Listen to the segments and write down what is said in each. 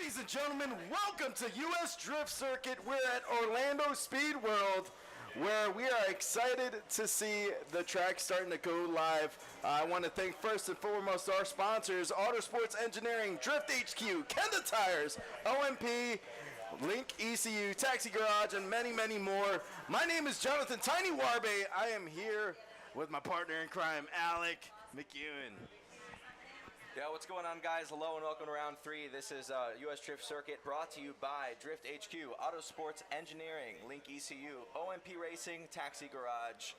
Ladies and gentlemen, welcome to US Drift Circuit. We're at Orlando Speedworld, where we are excited to see the track starting to go live. I want to thank first and foremost our sponsors, Autosports Engineering, Drift HQ, Kenda Tires, OMP, Link ECU, Taxi Garage, and many, many more. My name is Jonathan Tiny Warbe. I am here with my partner in crime, Alec McEwen. Yeah, what's going on, guys? Hello and welcome to round 3. This is US Drift Circuit, brought to you by Drift HQ, Autosports Engineering, Link ECU, OMP Racing, Taxi Garage,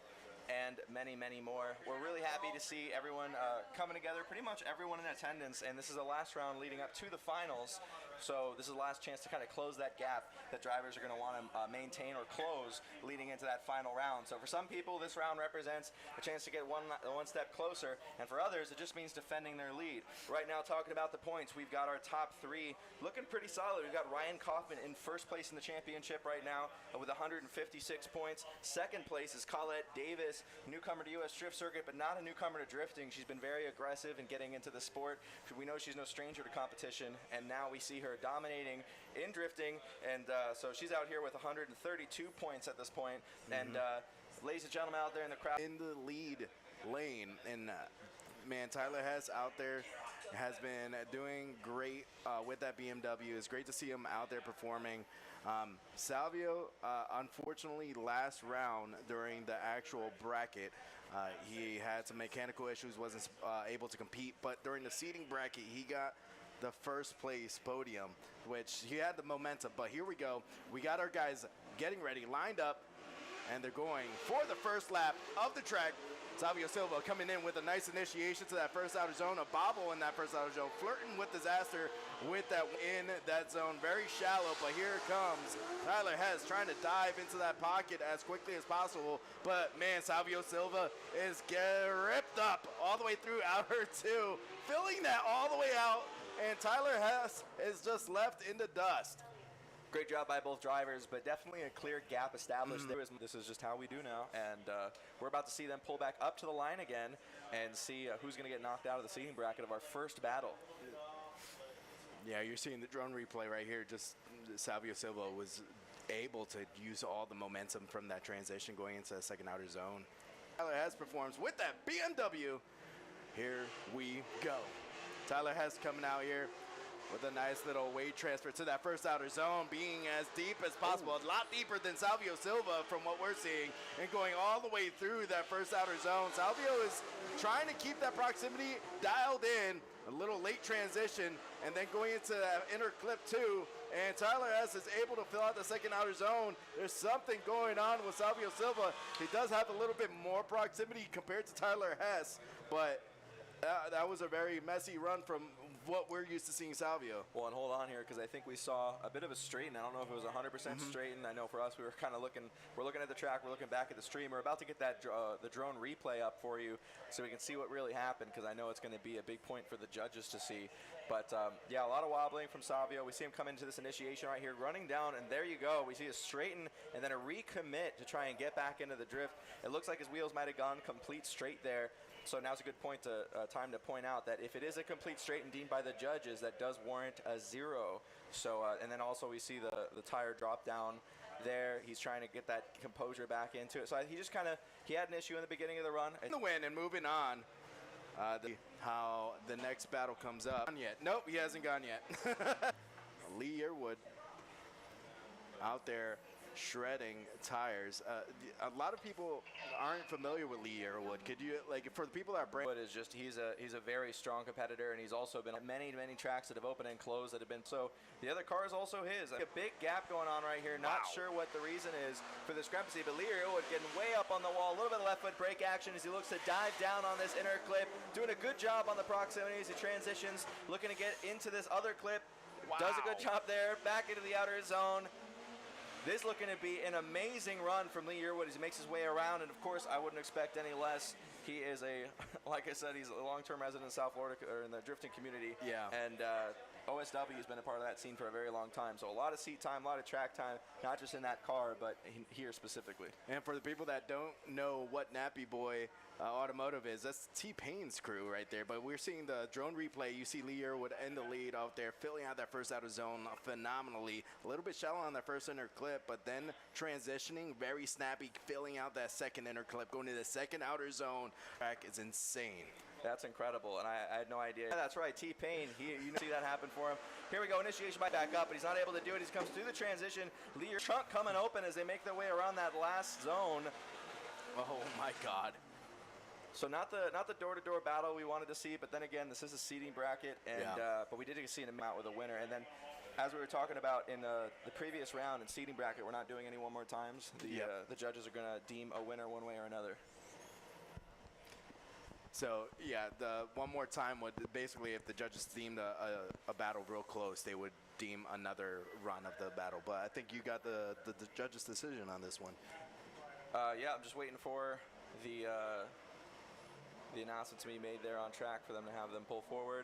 and many, many more. We're really happy to see everyone coming together, pretty much everyone in attendance, and this is the last round leading up to the finals. So this is the last chance to kind of close that gap that drivers are going to want to maintain or close leading into that final round. So for some people, this round represents a chance to get one step closer, and for others, it just means defending their lead. Right now, talking about the points, we've got our top 3 looking pretty solid. We've got Ryan Kaufman in first place in the championship right now with 156 points. Second place is Colette Davis, newcomer to US Drift Circuit, but not a newcomer to drifting. She's been very aggressive in getting into the sport. We know she's no stranger to competition, and now we see her dominating in drifting, and so she's out here with 132 points at this point. And ladies and gentlemen out there in the crowd, in the lead lane, and man, Tyler Hess out there has been doing great with that BMW. It's great to see him out there performing. Salvio, unfortunately, last round during the actual bracket, he had some mechanical issues, wasn't able to compete, but during the seating bracket, he got the first place podium, which he had the momentum. But here we go. We got our guys getting ready, lined up, and they're going for the first lap of the track. Savio Silva coming in with a nice initiation to that first outer zone, a bobble in that first outer zone, flirting with disaster with that in that zone, very shallow, but here it comes. Tyler Hess trying to dive into that pocket as quickly as possible, but man, Savio Silva is ripped up all the way through outer 2, filling that all the way out, and Tyler Hess is just left in the dust. great job by both drivers, but definitely a clear gap established there. This is just how we do now, and we're about to see them pull back up to the line again and see who's going to get knocked out of the seating bracket of our first battle. Yeah, you're seeing the drone replay right here. Just Savio Silva was able to use all the momentum from that transition going into the second outer zone. Tyler Hess performs with that BMW. Here we go. Tyler Hess coming out here with a nice little weight transfer to that first outer zone, being as deep as possible, a lot deeper than Savio Silva from what we're seeing, and going all the way through that first outer zone. Salvio is trying to keep that proximity dialed in, a little late transition, and then going into that inner clip too, and Tyler Hess is able to fill out the second outer zone. There's something going on with Savio Silva. He does have a little bit more proximity compared to Tyler Hess, but that was a very messy run from what we're used to seeing Salvio. Well, and hold on here, because I think we saw a bit of a straighten. I don't know if it was 100% straighten. I know for us, we were kind of looking at the track, we're looking back at the stream. We're about to get that the drone replay up for you so we can see what really happened, because I know it's going to be a big point for the judges to see. But yeah, a lot of wobbling from Salvio. We see him come into this initiation right here, running down, and there you go. We see a straighten and then a recommit to try and get back into the drift. It looks like his wheels might have gone complete straight there. So now's a good point time to point out that if it is a complete straighten deemed by the judges, that does warrant a 0. So and then also we see the tire drop down there. He's trying to get that composure back into it. So he just he had an issue in the beginning of the run. In the win, and moving on. How the next battle comes up. Nope, he hasn't gone yet. Lee Yearwood out there shredding tires. A lot of people aren't familiar with Lee Yearwood. Could you, like, for the people that are brand new, is just he's a very strong competitor, and he's also been on many tracks that have opened and closed that have been. So the other car is also his. A big gap going on right here. Not sure what the reason is for the discrepancy, but Lee Yearwood getting way up on the wall. A little bit of left foot brake action as he looks to dive down on this inner clip. Doing a good job on the proximities. He transitions, looking to get into this other clip. Does a good job there. Back into the outer zone. This looking to be an amazing run from Lee Yearwood as he makes his way around, and of course I wouldn't expect any less He is a, like I said, he's a long-term resident in South Florida, or in the drifting community. Yeah. And OSW has been a part of that scene for a very long time. So a lot of seat time, a lot of track time, not just in that car, but here specifically. And for the people that don't know what Nappy Boy Automotive is, that's T-Pain's crew right there. But we're seeing the drone replay. You see Lee Yearwood in the lead out there, filling out that first outer zone phenomenally. A little bit shallow on that first inner clip, but then transitioning, very snappy, filling out that second inner clip, going to the second outer zone. Track is insane. That's incredible, and I had no idea. Yeah, that's right, T-Pain, you see that happen for him. Here we go, initiation by back up, but he's not able to do it. He comes through the transition. Lear trunk coming open as they make their way around that last zone. Oh my God. So not the door-to-door battle we wanted to see, but then again, this is a seeding bracket, and but we did see him out with a winner. And then, as we were talking about in the previous round in seeding bracket, we're not doing any one more times. The judges are going to deem a winner one way or another. So yeah, the one more time would basically, if the judges deemed a battle real close, they would deem another run of the battle. But I think you got the judges' decision on this one. Yeah, I'm just waiting for the announcement to be made there on track for them to have them pull forward.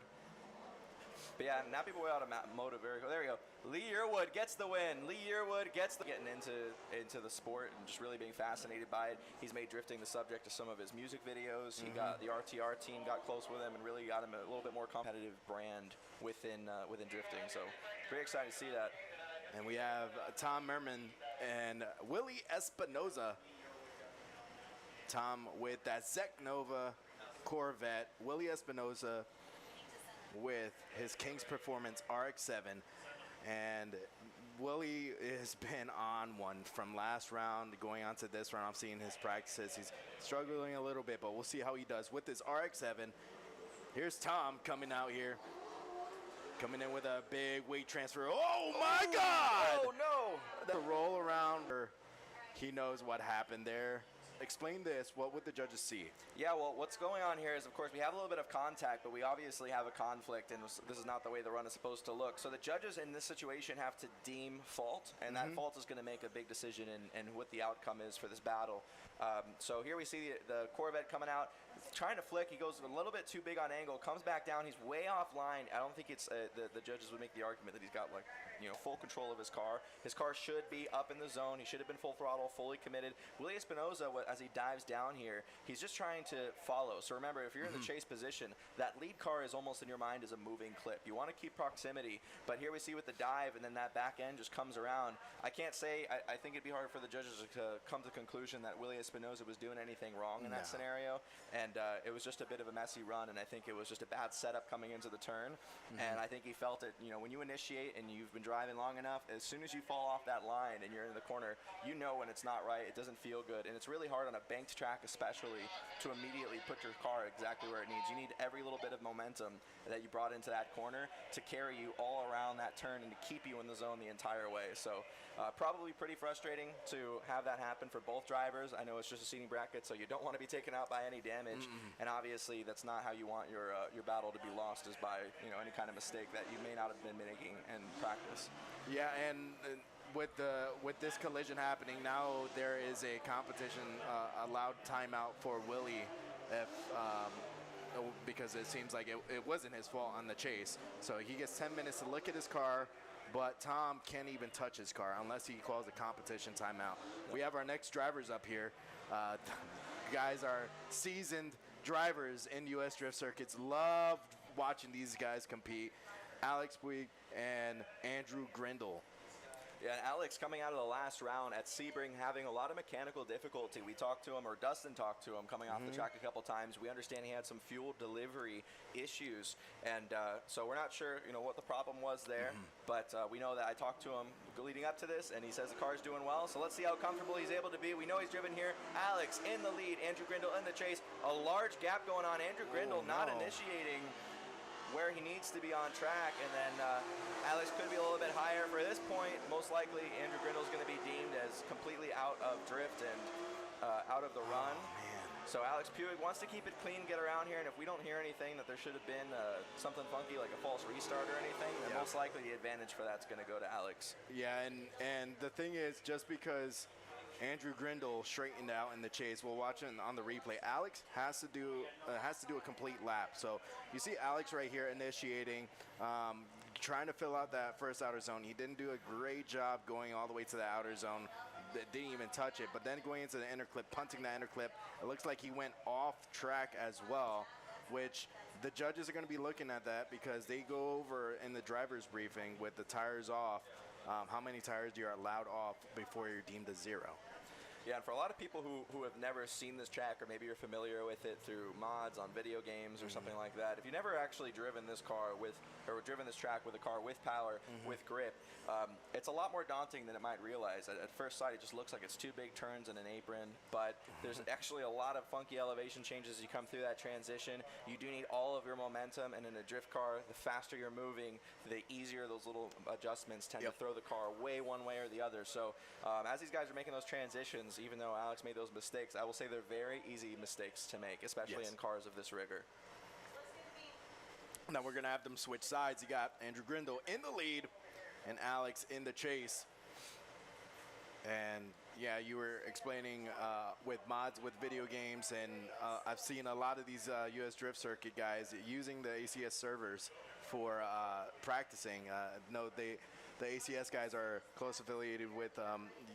But yeah, Nappy Boy Automotive, there we go. Lee Yearwood gets the win. Lee Yearwood gets getting into the sport and just really being fascinated by it. He's made drifting the subject of some of his music videos. He got the RTR team got close with him and really got him a little bit more competitive brand within drifting. So very excited to see that. And we have Tom Merman and Willie Espinosa. Tom with that Zek Nova Corvette. Willie Espinosa with his King's Performance RX-7. And Willie has been on one from last round going on to this round. I'm seeing his practices. He's struggling a little bit, but we'll see how he does with his RX-7. Here's Tom coming out here. Coming in with a big weight transfer. Oh my God! Oh no! The roll around, he knows what happened there. Explain this. What would the judges see? Yeah, well, what's going on here is, of course, we have a little bit of contact, but we obviously have a conflict, and this is not the way the run is supposed to look. So the judges in this situation have to deem fault, and that fault is going to make a big decision in what the outcome is for this battle. So here we see the Corvette coming out, trying to flick. He goes a little bit too big on angle, comes back down. He's way offline. I don't think it's the judges would make the argument that he's got full control of his car. His car should be up in the zone. He should have been full throttle, fully committed. Willie Espinosa, as he dives down here, he's just trying to follow. So remember, if you're in the chase position, that lead car is almost in your mind as a moving clip. You want to keep proximity, but here we see with the dive, and then that back end just comes around. I can't say, I think it'd be hard for the judges to come to the conclusion that Willie Espinosa was doing anything wrong in that scenario, and it was just a bit of a messy run, and I think it was just a bad setup coming into the turn, and I think he felt it. When you initiate and you've been driving long enough, as soon as you fall off that line and you're in the corner, you know when it's not right. It doesn't feel good, and it's really hard on a banked track especially to immediately put your car exactly where it needs. You need every little bit of momentum that you brought into that corner to carry you all around that turn and to keep you in the zone the entire way. So probably pretty frustrating to have that happen for both drivers. I know it's just a seating bracket, so you don't want to be taken out by any damage, and obviously that's not how you want your battle to be lost, is by any kind of mistake that you may not have been making in practice. Yeah, and with this collision happening now, there is a competition allowed timeout for Willie, because it seems like it wasn't his fault on the chase. So he gets 10 minutes to look at his car, but Tom can't even touch his car unless he calls a competition timeout. We have our next drivers up here. Guys are seasoned drivers in U.S. drift circuits. Love watching these guys compete. Alex Puig and Andrew Grindle. Yeah, and Alex coming out of the last round at Sebring having a lot of mechanical difficulty. We talked to him, or Dustin talked to him coming off the track a couple times. We understand he had some fuel delivery issues, and so we're not sure what the problem was there, but we know that I talked to him leading up to this, and he says the car's doing well, so let's see how comfortable he's able to be. We know he's driven here. Alex in the lead, Andrew Grindle in the chase. A large gap going on. Andrew Grindle not initiating where he needs to be on track, and then Alex could be a little bit higher. For this point, most likely Andrew Grindle is going to be deemed as completely out of drift and out of the run. So Alex Puig wants to keep it clean, get around here, and if we don't hear anything that there should have been something funky like a false restart or anything, then most likely the advantage for that's going to go to Alex. Yeah, and the thing is, just because Andrew Grindle straightened out in the chase. We'll watch it on the replay. Alex has to do a complete lap. So you see Alex right here initiating, trying to fill out that first outer zone. He didn't do a great job going all the way to the outer zone. Didn't even touch it. But then going into the inner clip, punting the inner clip, it looks like he went off track as well, which the judges are going to be looking at that because they go over in the driver's briefing with the tires off. How many tires you're allowed off before you're deemed a 0. Yeah, and for a lot of people who have never seen this track, or maybe you're familiar with it through mods on video games or something like that, if you've never actually driven this car with, or driven this track with a car with power, with grip, it's a lot more daunting than it might realize. At first sight, it just looks like it's 2 big turns and an apron, but there's actually a lot of funky elevation changes as you come through that transition. You do need all of your momentum, and in a drift car, the faster you're moving, the easier those little adjustments tend to throw the car way one way or the other. So as these guys are making those transitions, even though Alex made those mistakes, I will say they're very easy mistakes to make, especially in cars of this rigor. Now we're going to have them switch sides. You got Andrew Grindle in the lead and Alex in the chase. And yeah, you were explaining with mods, with video games, and I've seen a lot of these US Drift Circuit guys using the ACS servers for practicing. No, the ACS guys are close affiliated with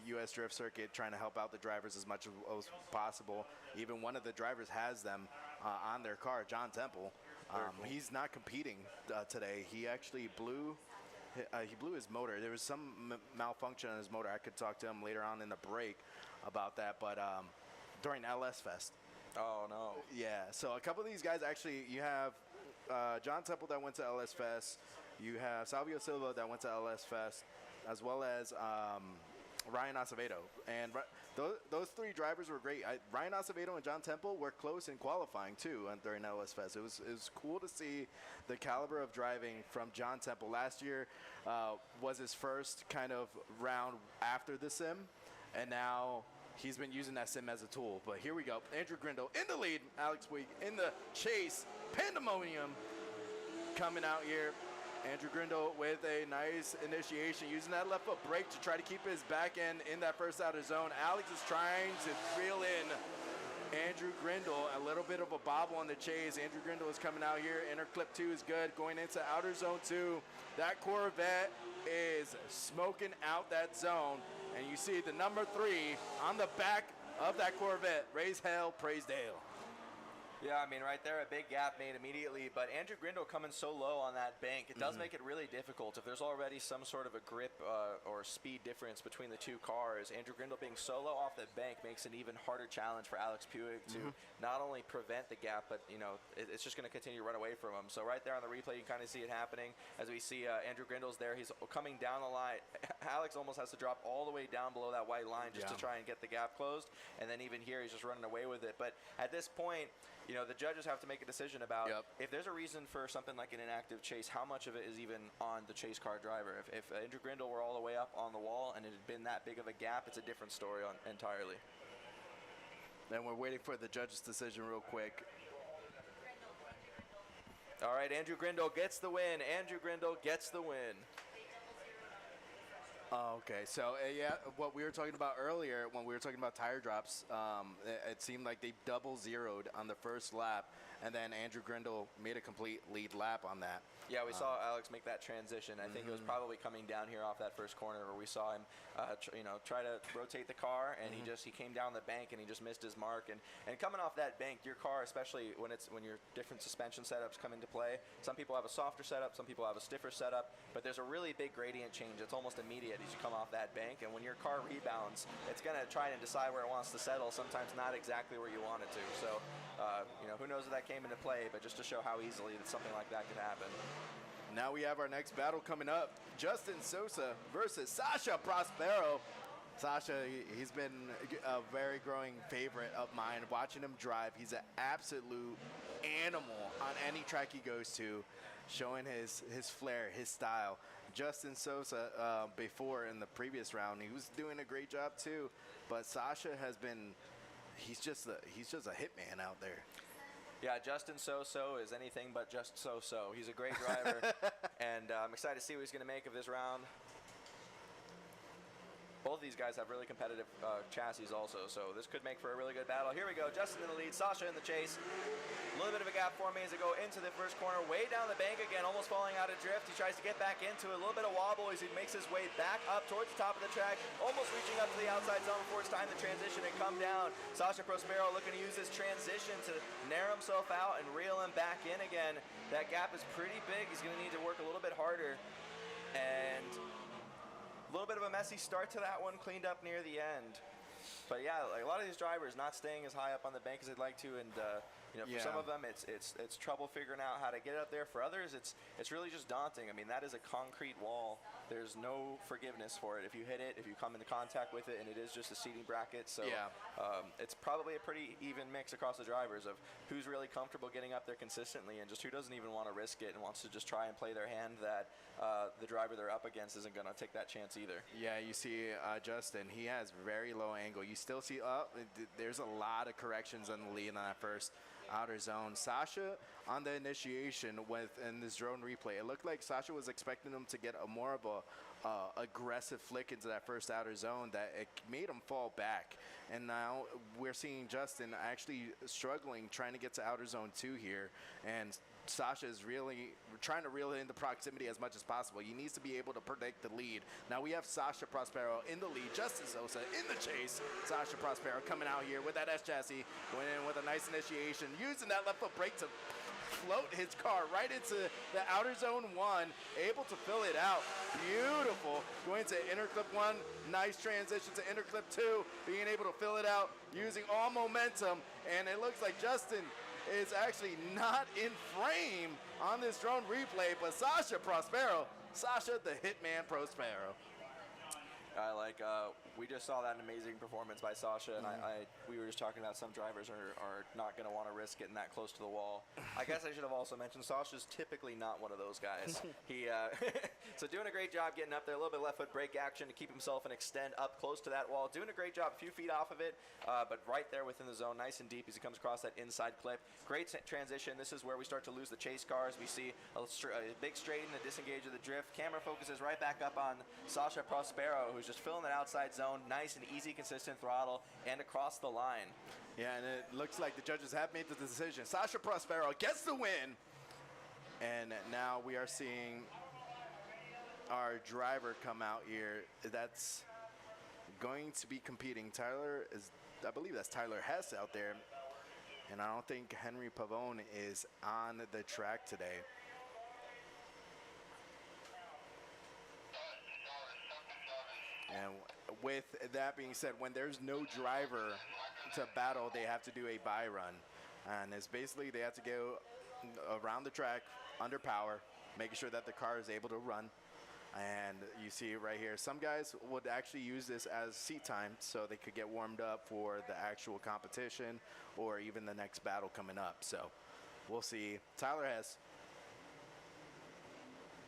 US Drift Circuit, trying to help out the drivers as much as possible. Even one of the drivers has them on their car, John Temple. Cool. He's not competing today. He actually blew his motor. There was some malfunction on his motor. I could talk to him later on in the break about that, but during LS Fest. Oh, no. Yeah, so a couple of these guys, actually, you have John Temple that went to LS Fest. You have Salvio Silva that went to LS Fest, as well as Ryan Acevedo. And those 3 drivers were great. Ryan Acevedo and John Temple were close in qualifying, too, during LS Fest. It was cool to see the caliber of driving from John Temple. Last year was his first kind of round after the sim, and now he's been using that sim as a tool. But here we go. Andrew Grindle in the lead. Alex Puig in the chase. Pandemonium coming out here. Andrew Grindle with a nice initiation, using that left foot brake to try to keep his back end in that first outer zone. Alex is trying to reel in Andrew Grindle. A little bit of a bobble on the chase. Andrew Grindle is coming out here. Inner clip 2 is good. Going into outer zone 2. That Corvette is smoking out that zone. And you see the number 3 on the back of that Corvette. Raise hell, praise Dale. Yeah, I mean, right there, a big gap made immediately, but Andrew Grindle coming so low on that bank, it does make it really difficult. If there's already some sort of a grip or speed difference between the 2 cars, Andrew Grindle being so low off that bank makes an even harder challenge for Alex Puig to not only prevent the gap, but, you know, it's just going to continue to run away from him. So right there on the replay, you can kind of see it happening. As we see Andrew Grindle's there, he's coming down the line. Alex almost has to drop all the way down below that white line just to try and get the gap closed. And then even here, he's just running away with it. But at this point, you know, the judges have to make a decision about if there's a reason for something like an inactive chase, how much of it is even on the chase car driver. If Andrew Grindle were all the way up on the wall and it had been that big of a gap, it's a different story entirely. Then we're waiting for the judge's decision real quick. All right, Andrew Grindle gets the win. Andrew Grindle gets the win. Okay, so yeah, what we were talking about earlier when we were talking about tire drops, it seemed like they double zeroed on the first lap, and then Andrew Grindle made a complete lead lap on that. Yeah, we saw Alex make that transition. I think it was probably coming down here off that first corner where we saw him, try to rotate the car, and he came down the bank and he just missed his mark. And coming off that bank, your car, especially when your different suspension setups come into play, some people have a softer setup, some people have a stiffer setup, but there's a really big gradient change. It's almost immediate as you come off that bank, and when your car rebounds, it's going to try and decide where it wants to settle, sometimes not exactly where you want it to. So, who knows if that came into play, but just to show how easily something like that could happen. Now we have our next battle coming up. Justin Sosa versus Sasha Prospero. Sasha, he's been a very growing favorite of mine. Watching him drive, he's an absolute animal on any track he goes to, showing his flair, his style. Justin Sosa, before in the previous round, he was doing a great job too. But Sasha has been, he's just a hitman out there. Yeah, Justin So-So is anything but just so-so. He's a great driver, and I'm excited to see what he's going to make of this round. both of these guys have really competitive chassis also, so this could make for a really good battle. Here we go, Justin in the lead, Sasha in the chase. A little bit of a gap for me as they go into the first corner, way down the bank again, almost falling out of drift. He tries to get back into it, a little bit of wobble as he makes his way back up towards the top of the track, almost reaching up to the outside zone before it's time to transition and come down. Sasha Prospero looking to use this transition to narrow himself out and reel him back in again. That gap is pretty big. He's going to need to work a little bit harder. And a little bit of a messy start to that one, cleaned up near the end. But yeah, like a lot of these drivers not staying as high up on the bank as they'd like to, and you know, for some of them, it's trouble figuring out how to get up there. For others, it's really just daunting. I mean, that is a concrete wall. There's no forgiveness for it. If you hit it, if you come into contact with it, and it is just a seating bracket. So it's probably a pretty even mix across the drivers of who's really comfortable getting up there consistently, and just who doesn't even want to risk it and wants to just try and play their hand that the driver they're up against isn't going to take that chance either. Yeah, you see Justin, he has very low angle. You still see there's a lot of corrections on the lead on that first outer zone. Sasha on the initiation in this drone replay, it looked like Sasha was expecting him to get a more of a aggressive flick into that first outer zone that it made him fall back. And now we're seeing Justin actually struggling trying to get to outer zone 2 here, and Sasha is really trying to reel it into proximity as much as possible. He needs to be able to predict the lead. Now we have Sasha Prospero in the lead, Justin Sosa in the chase. Sasha Prospero coming out here with that S chassis, going in with a nice initiation, using that left foot brake to float his car right into the outer zone 1, able to fill it out. Beautiful. Going to inner clip 1, nice transition to inner clip 2, being able to fill it out using all momentum, and it looks like Justin is actually not in frame on this drone replay, but Sasha Prospero, Sasha the Hitman Prospero. We just saw that amazing performance by Sasha, and we were just talking about some drivers are not going to want to risk getting that close to the wall. I guess I should have also mentioned Sasha's typically not one of those guys. So doing a great job getting up there, a little bit left foot brake action to keep himself and extend up close to that wall. Doing a great job, a few feet off of it, but right there within the zone, nice and deep as he comes across that inside clip. Great transition. This is where we start to lose the chase cars. We see a big straight and a disengage of the drift. Camera focuses right back up on Sasha Prospero, who's just filling that outside zone. Nice and easy, consistent throttle, and across the line. Yeah, and it looks like the judges have made the decision. Sasha Prospero gets the win. And now we are seeing our driver come out here. That's going to be competing. I believe that's Tyler Hess out there. And I don't think Henry Pavone is on the track today. And with that being said, when there's no driver to battle, they have to do a buy run. And it's basically they have to go around the track under power, making sure that the car is able to run. And you see right here, some guys would actually use this as seat time so they could get warmed up for the actual competition or even the next battle coming up. So we'll see. Tyler Hess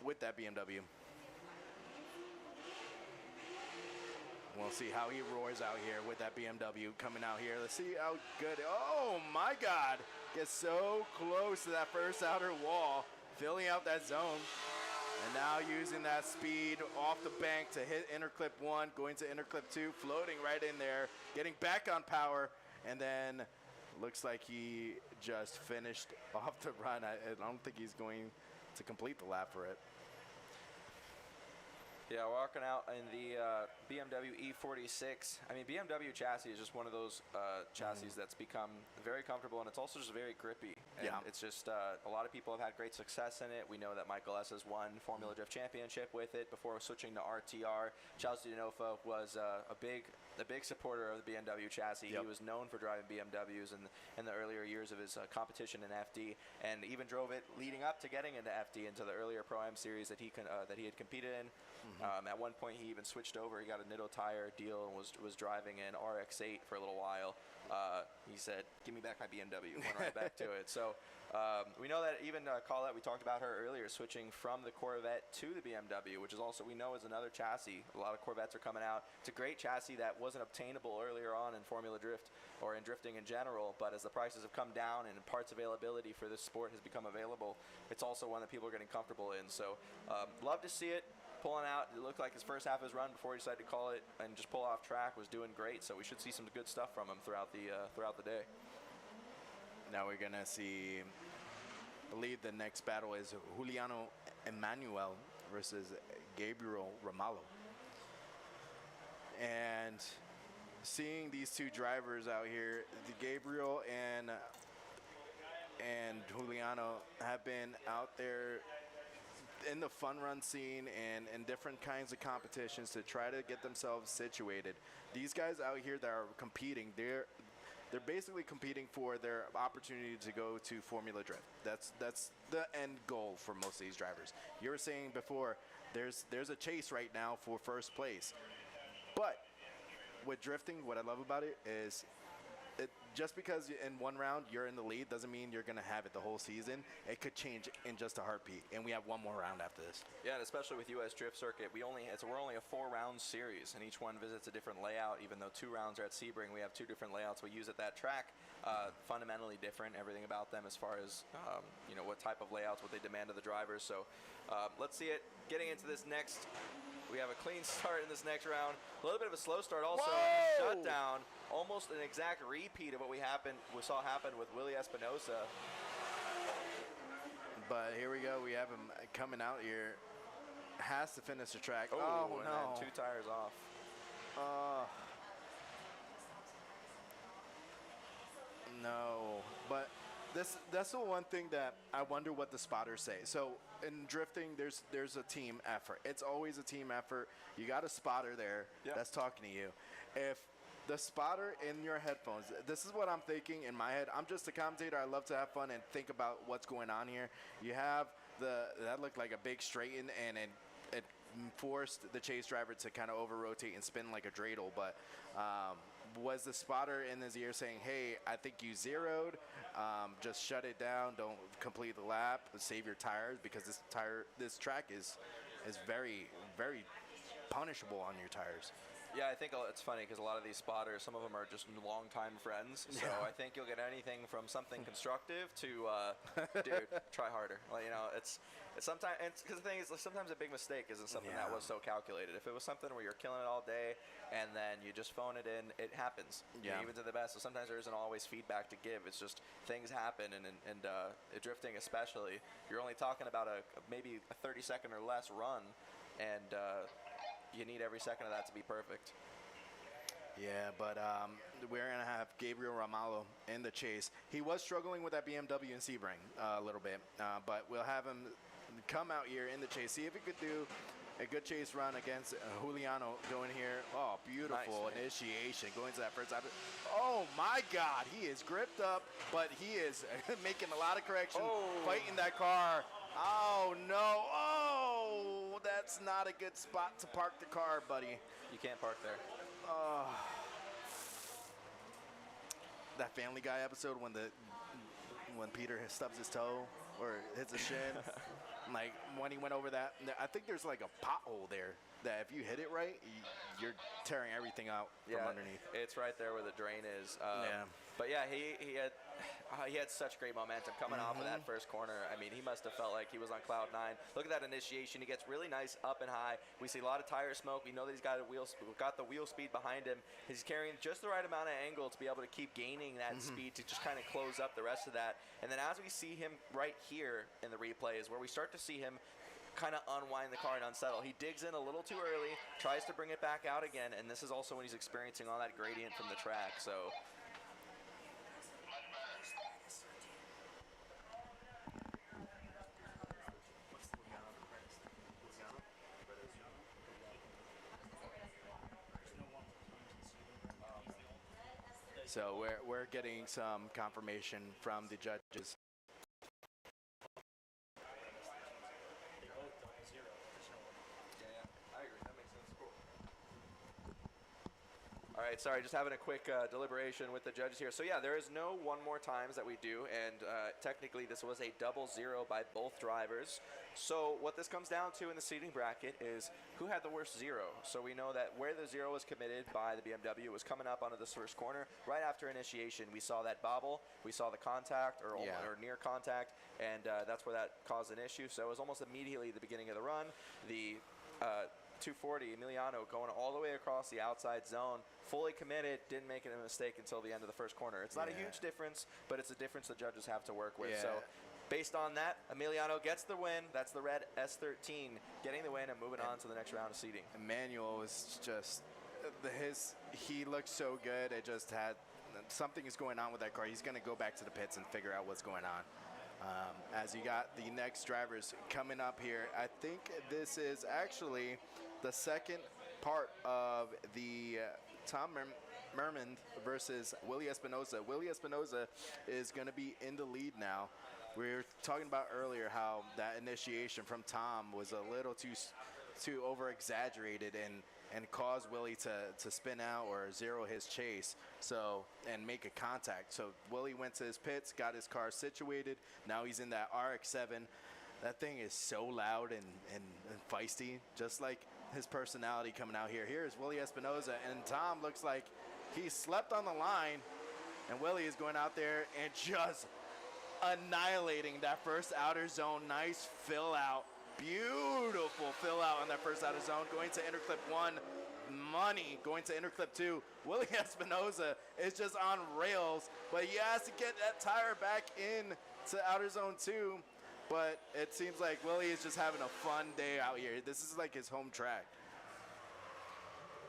with that BMW. We'll see how he roars out here with that BMW coming out here. Let's see how good. Oh my God. Gets so close to that first outer wall, filling out that zone. And now using that speed off the bank to hit inner clip 1, going to inner clip 2, floating right in there, getting back on power. And then looks like he just finished off the run. I don't think he's going to complete the lap for it. Yeah, walking out in the BMW E46. I mean, BMW chassis is just one of those chassis that's become very comfortable, and it's also just very grippy. And it's just a lot of people have had great success in it. We know that Michael S. has won Formula Drift Championship with it before switching to RTR. Charles DiNofa was a big supporter of the BMW chassis. He was known for driving BMWs in the earlier years of his competition in FD, and even drove it leading up to getting into FD, into the earlier Pro-Am series that he had competed in. At one point, he even switched over. He got a Nitto tire deal and was driving an RX-8 for a little while. He said, "Give me back my BMW." Went right back to it. So we know that even Colette, we talked about her earlier, switching from the Corvette to the BMW, which is also, we know, is another chassis. A lot of Corvettes are coming out. It's a great chassis that wasn't obtainable earlier on in Formula Drift or in drifting in general, but as the prices have come down and parts availability for this sport has become available, it's also one that people are getting comfortable in. So love to see it. pulling out. It looked like his first half of his run before he decided to call it and just pull off track was doing great. So we should see some good stuff from him throughout the day. Now we're gonna see. I believe the next battle is Juliano Emmanuel versus Gabriel Ramallo. And seeing these two drivers out here, the Gabriel and Juliano have been out there in the fun run scene and in different kinds of competitions to try to get themselves situated. These guys out here that are competing, they're basically competing for their opportunity to go to Formula Drift. That's the end goal for most of these drivers. You were saying before, there's a chase right now for first place. But with drifting, what I love about it is just because in one round you're in the lead doesn't mean you're going to have it the whole season. It could change in just a heartbeat, and we have one more round after this. Yeah, and especially with US Drift Circuit, we're only a 4-round series, and each one visits a different layout. Even though 2 rounds are at Sebring, we have 2 different layouts we use at that track. Fundamentally different, everything about them as far as you know, what type of layouts, what they demand of the drivers. So let's see it. Getting into this next. We have a clean start in this next round. A little bit of a slow start also. Shutdown. Almost an exact repeat of what we saw happen with Willie Espinosa. But here we go. We have him coming out here. Has to finish the track. Oh no. 2 tires off. No. But that's the one thing that I wonder what the spotters say. So in drifting, there's a team effort. It's always a team effort. You got a spotter there that's talking to you. If the spotter in your headphones, this is what I'm thinking in my head. I'm just a commentator. I love to have fun and think about what's going on here. You have that looked like a big straighten, and it forced the chase driver to kind of over rotate and spin like a dreidel. But was the spotter in his ear saying, hey, I think you zeroed, just shut it down, don't complete the lap, save your tires, because this track is very, very punishable on your tires. Yeah, I think it's funny because a lot of these spotters, some of them are just longtime friends. So I think you'll get anything from something constructive to, dude, try harder. Like, you know, it's sometimes, because the thing is, sometimes a big mistake isn't something that was so calculated. If it was something where you're killing it all day and then you just phone it in, it happens. Yeah. Even to the best. So sometimes there isn't always feedback to give. It's just things happen, and drifting especially, you're only talking about maybe a 30-second or less run, and you need every second of that to be perfect. Yeah, but we're going to have Gabriel Ramallo in the chase. He was struggling with that BMW in Sebring a little bit, but we'll have him come out here in the chase, see if he could do a good chase run against Juliano going here. Oh, beautiful initiation, going to that first time. Oh, my God, he is gripped up, but he is making a lot of correction, fighting that car. Oh, no. Oh, that's not a good spot to park the car, buddy. You can't park there. That Family Guy episode when Peter stubs his toe or hits a shin, like when he went over that, I think there's like a pothole there that if you hit it right, you're tearing everything out from underneath. It's right there where the drain is. But yeah, he had such great momentum coming off of that first corner. I mean, he must have felt like he was on cloud 9. Look at that initiation. He gets really nice up and high. We see a lot of tire smoke. We know that he's got the wheel speed behind him. He's carrying just the right amount of angle to be able to keep gaining that speed to just kind of close up the rest of that. And then as we see him right here in the replay is where we start to see him kind of unwind the car and unsettle. He digs in a little too early, tries to bring it back out again, and this is also when he's experiencing all that gradient from the track. So So we're getting some confirmation from the judges. All right, sorry, just having a quick deliberation with the judges here. So yeah, there is no one more times that we do, and technically this was a double zero by both drivers. So what this comes down to in the seating bracket is who had the worst zero. So we know that where the zero was committed by the BMW was coming up onto this first corner. Right after initiation, we saw that bobble, we saw the contact or near contact, and that's where that caused an issue. So it was almost immediately at the beginning of the run. The 240, Emiliano going all the way across the outside zone, fully committed, didn't make a mistake until the end of the first corner. It's not a huge difference, but it's a difference the judges have to work with. So based on that, Emiliano gets the win. That's the red S13 getting the win and moving on to the next round of seeding. Emmanuel is just, he looks so good. It just had, something is going on with that car. He's going to go back to the pits and figure out what's going on. As you got the next drivers coming up here, I think this is actually the second part of the Tom Mermond versus Willie Espinosa. Willie Espinosa is going to be in the lead now. We were talking about earlier how that initiation from Tom was a little too over-exaggerated and caused Willie to spin out or zero his chase, and make a contact. So Willie went to his pits, got his car situated. Now he's in that RX-7. That thing is so loud and feisty, just like his personality coming out here. Here's Willie Espinosa, and Tom looks like he slept on the line, and Willie is going out there and just annihilating that first outer zone. Nice fill out. Beautiful fill out on that first outer zone. Going to interclip 1, money. Going to interclip 2. Willie Espinosa is just on rails, but he has to get that tire back in to outer zone 2. But it seems like Willie is just having a fun day out here. This is like his home track.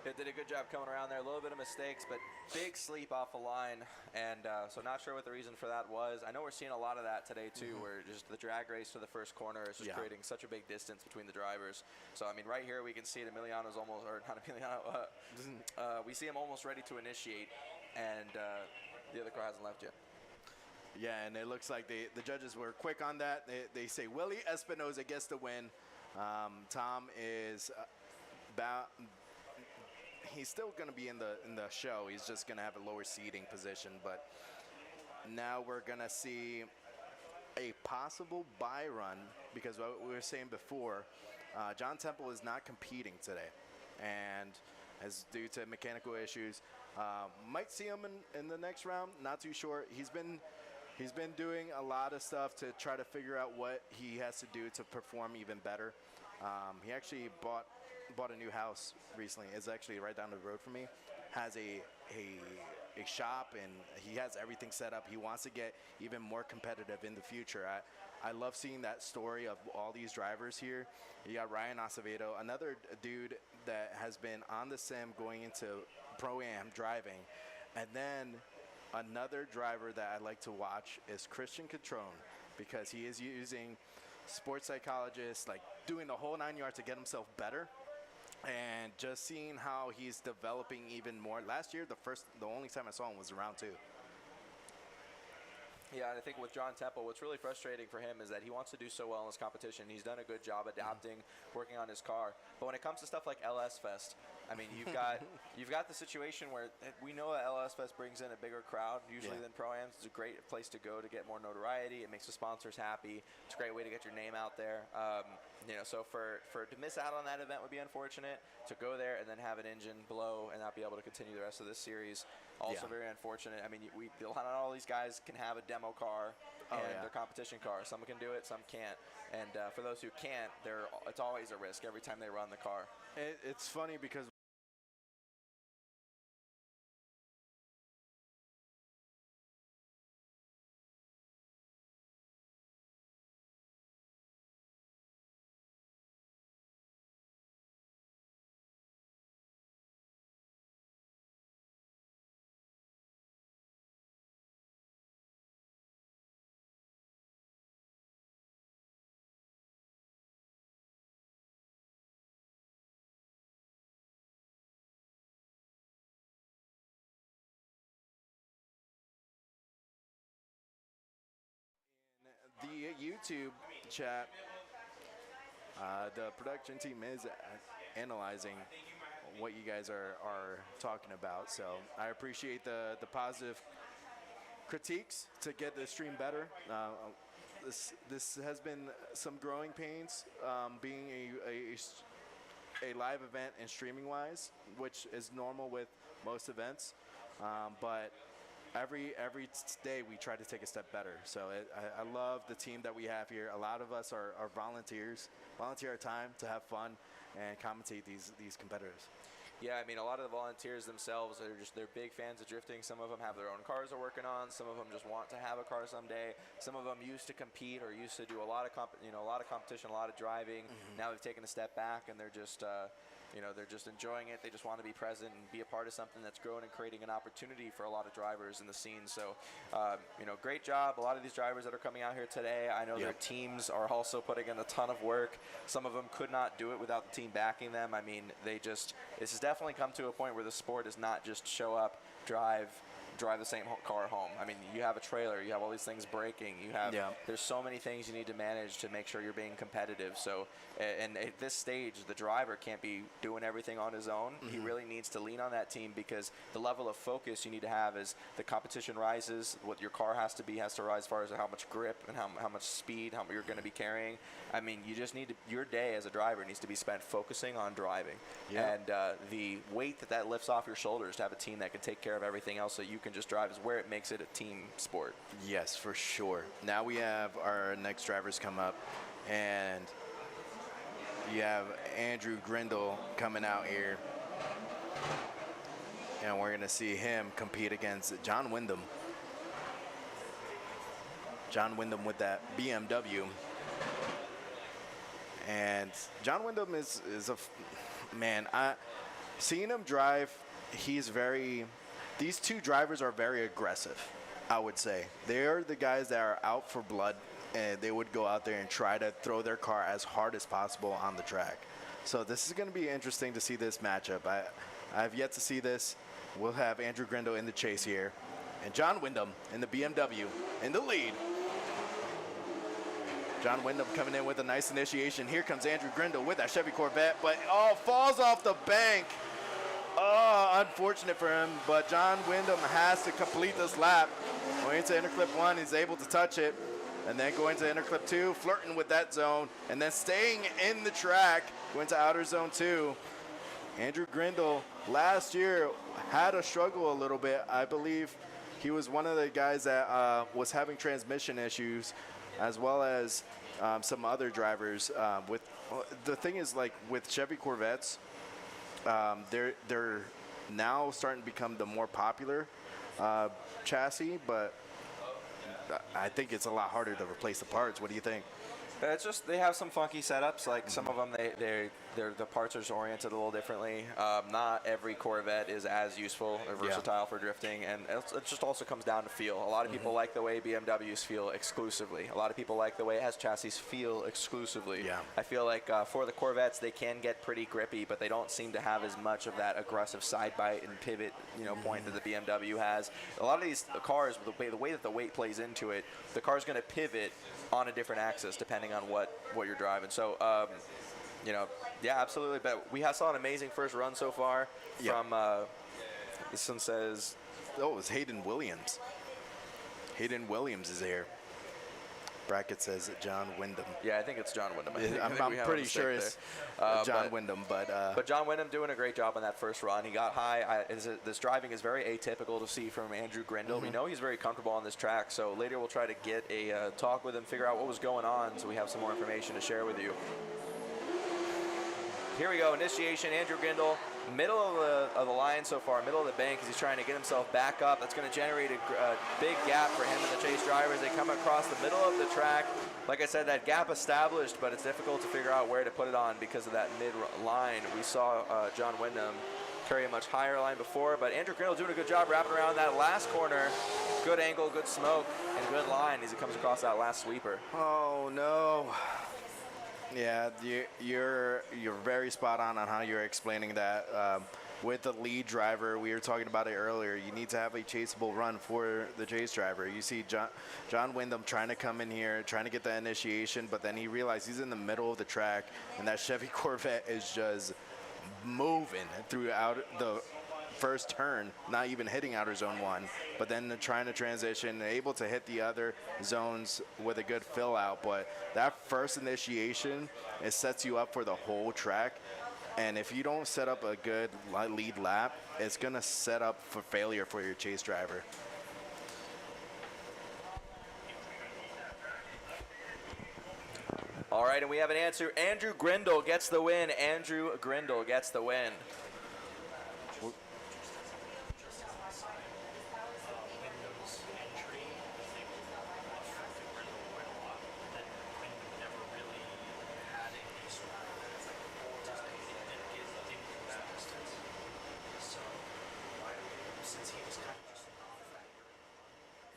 It did a good job coming around there. A little bit of mistakes, but big sleep off the line. And so not sure what the reason for that was. I know we're seeing a lot of that today, too, where just the drag race to the first corner is just creating such a big distance between the drivers. So, I mean, right here we can see it. Emiliano's almost, or not Emiliano, we see him almost ready to initiate, and the other car hasn't left yet. Yeah, and it looks like the judges were quick on that. They say Willie Espinosa gets the win. Tom is he's still going to be in the show. He's just going to have a lower seating position. But now we're going to see a possible buy run, because what we were saying before, John Temple is not competing today, and as due to mechanical issues, might see him in the next round. Not too sure. He's been doing a lot of stuff to try to figure out what he has to do to perform even better. He actually bought a new house recently. It's actually right down the road from me. Has a shop, and he has everything set up. He wants to get even more competitive in the future. I love seeing that story of all these drivers here. You got Ryan Acevedo, another dude that has been on the sim going into Pro-Am driving. And then another driver that I like to watch is Christian Catrone, because he is using sports psychologists, like doing the whole 9 yards to get himself better. And just seeing how he's developing even more. Last year, the only time I saw him was round 2. Yeah, I think with John Temple, what's really frustrating for him is that he wants to do so well in this competition. He's done a good job adapting, working on his car. But when it comes to stuff like LS Fest, I mean, you've got the situation where we know that LS Fest brings in a bigger crowd usually than Pro-Ams. It's a great place to go to get more notoriety. It makes the sponsors happy. It's a great way to get your name out there. So to miss out on that event would be unfortunate. To go there and then have an engine blow and not be able to continue the rest of this series, also very unfortunate. I mean, not all these guys can have a demo car and their competition car. Some can do it, some can't. And for those who can't, it's always a risk every time they run the car. It's funny because the YouTube chat, the production team is analyzing what you guys are talking about. So I appreciate the positive critiques to get the stream better. This has been some growing pains, being a live event and streaming wise, which is normal with most events, but every day we try to take a step better. So I love the team that we have here. A lot of us are volunteers, volunteer our time to have fun, and commentate these competitors. Yeah, I mean, a lot of the volunteers themselves they're big fans of drifting. Some of them have their own cars they're working on. Some of them just want to have a car someday. Some of them used to compete or used to do a lot of a lot of competition, a lot of driving. Now they've taken a step back and they're just they're just enjoying it. They just want to be present and be a part of something that's growing and creating an opportunity for a lot of drivers in the scene. So, great job. A lot of these drivers that are coming out here today, I know their teams are also putting in a ton of work. Some of them could not do it without the team backing them. I mean, this has definitely come to a point where the sport is not just show up, drive the same car home. I mean, you have a trailer, you have all these things breaking, there's so many things you need to manage to make sure you're being competitive. So, and at this stage, the driver can't be doing everything on his own. He really needs to lean on that team, because the level of focus you need to have as the competition rises, what your car has to rise as far as how much grip and how much speed, how you're going to be carrying. I mean, you just need to, your day as a driver needs to be spent focusing on driving. And the weight that lifts off your shoulders to have a team that can take care of everything else so you can just drive is where it makes it a team sport. Yes, for sure. Now we have our next drivers come up, and you have Andrew Grindle coming out here, and we're going to see him compete against John Windam. John Windam with that BMW. And John Windam is a man. Seeing him drive, these two drivers are very aggressive, I would say. They're the guys that are out for blood, and they would go out there and try to throw their car as hard as possible on the track. So this is going to be interesting to see this matchup. I've yet to see this. We'll have Andrew Grindle in the chase here, and John Windam in the BMW in the lead. John Windam coming in with a nice initiation. Here comes Andrew Grindle with that Chevy Corvette, but falls off the bank. Unfortunate for him, but John Windam has to complete this lap. Going into interclip 1, he's able to touch it, and then going to interclip 2, flirting with that zone, and then staying in the track, going to outer zone 2. Andrew Grindle last year had a struggle a little bit. I believe he was one of the guys that was having transmission issues, as well as some other drivers. The thing is, like with Chevy Corvettes, they're now starting to become the more popular chassis, but I think it's a lot harder to replace the parts. What do you think? It's just they have some funky setups. Like some of them, the parts are just oriented a little differently. Not every Corvette is as useful or versatile for drifting, and it just also comes down to feel. A lot of people like the way BMWs feel exclusively. A lot of people like the way Hess chassis feel exclusively. I feel like for the Corvettes, they can get pretty grippy, but they don't seem to have as much of that aggressive side bite and pivot, point that the BMW has. A lot of these cars, the way that the weight plays into it, the car's going to pivot on a different axis depending on what you're driving. So, yeah, absolutely. But we saw an amazing first run so far from, this one says, oh, it's Hayden Williams. Hayden Williams is here. Bracket says John Windam. Yeah, I think it's John Windam. I'm pretty sure it's John Windam, but John Windam doing a great job on that first run. He got high. This driving is very atypical to see from Andrew Grindle. We know he's very comfortable on this track, so later we'll try to get a talk with him, figure out what was going on, so we have some more information to share with you. Here we go, initiation, Andrew Grindle, middle of the line so far, middle of the bank as he's trying to get himself back up. That's going to generate a big gap for him and the chase drivers. They come across the middle of the track. Like I said, that gap established, but it's difficult to figure out where to put it on because of that mid-line. We saw John Windam carry a much higher line before, but Andrew Grindle doing a good job wrapping around that last corner. Good angle, good smoke, and good line as he comes across that last sweeper. Oh, no. Yeah, you're very spot on how you're explaining that. With the lead driver, we were talking about it earlier, you need to have a chaseable run for the chase driver. You see John Windam trying to come in here, trying to get that initiation, but then he realized he's in the middle of the track, and that Chevy Corvette is just moving throughout the first turn, not even hitting outer zone 1, but then trying to transition, able to hit the other zones with a good fill out. But that first initiation, it sets you up for the whole track, and if you don't set up a good lead lap, it's gonna set up for failure for your chase driver. All All right, and we have an answer. Andrew Grindle gets the win. Andrew Grindle gets the win.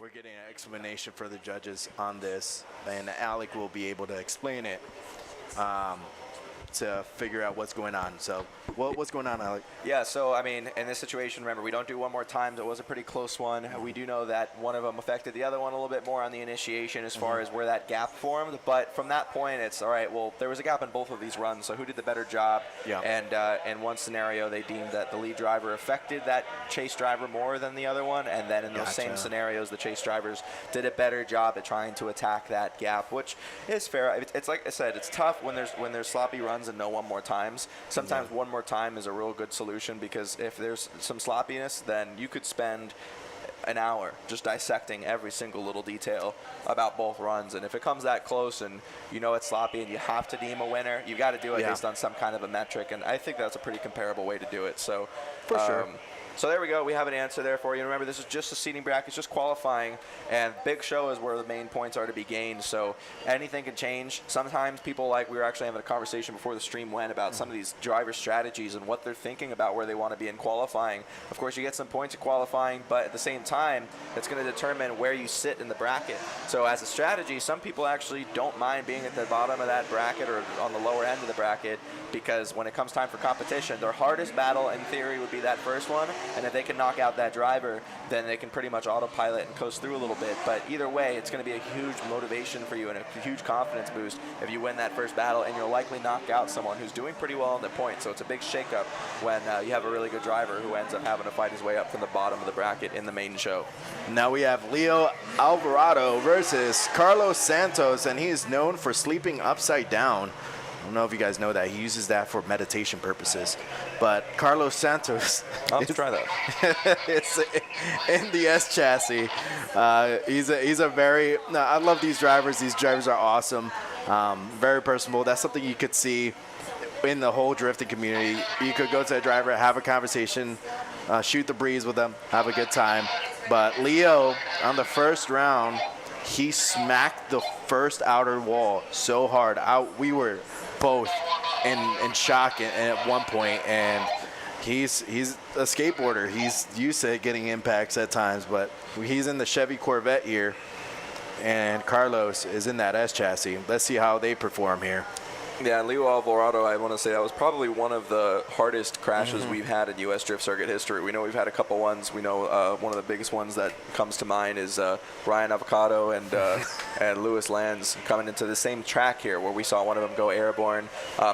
We're getting an explanation for the judges on this, and Alec will be able to explain it to figure out what's going on. So what's going on, Alec? Yeah, so I mean, in this situation, remember, we don't do one more time. It was a pretty close one. We do know that one of them affected the other one a little bit more on the initiation as far as where that gap formed. But from that point, it's all right. Well, there was a gap in both of these runs. So who did the better job? Yeah. And in one scenario, they deemed that the lead driver affected that chase driver more than the other one. And then in those same scenarios, the chase drivers did a better job at trying to attack that gap, which is fair. It's like I said, it's tough when there's sloppy runs and no one more times. Sometimes one more time is a real good solution, because if there's some sloppiness, then you could spend an hour just dissecting every single little detail about both runs. And if it comes that close and you know it's sloppy and you have to deem a winner, you got to do it based on some kind of a metric. And I think that's a pretty comparable way to do it. So for sure. So there we go. We have an answer there for you. Remember, this is just a seeding bracket, it's just qualifying, and big show is where the main points are to be gained. So anything can change. Sometimes people, like, we were actually having a conversation before the stream went about some of these driver strategies and what they're thinking about where they want to be in qualifying. Of course, you get some points in qualifying, but at the same time, it's going to determine where you sit in the bracket. So as a strategy, some people actually don't mind being at the bottom of that bracket or on the lower end of the bracket, because when it comes time for competition, their hardest battle in theory would be that first one. And if they can knock out that driver, then they can pretty much autopilot and coast through a little bit. But either way, it's going to be a huge motivation for you and a huge confidence boost if you win that first battle, and you'll likely knock out someone who's doing pretty well on the point. So it's a big shakeup when you have a really good driver who ends up having to fight his way up from the bottom of the bracket in the main show. Now we have Leo Alvarado versus Carlos Santos, and he is known for sleeping upside down. I don't know if you guys know that. He uses that for meditation purposes. But Carlos Santos, I'll have to try that. It's in the S chassis. He's a very, I love these drivers. These drivers are awesome. Very personable. That's something you could see in the whole drifting community. You could go to a driver, have a conversation, shoot the breeze with them, have a good time. But Leo, on the first round, he smacked the first outer wall so hard. We were both in shock at one point, and he's a skateboarder. He's used to getting impacts at times, but he's in the Chevy Corvette here, and Carlos is in that S chassis. Let's see how they perform here. Yeah, Leo Alvarado, I want to say that was probably one of the hardest crashes we've had in U.S. Drift Circuit history. We know we've had a couple ones. We know one of the biggest ones that comes to mind is Ryan Avocado and Louis Lanz coming into the same track here where we saw one of them go airborne.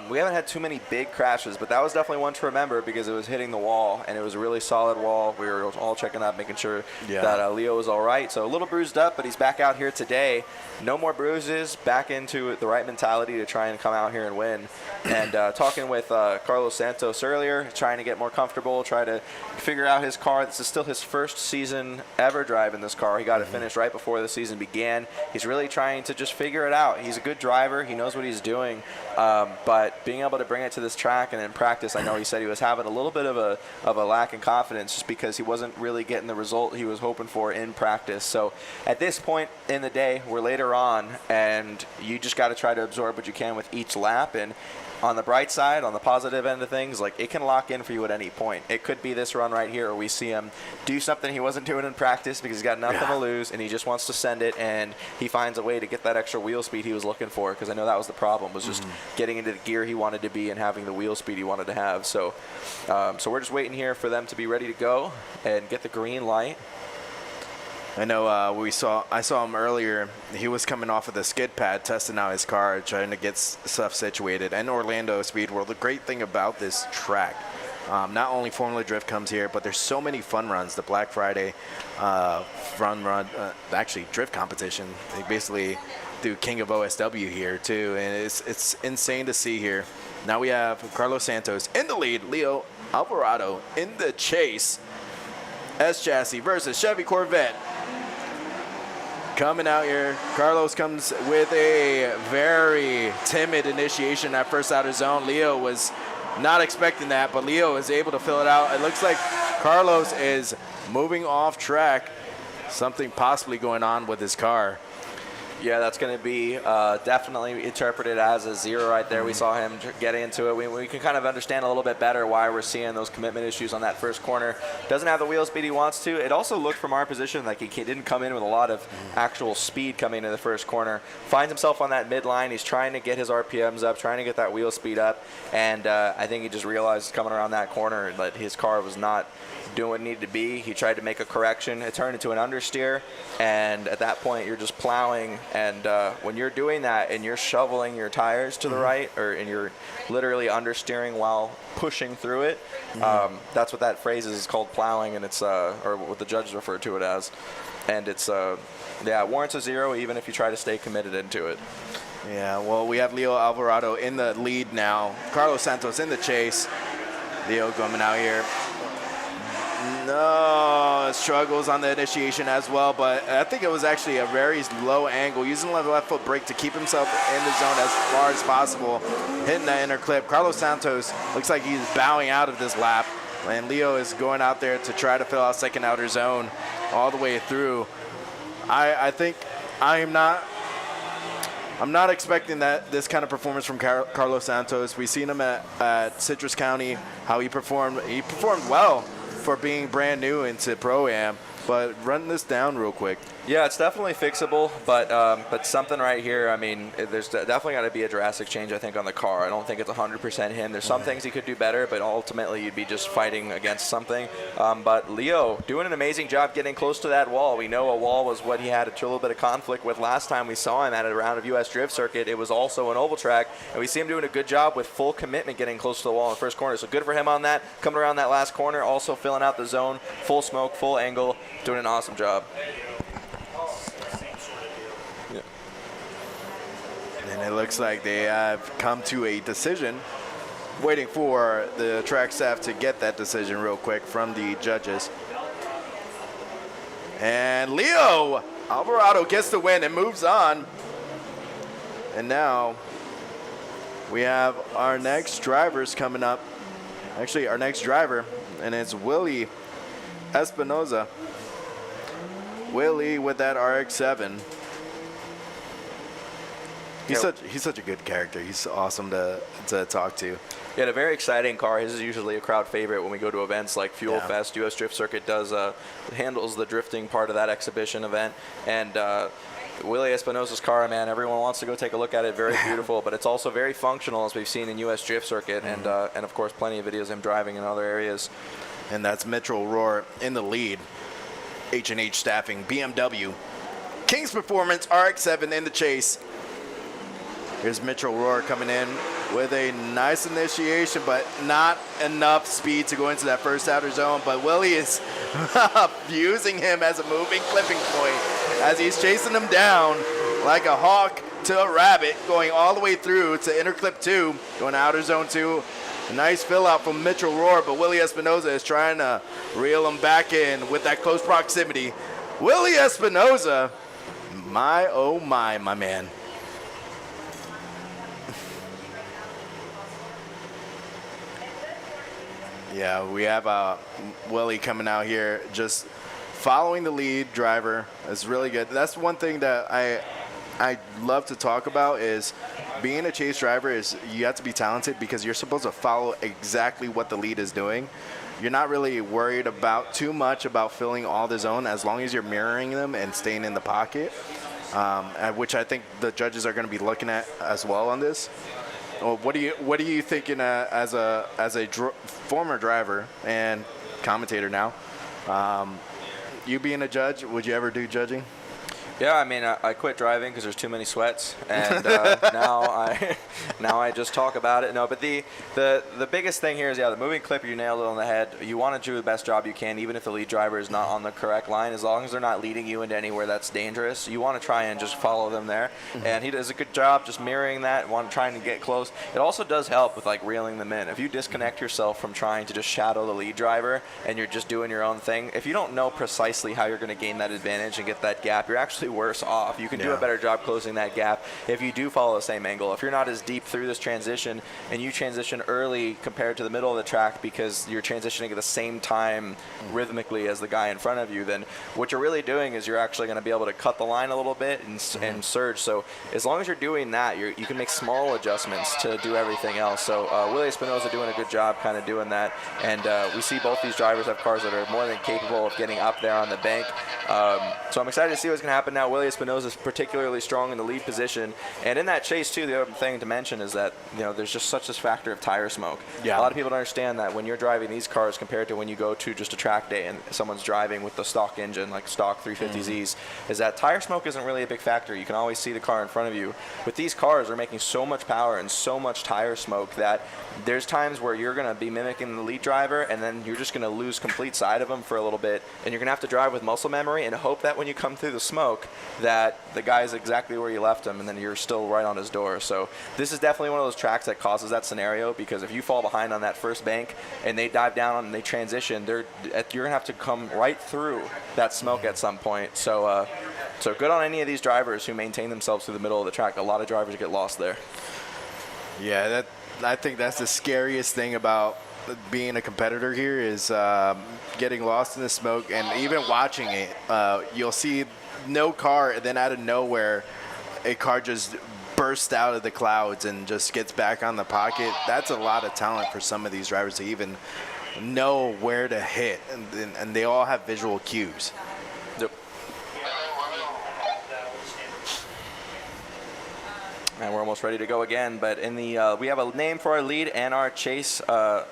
We haven't had too many big crashes, but that was definitely one to remember because it was hitting the wall, and it was a really solid wall. We were all checking out, making sure that Leo was all right. So a little bruised up, but he's back out here today. No more bruises, back into the right mentality to try and come out here and win. And talking with Carlos Santos earlier, trying to get more comfortable, try to figure out his car. This is still his first season ever driving this car. He got it finished right before the season began. He's really trying to just figure it out. He's a good driver. He knows what he's doing. But being able to bring it to this track and in practice, I know he said he was having a little bit of a lack in confidence just because he wasn't really getting the result he was hoping for in practice. So at this point in the day, we're later on, and you just got to try to absorb what you can with each lap. And on the bright side, on the positive end of things, like, it can lock in for you at any point. It could be this run right here where we see him do something he wasn't doing in practice because he's got nothing to lose and he just wants to send it, and he finds a way to get that extra wheel speed he was looking for, because I know that was the problem, was just getting into the gear he wanted to be and having the wheel speed he wanted to have. So so we're just waiting here for them to be ready to go and get the green light. I know I saw him earlier. He was coming off of the skid pad, testing out his car, trying to get stuff situated. And Orlando Speedworld, the great thing about this track, not only Formula Drift comes here, but there's so many fun runs. The Black Friday actually drift competition. They basically do King of OSW here too, and it's insane to see here. Now we have Carlos Santos in the lead, Leo Alvarado in the chase. S chassis versus Chevy Corvette. coming out here. Carlos comes with a very timid initiation at first outer zone. Leo was not expecting that, but Leo is able to fill it out. It looks like Carlos is moving off track. Something possibly going on with his car. Yeah, that's going to be definitely interpreted as a 0 right there. We saw him get into it. We can kind of understand a little bit better why we're seeing those commitment issues on that first corner. Doesn't have the wheel speed he wants to. It also looked from our position like he didn't come in with a lot of actual speed coming into the first corner. Finds himself on that midline. He's trying to get his RPMs up, trying to get that wheel speed up, and I think he just realized coming around that corner that his car was not doing what it needed to be. He tried to make a correction. It turned into an understeer, and at that point you're just plowing, and when you're doing that and you're shoveling your tires to the right, and you're literally understeering while pushing through it, that's what that phrase is called, plowing, and it's or what the judges refer to it as, and it's yeah, it warrants a 0 even if you try to stay committed into it. Yeah, well, we have Leo Alvarado in the lead now. Carlos Santos in the chase. Leo coming out here. No, struggles on the initiation as well, but I think it was actually a very low angle, using the left foot brake to keep himself in the zone as far as possible, hitting that inner clip. Carlos Santos looks like he's bowing out of this lap, and Leo is going out there to try to fill out second outer zone all the way through. I think I'm not expecting this kind of performance from Carlos Santos. We've seen him at Citrus County, how he performed. He performed well for being brand new into Pro-Am, but run this down real quick. Yeah, it's definitely fixable, but something right here, I mean, there's definitely got to be a drastic change, I think, on the car. I don't think it's 100% him. There's some things he could do better, but ultimately you'd be just fighting against something. But Leo doing an amazing job getting close to that wall. We know a wall was what he had a little bit of conflict with last time we saw him at a round of US Drift Circuit. It was also an oval track, and we see him doing a good job with full commitment getting close to the wall in the first corner. So good for him on that. Coming around that last corner, also filling out the zone, full smoke, full angle, doing an awesome job. And it looks like they have come to a decision. Waiting for the track staff to get that decision real quick from the judges. And Leo Alvarado gets the win and moves on. And now we have our next drivers coming up. Actually, our next driver, and it's Willie Espinosa. Willie with that RX-7. He's such a good character. He's awesome to talk to. Yeah, a very exciting car. His is usually a crowd favorite when we go to events like Fuel Fest. US Drift Circuit handles the drifting part of that exhibition event. And Willie Espinosa's car, man, everyone wants to go take a look at it. Very beautiful, but it's also very functional, as we've seen in US Drift Circuit, and of course plenty of videos of him driving in other areas. And that's Mitchell Rohr in the lead. H&H Staffing, BMW. King's Performance, RX-7 in the chase. Here's Mitchell Rohr coming in with a nice initiation, but not enough speed to go into that first outer zone. But Willie is using him as a moving clipping point as he's chasing him down like a hawk to a rabbit, going all the way through to inner clip 2, going to outer zone 2. A nice fill out from Mitchell Rohr, but Willie Espinosa is trying to reel him back in with that close proximity. Willie Espinosa, my oh my man. Yeah, we have Willie coming out here just following the lead driver. It's really good. That's one thing that I love to talk about, is being a chase driver is you have to be talented because you're supposed to follow exactly what the lead is doing. You're not really worried about too much about filling all the zone as long as you're mirroring them and staying in the pocket, which I think the judges are going to be looking at as well on this. Well, what are you thinking as a former driver and commentator now? You being a judge, would you ever do judging? Yeah, I mean, I quit driving because there's too many sweats, and now Now I just talk about it. No, but the biggest thing here is, yeah, the moving clip, you nailed it on the head. You want to do the best job you can, even if the lead driver is not on the correct line. As long as they're not leading you into anywhere that's dangerous, you want to try and just follow them there. And he does a good job just mirroring that, trying to get close. It also does help with like reeling them in. If you disconnect yourself from trying to just shadow the lead driver and you're just doing your own thing, if you don't know precisely how you're going to gain that advantage and get that gap, you're actually worse off. You can do a better job closing that gap if you do follow the same angle. If you're not as deep through this transition and you transition early compared to the middle of the track because you're transitioning at the same time rhythmically as the guy in front of you, then what you're really doing is you're actually going to be able to cut the line a little bit and surge. So as long as you're doing that, you can make small adjustments to do everything else. So Willie Espinosa doing a good job kind of doing that. And we see both these drivers have cars that are more than capable of getting up there on the bank. So I'm excited to see what's going to happen now. Willie Espinosa is particularly strong in the lead position. And in that chase, too, the other thing to mention is that, there's just such this factor of tire smoke. Yeah. A lot of people don't understand that when you're driving these cars compared to when you go to just a track day and someone's driving with the stock engine, like stock 350Zs, is that tire smoke isn't really a big factor. You can always see the car in front of you. With these cars, they're making so much power and so much tire smoke that there's times where you're going to be mimicking the lead driver and then you're just going to lose complete sight of them for a little bit, and you're going to have to drive with muscle memory and hope that when you come through the smoke that the guy's exactly where you left him and then you're still right on his door. So this is definitely one of those tracks that causes that scenario, because if you fall behind on that first bank and they dive down and they transition, you're going to have to come right through that smoke at some point. So so good on any of these drivers who maintain themselves through the middle of the track. A lot of drivers get lost there. Yeah, I think that's the scariest thing about being a competitor here is getting lost in the smoke. And even watching it, you'll see no car, and then out of nowhere, a car just bursts out of the clouds and just gets back on the pocket. That's a lot of talent for some of these drivers to even know where to hit, and they all have visual cues. Yep. And we're almost ready to go again, but in the we have a name for our lead and our chase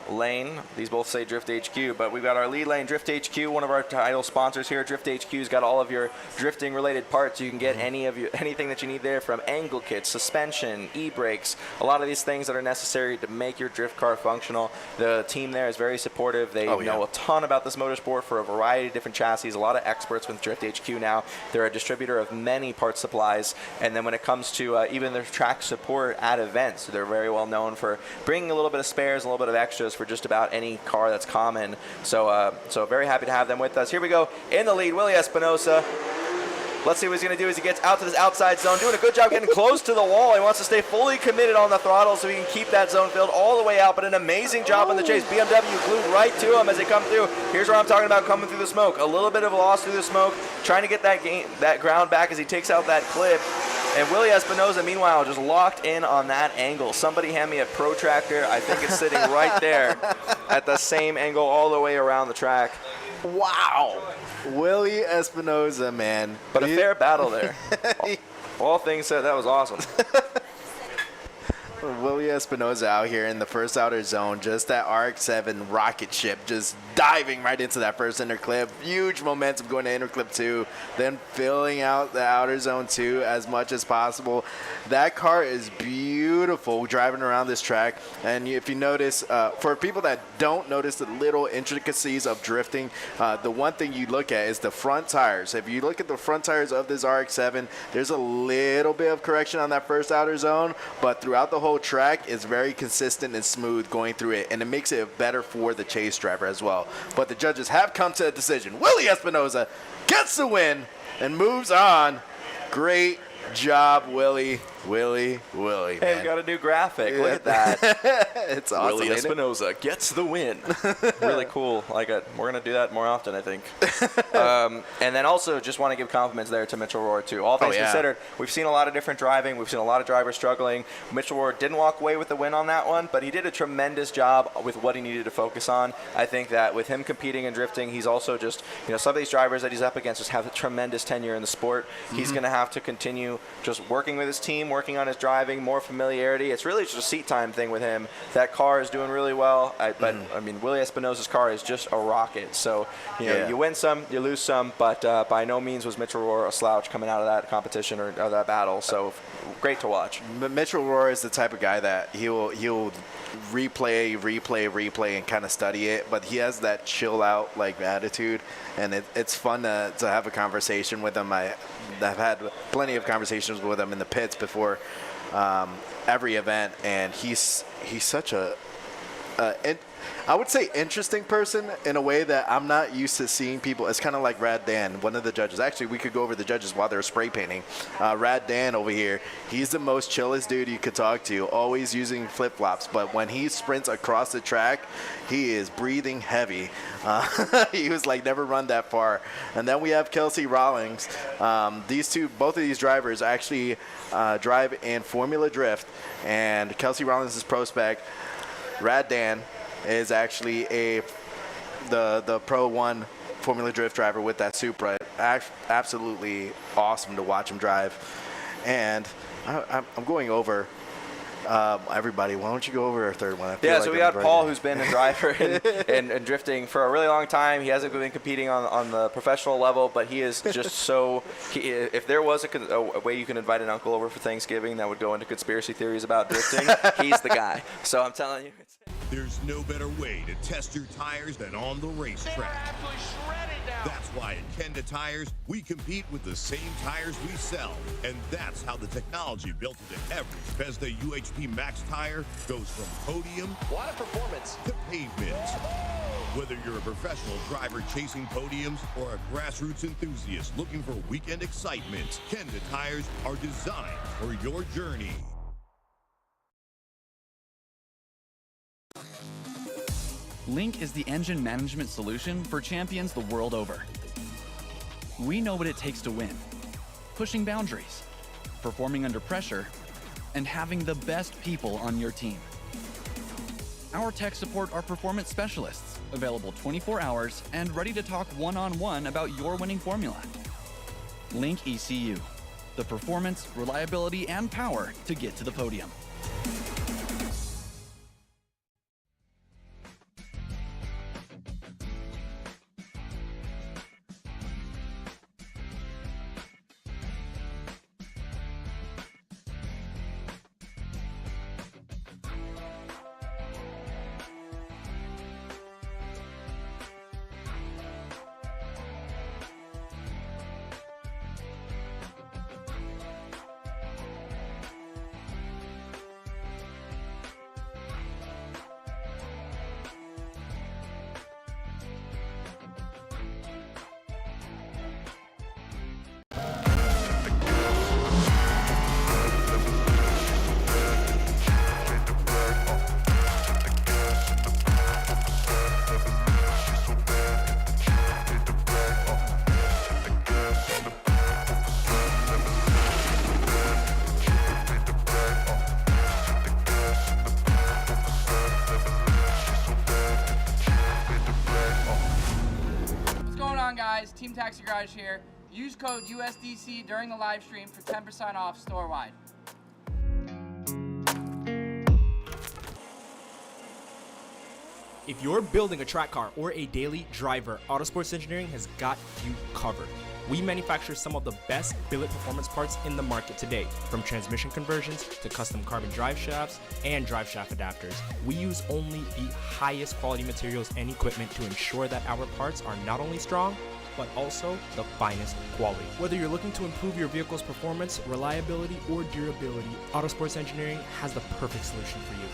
lane. These both say Drift HQ, but we've got our lead lane, Drift HQ, one of our title sponsors here. Drift HQ's got all of your drifting related parts. You can get anything that you need there, from angle kits, suspension, e-brakes, a lot of these things that are necessary to make your drift car functional. The team there is very supportive. They know a ton about this motorsport for a variety of different chassis, a lot of experts with Drift HQ now. They're a distributor of many part supplies, and then when it comes to even their track support at events, they're very well known for bringing a little bit of spares, a little bit of extras for just about any car that's common. So so very happy to have them with us. Here we go in the lead, Willie Espinosa. Let's see what he's going to do as he gets out to this outside zone. Doing a good job getting close to the wall. He wants to stay fully committed on the throttle so he can keep that zone filled all the way out, but an amazing job in the chase. BMW glued right to him as they come through. Here's where I'm talking about coming through the smoke. A little bit of a loss through the smoke, trying to get that ground back as he takes out that clip. And Willie Espinosa, meanwhile, just locked in on that angle. Somebody hand me a protractor. I think it's sitting right there at the same angle all the way around the track. Wow. Willie Espinosa, man. But a fair battle there. All things said, that was awesome. Willie Espinosa out here in the first outer zone, just that RX-7 rocket ship, just diving right into that first inner clip. Huge momentum going to inner clip 2, then filling out the outer zone 2 as much as possible. That car is beautiful driving around this track. And if you notice, for people that don't notice the little intricacies of drifting, the one thing you look at is the front tires. If you look at the front tires of this RX-7, there's a little bit of correction on that first outer zone, but throughout the whole track, it's very consistent and smooth going through it, and it makes it better for the chase driver as well. But the judges have come to a decision. Willie Espinosa gets the win and moves on. Great job, Willie. Willie, Hey, man. we got a new graphic. Look at that. It's awesome. Willie Espinosa gets the win. Really cool. Like we're going to do that more often, I think. And then also just want to give compliments there to Mitchell Rohr, too. All things considered, we've seen a lot of different driving. We've seen a lot of drivers struggling. Mitchell Rohr didn't walk away with the win on that one, but he did a tremendous job with what he needed to focus on. I think that with him competing and drifting, he's also just, some of these drivers that he's up against just have a tremendous tenure in the sport. He's going to have to continue continue just working with his team, working on his driving, more familiarity. It's really just a seat time thing with him. That car is doing really well, but I mean, Willie Espinosa's car is just a rocket. So you know, you win some, you lose some, but by no means was Mitchell Rohr a slouch coming out of that competition or that battle. So great to watch. Mitchell Rohr is the type of guy that he'll replay and kind of study it, but he has that chill out like attitude, and it's fun to have a conversation with him. I've had plenty of conversations with him in the pits before every event, and he's such I would say interesting person in a way that I'm not used to seeing people. It's kind of like Rad Dan, one of the judges. Actually, we could go over the judges while they're spray painting. Rad Dan over here, he's the most chillest dude you could talk to, always using flip-flops. But when he sprints across the track, he is breathing heavy. He was like, never run that far. And then we have Kelsey Rawlings. Both of these drivers actually drive in Formula Drift. And Kelsey Rawlings is pro spec. Rad Dan is actually the Pro 1 Formula Drift driver with that Supra. Absolutely awesome to watch him drive. And I'm going over everybody. Why don't you go over our third one? So we got Paul, who's been a driver and drifting for a really long time. He hasn't been competing on the professional level, but he is just so. If there was a way you can invite an uncle over for Thanksgiving that would go into conspiracy theories about drifting, he's the guy. So I'm telling you. There's no better way to test your tires than on the racetrack. That's why at Kenda Tires, we compete with the same tires we sell. And that's how the technology built into every Bethesda UHP Max tire goes from podium a lot of performance to pavement. Whether you're a professional driver chasing podiums or a grassroots enthusiast looking for weekend excitement, Kenda Tires are designed for your journey. Link is the engine management solution for champions the world over. We know what it takes to win, pushing boundaries, performing under pressure, and having the best people on your team. Our tech support our performance specialists, available 24 hours and ready to talk one-on-one about your winning formula. Link ECU, the performance, reliability, and power to get to the podium. Guys, Team Taxi Garage here. Use code USDC during the live stream for 10% off store-wide. If you're building a track car or a daily driver, Autosports Engineering has got you covered. We manufacture some of the best billet performance parts in the market today, from transmission conversions to custom carbon drive shafts and drive shaft adapters. We use only the highest quality materials and equipment to ensure that our parts are not only strong, but also the finest quality. Whether you're looking to improve your vehicle's performance, reliability, or durability, Autosports Engineering has the perfect solution for you.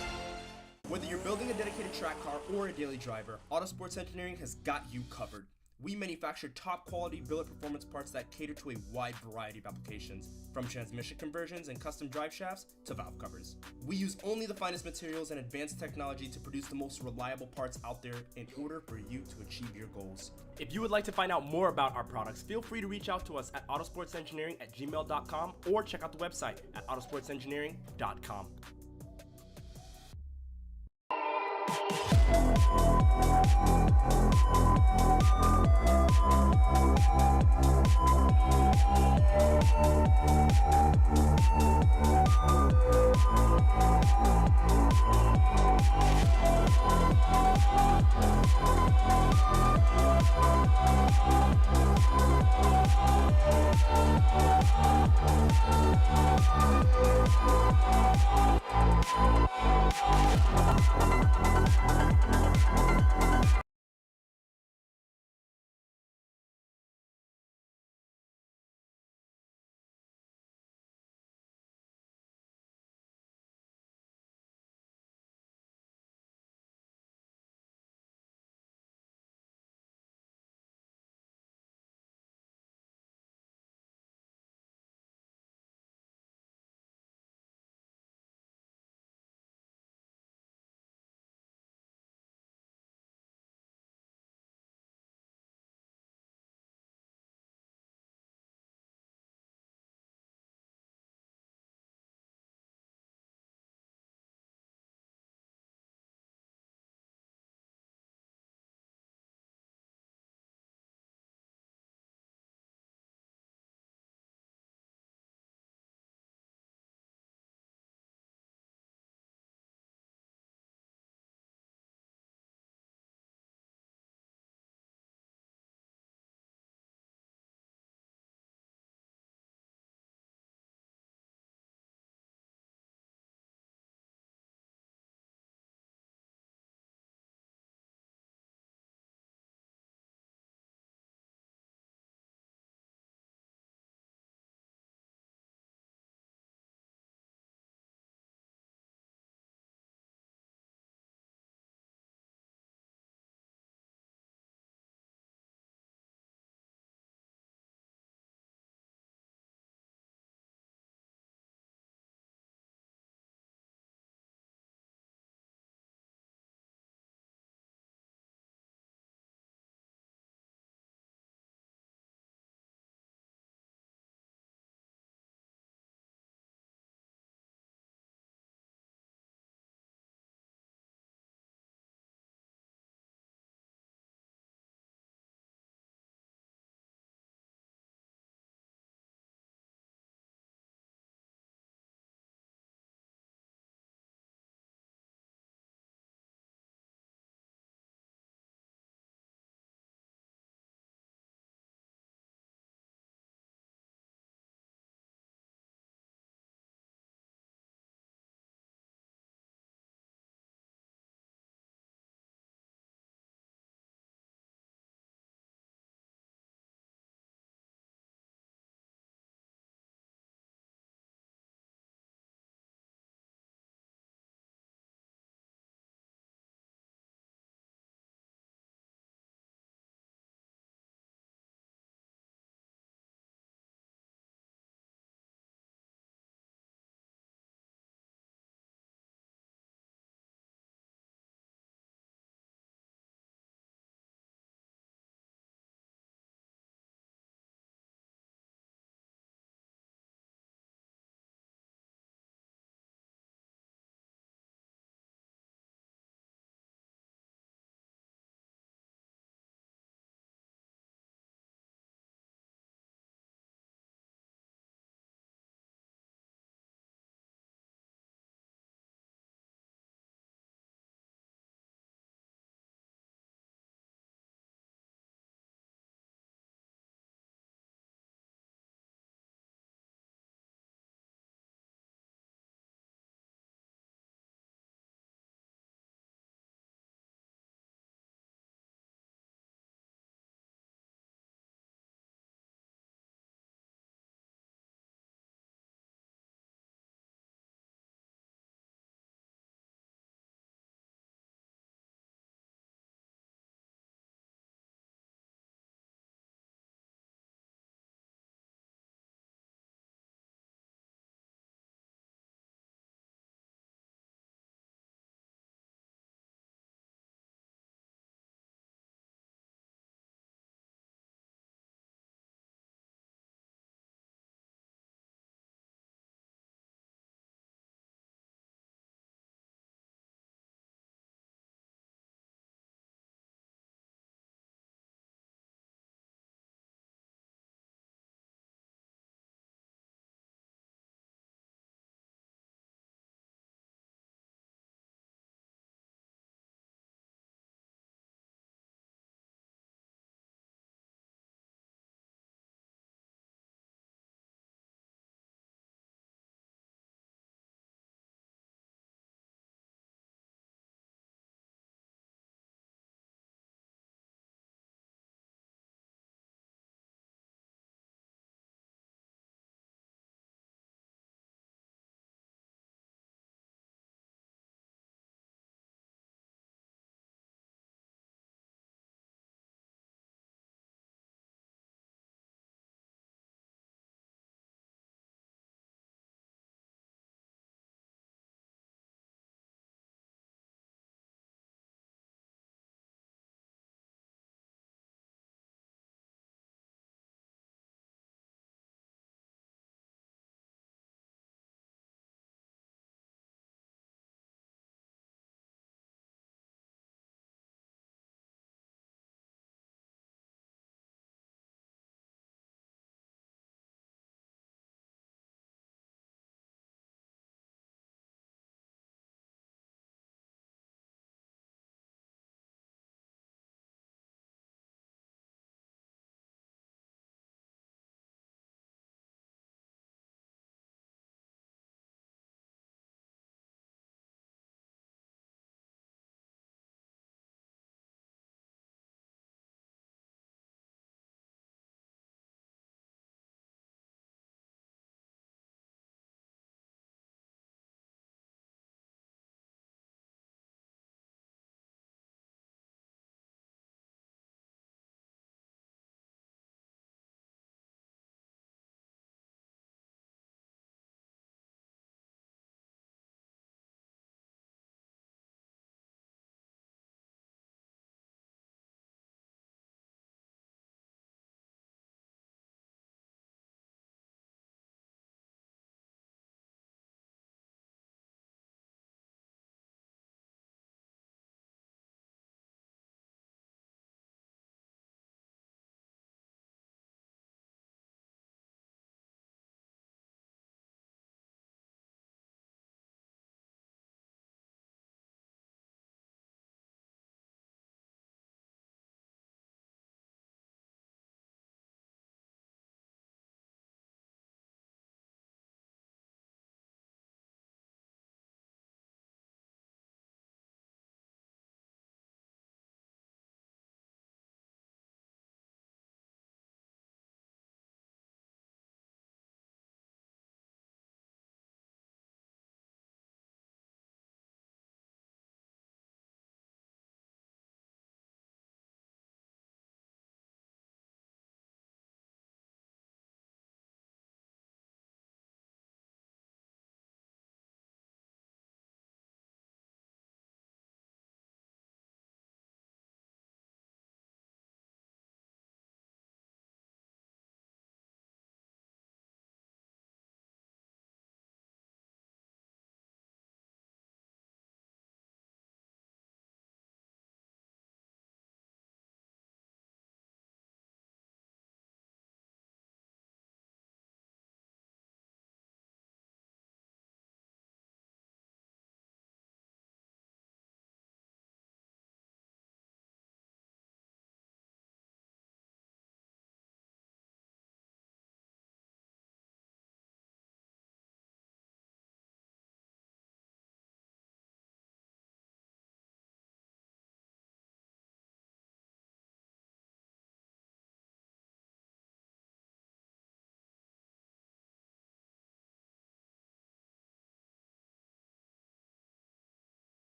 Whether you're building a dedicated track car or a daily driver, Autosports Engineering has got you covered. We manufacture top quality billet performance parts that cater to a wide variety of applications, from transmission conversions and custom drive shafts to valve covers. We use only the finest materials and advanced technology to produce the most reliable parts out there in order for you to achieve your goals. If you would like to find out more about our products, feel free to reach out to us at autosportsengineering@gmail.com or check out the website at autosportsengineering.com.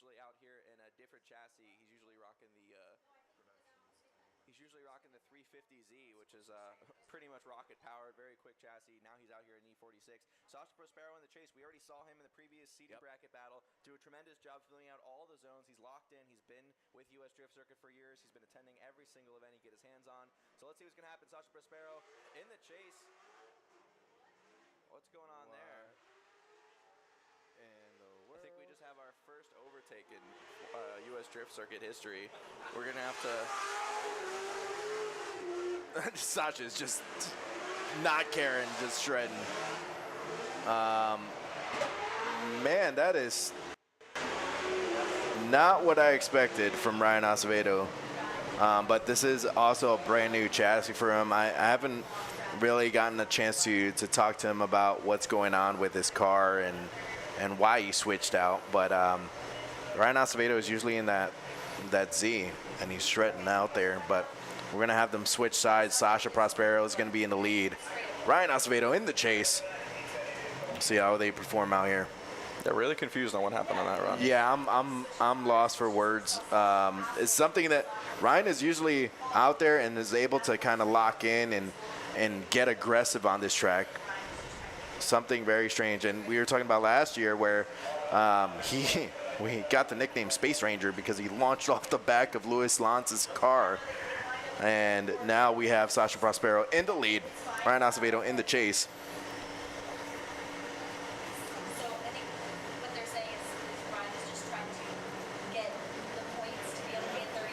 actually out here in a different chassis. He's usually rocking the 350Z, which is pretty much rocket powered, very quick chassis. Now he's out here in E46. Sasha Prospero in the chase. We already saw him in the previous seating bracket battle do a tremendous job filling out all the zones. He's locked in. He's been with US Drift Circuit for years. He's been attending every single event he can get his hands on. So let's see what's going to happen. Sasha Prospero in the chase. What's going on there? I think we just have our first overtake in US Drift Circuit history. We're going to have to... Sasha's just not caring, just shredding. Man, that is not what I expected from Ryan Acevedo. But this is also a brand new chassis for him. I haven't really gotten a chance to talk to him about what's going on with his car and why he switched out. But Ryan Acevedo is usually in that Z, and he's shredding out there. But we're going to have them switch sides. Sasha Prospero is going to be in the lead. Ryan Acevedo in the chase. See how they perform out here. They're really confused on what happened on that run. Yeah, I'm lost for words. It's something that Ryan is usually out there and is able to kind of lock in and get aggressive on this track. Something very strange. And we were talking about last year where we got the nickname Space Ranger because he launched off the back of Luis Lance's car. And now we have Sasha Prospero in the lead, Ryan Acevedo in the chase. So I think what they're saying is Ryan is just trying to get the points to be able to get 32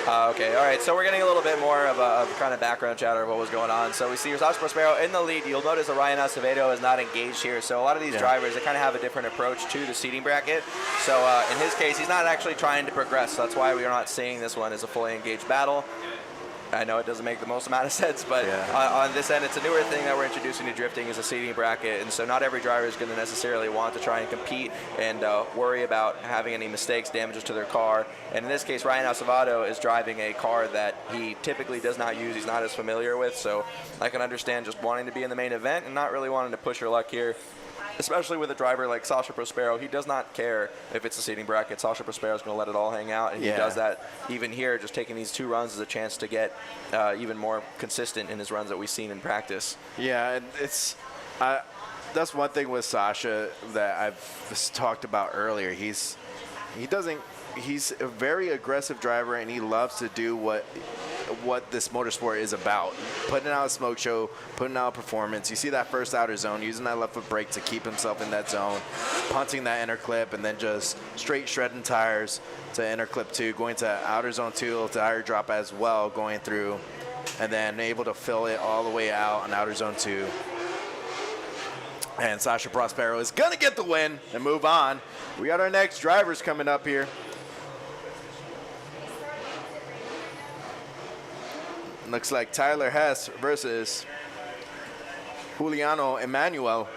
points. Okay, all right, so we're getting a little bit more of a kind of background chatter of what was going on. So we see Sasha Prospero in the lead. You'll notice that Ryan Acevedo is not engaged here. So a lot of these drivers, they kind of have a different approach to the seating bracket. So in his case, he's not actually trying to progress. So that's why we are not seeing this one as a fully engaged battle. I know it doesn't make the most amount of sense, but on this end, it's a newer thing that we're introducing to drifting is a seating bracket, and so not every driver is going to necessarily want to try and compete and worry about having any mistakes, damages to their car. And in this case, Ryan Acevedo is driving a car that he typically does not use, he's not as familiar with, so I can understand just wanting to be in the main event and not really wanting to push your luck here. Especially with a driver like Sasha Prospero, he does not care if it's a seating bracket. Sasha Prospero is going to let it all hang out, and he does that even here, just taking these 2 runs as a chance to get even more consistent in his runs that we've seen in practice. Yeah, and it's that's one thing with Sasha that I've talked about earlier. He's a very aggressive driver, and he loves to do what this motorsport is about. Putting out a smoke show, putting out performance. You see that first outer zone, using that left foot brake to keep himself in that zone, punting that inner clip, and then just straight shredding tires to inner clip 2, going to outer zone 2, tire drop as well, going through, and then able to fill it all the way out on outer zone 2. And Sasha Prospero is going to get the win and move on. We got our next drivers coming up here. Looks like Tyler Hess versus Juliano Emanuel.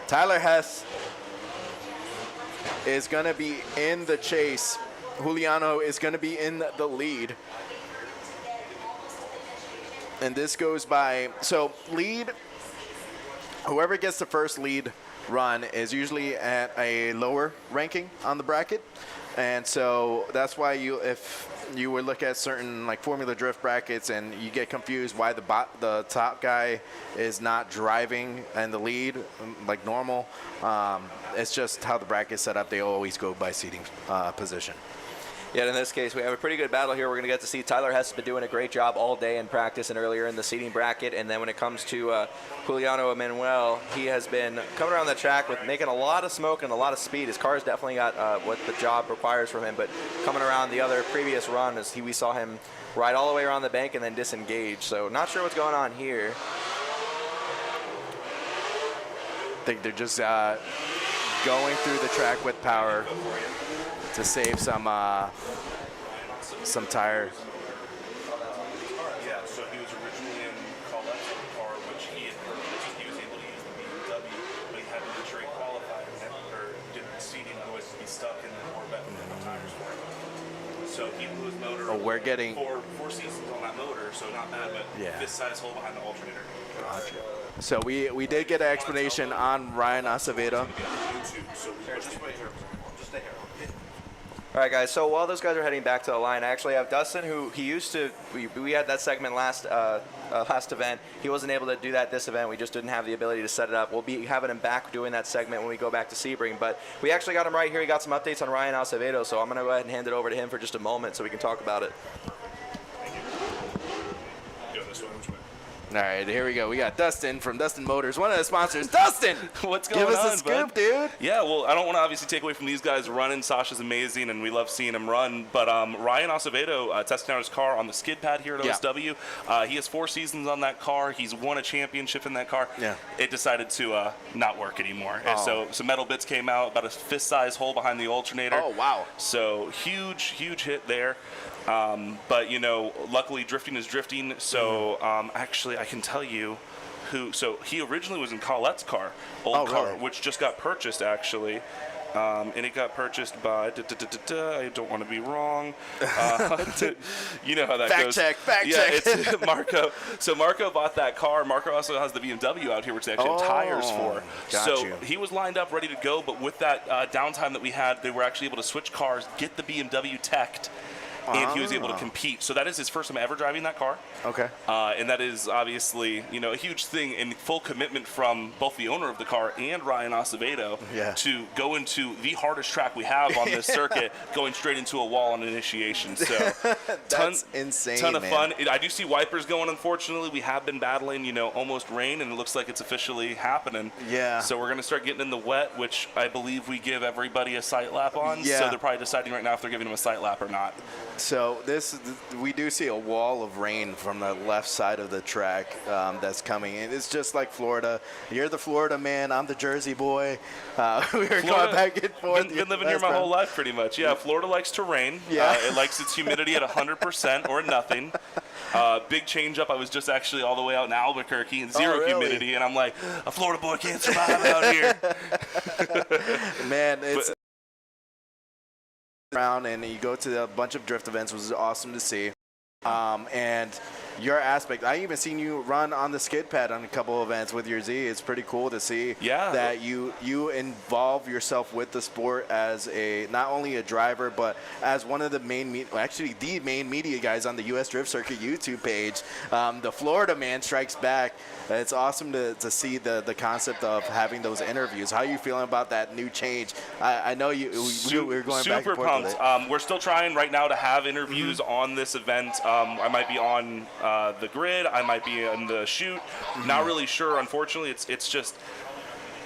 Tyler Hess is going to be in the chase. Juliano is going to be in the lead. And this goes by, so lead, whoever gets the first lead run is usually at a lower ranking on the bracket. And so that's why if you would look at certain like Formula Drift brackets and you get confused why the top guy is not driving in the lead like normal. It's just how the bracket's set up. They always go by seating position. Yeah, in this case, we have a pretty good battle here. We're going to get to see Tyler Hess has been doing a great job all day in practice and earlier in the seating bracket. And then when it comes to Juliano Emanuel, he has been coming around the track with making a lot of smoke and a lot of speed. His car's definitely got what the job requires from him. But coming around the other previous run, we saw him ride all the way around the bank and then disengage. So not sure what's going on here. I think they're just going through the track with power to save some tire. Yeah, so he was originally in Colette's car, which he had purchased. He was able to use the BMW, but he had to ensure he qualified or did the seating, otherwise he'd be stuck in the Corvette with no tires for him. So he blew his motor. Oh, we're getting four seasons on that motor. so not bad, but Yeah. this size hole behind the alternator. So we did get an explanation on Ryan Acevedo. All right, guys. So while those guys are heading back to the line, I actually have Dustin, who he used to. We had that segment last event. He wasn't able to do that this event. We just didn't have the ability to set it up. We'll be having him back doing that segment when we go back to Sebring. But we actually got him right here. He got some updates on Ryan Acevedo, so I'm going to go ahead and hand it over to him for just a moment so we can talk about it. Go this way, which way? All right, here we go. We got Dustin from Dustin Motors, one of the sponsors. Dustin, What's going give us on, a scoop, bud? dude. Yeah, well, I don't want to obviously take away from these guys running. Sasha's amazing, and we love seeing him run. But Ryan Acevedo testing out his car on the skid pad here at OSW. He has 4 seasons on that car. He's won a championship in that car. Yeah. It decided to not work anymore. And so some metal bits came out, about a fist-size hole behind the alternator. Oh, wow. So huge hit there. But, you know, luckily drifting is drifting. So actually, I can tell you who. So he originally was in Colette's car, old car, really? which just got purchased, actually. And it got purchased by, I don't want to be wrong. You know how that goes. Fact Yeah, check. it's Marco. So Marco bought that car. Marco also has the BMW out here, which they actually have tires for. Got So you. he was lined up, ready to go. But with that downtime that we had, they were actually able to switch cars, get the BMW teched, and he was able to compete. So that is his first time ever driving that car. Okay. And that is obviously, you know, a huge thing and full commitment from both the owner of the car and Ryan Acevedo to go into the hardest track we have on this circuit, going straight into a wall on initiation. So That's insane, ton of man. fun. I do see wipers going, unfortunately. We have been battling, you know, almost rain, and it looks like it's officially happening. Yeah. So we're going to start getting in the wet, which I believe we give everybody a sight lap on. Yeah. So they're probably deciding right now if they're giving them a sight lap or not. So we do see a wall of rain from the left side of the track that's coming in. It's just like Florida. You're the Florida man. I'm the Jersey boy. We were going back and forth. Been living here my whole life, pretty much. Yeah, Florida likes to rain. Yeah. It likes its humidity at 100% or nothing. Big change up. I was just actually all the way out in Albuquerque and zero really? humidity, and I'm like, a Florida boy can't survive out here. Man, it's around, and you go to a bunch of drift events, which is awesome to see. And your aspect, I even seen you run on the skid pad on a couple of events with your Z. It's pretty cool to see that you involve yourself with the sport as not only a driver, but as one of the main, actually the main media guys on the US Drift Circuit YouTube page. The Florida man strikes back. It's awesome to see the concept of having those interviews. How are you feeling about that new change? I know we were going back and forth with it. We're still trying right now to have interviews on this event. I might be on the grid. I might be in the shoot. Not really sure. Unfortunately, it's just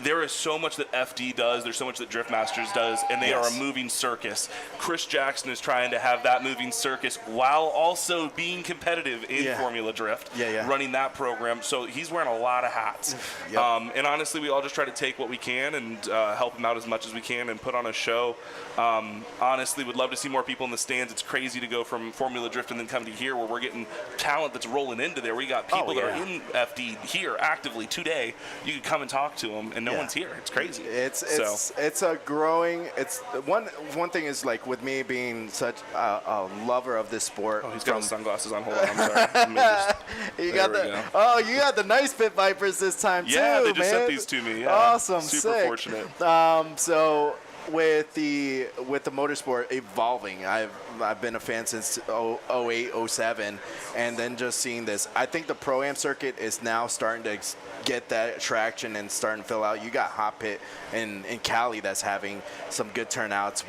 there is so much that FD does. There's so much that Drift Masters does, and they are a moving circus. Chris Jackson is trying to have that moving circus while also being competitive in Formula Drift, running that program. So he's wearing a lot of hats. And honestly, we all just try to take what we can and help him out as much as we can and put on a show. Honestly, would love to see more people in the stands. It's crazy to go from Formula Drift and then come to here where we're getting talent that's rolling into there. We got people that are in FD here actively today. You can come and talk to them, and no one's here. It's crazy. It's a growing. It's one thing is like with me being such a lover of this sport. Oh, he's got his sunglasses on. Hold on, I'm sorry. Let me just, you got the nice Pit Vipers this time too. Yeah, they just man. sent these to me. Yeah. Awesome, super sick. fortunate. So with the motorsport evolving, I've been a fan since 08, 07, and then just seeing this, I think the Pro-Am circuit is now starting to get that traction and starting to fill out. You got Hot Pit in Cali that's having some good turnouts.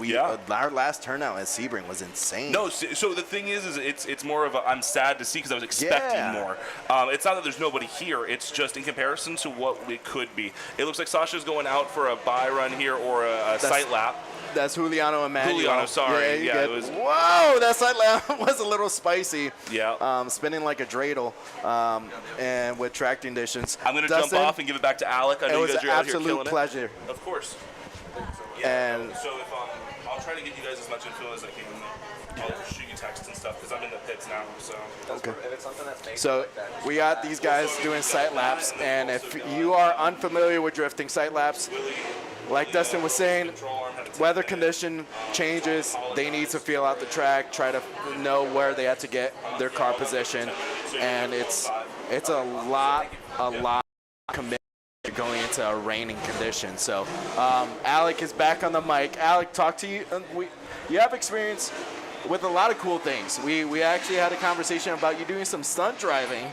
Our last turnout at Sebring was insane. No, so the thing is it's more of a I'm sad to see because I was expecting more. It's not that there's nobody here. It's just in comparison to what it could be. It looks like Sasha's going out for a bye run here or a sight lap. That's Juliano Emanuel. Juliano, sorry. Yeah, it was. Whoa, that sight lap was a little spicy. Yeah. Spinning like a dreidel, and with track conditions. I'm going to jump off and give it back to Alec. I know you guys are out here killing it. It was an absolute pleasure. Of course. And so if I'll try to get you guys as much info as I can. I'll shoot you text and stuff because I'm in the pits now. So. Okay. If it's something that's basic So like that, we got these guys doing sight laps, and if you are unfamiliar with drifting sight laps, like Dustin was saying, weather condition changes. They need to feel out the track, try to know where they have to get their car positioned. and it's a lot of commitment going into a raining condition. So Alec is back on the mic. Alec, talk to you. You have experience with a lot of cool things. We actually had a conversation about you doing some stunt driving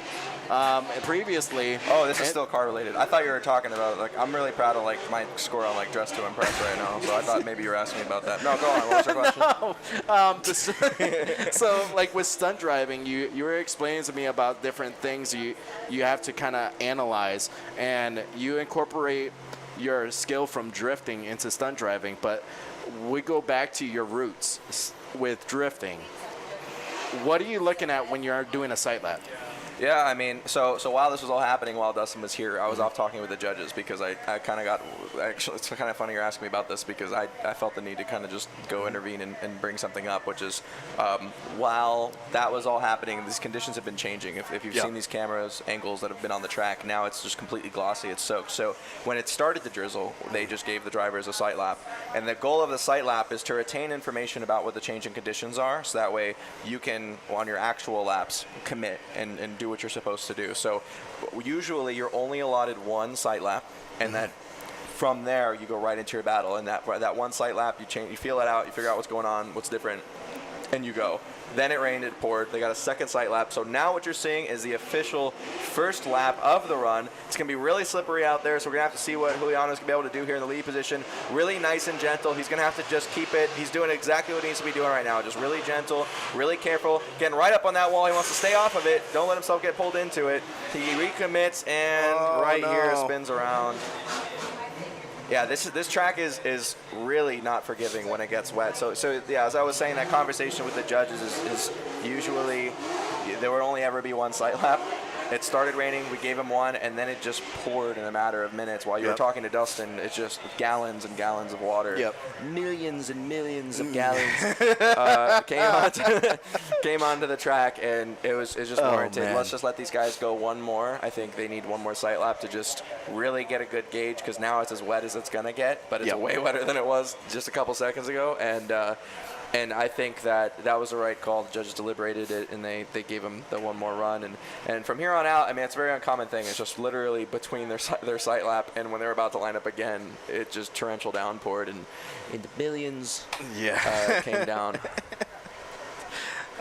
previously. Oh, this is still car related. I thought you were talking about, like, I'm really proud of, like, my score on, like, Dress to Impress right now, so I thought maybe you were asking me about that. No, go on. What was your question? So, like, with stunt driving, you were explaining to me about different things you have to kind of analyze, and you incorporate your skill from drifting into stunt driving, but we go back to your roots with drifting. What are you looking at when you're doing a sight lap? Yeah, I mean, so while this was all happening, while Dustin was here, I was off talking with the judges because I kind of got, actually, it's kind of funny you're asking me about this because I felt the need to kind of just go intervene and bring something up, which is while that was all happening, these conditions have been changing. If you've seen these cameras, angles that have been on the track, now it's just completely glossy, it's soaked. So when it started to drizzle, they just gave the drivers a sight lap. And the goal of the sight lap is to retain information about what the changing conditions are, so that way you can, on your actual laps, commit and do what you're supposed to do. So usually you're only allotted one sight lap, and then from there you go right into your battle. And that one sight lap, you feel it out, you figure out what's going on, what's different, and you go. Then it rained, it poured. They got a second sight lap. So now what you're seeing is the official first lap of the run. It's going to be really slippery out there, so we're going to have to see what Juliano's going to be able to do here in the lead position. Really nice and gentle. He's going to have to just keep it. He's doing exactly what he needs to be doing right now. Just really gentle, really careful. Getting right up on that wall. He wants to stay off of it. Don't let himself get pulled into it. He recommits and here spins around. Yeah, this track is really not forgiving when it gets wet. So yeah, as I was saying, that conversation with the judges is usually there will only ever be one sight lap. It started raining, we gave him one, and then it just poured in a matter of minutes. While you were talking to Dustin, it's just gallons and gallons of water. Millions and millions of gallons came onto the track, and it was just warranted. Let's just let these guys go one more. I think they need one more sight lap to just really get a good gauge, because now it's as wet as it's going to get, but it's way wetter than it was just a couple seconds ago. And I think that was the right call. The judges deliberated it, and they gave him the one more run. And from here on out, I mean, it's a very uncommon thing. It's just literally between their sight lap and when they're about to line up again, it just torrential downpoured, and into billions came down.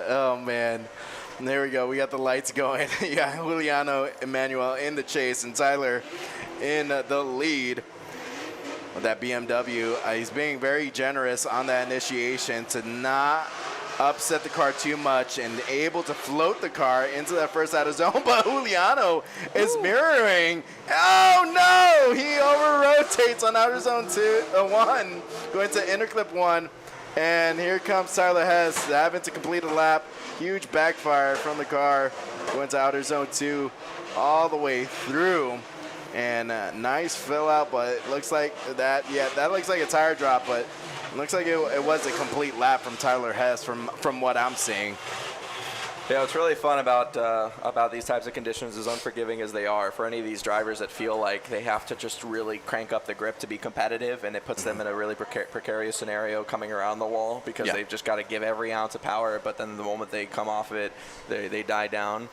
Oh, man. There we go. We got the lights going. You got Juliano Emmanuel in the chase and Tyler in the lead. With that BMW, he's being very generous on that initiation to not upset the car too much and able to float the car into that first out of zone. But Juliano is mirroring. Oh no! He over-rotates on outer zone 1, going to interclip 1. And here comes Tyler Hess having to complete a lap. Huge backfire from the car, going to outer zone 2 all the way through. And nice fill out, but it looks like that looks like a tire drop, but it looks like it was a complete lap from Tyler Hess from what I'm seeing. Yeah, what's really fun about these types of conditions, as unforgiving as they are, for any of these drivers that feel like they have to just really crank up the grip to be competitive, and it puts them in a really precarious scenario coming around the wall, because they've just got to give every ounce of power, but then the moment they come off of it, they die down.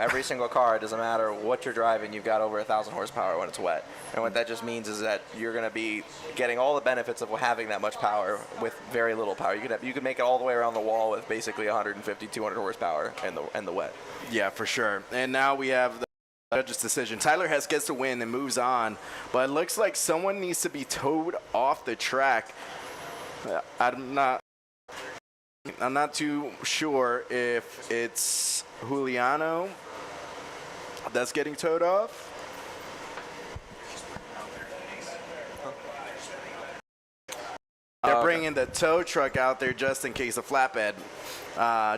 Every single car, it doesn't matter what you're driving, you've got over 1,000 horsepower when it's wet. And what that just means is that you're going to be getting all the benefits of having that much power with very little power. You could make it all the way around the wall with basically 150, 200 horsepower in the wet. Yeah, for sure. And now we have the judge's decision. Tyler Hess gets to win and moves on, but it looks like someone needs to be towed off the track. I'm not too sure if it's Juliano that's getting towed off. They're bringing the tow truck out there just in case of flatbed,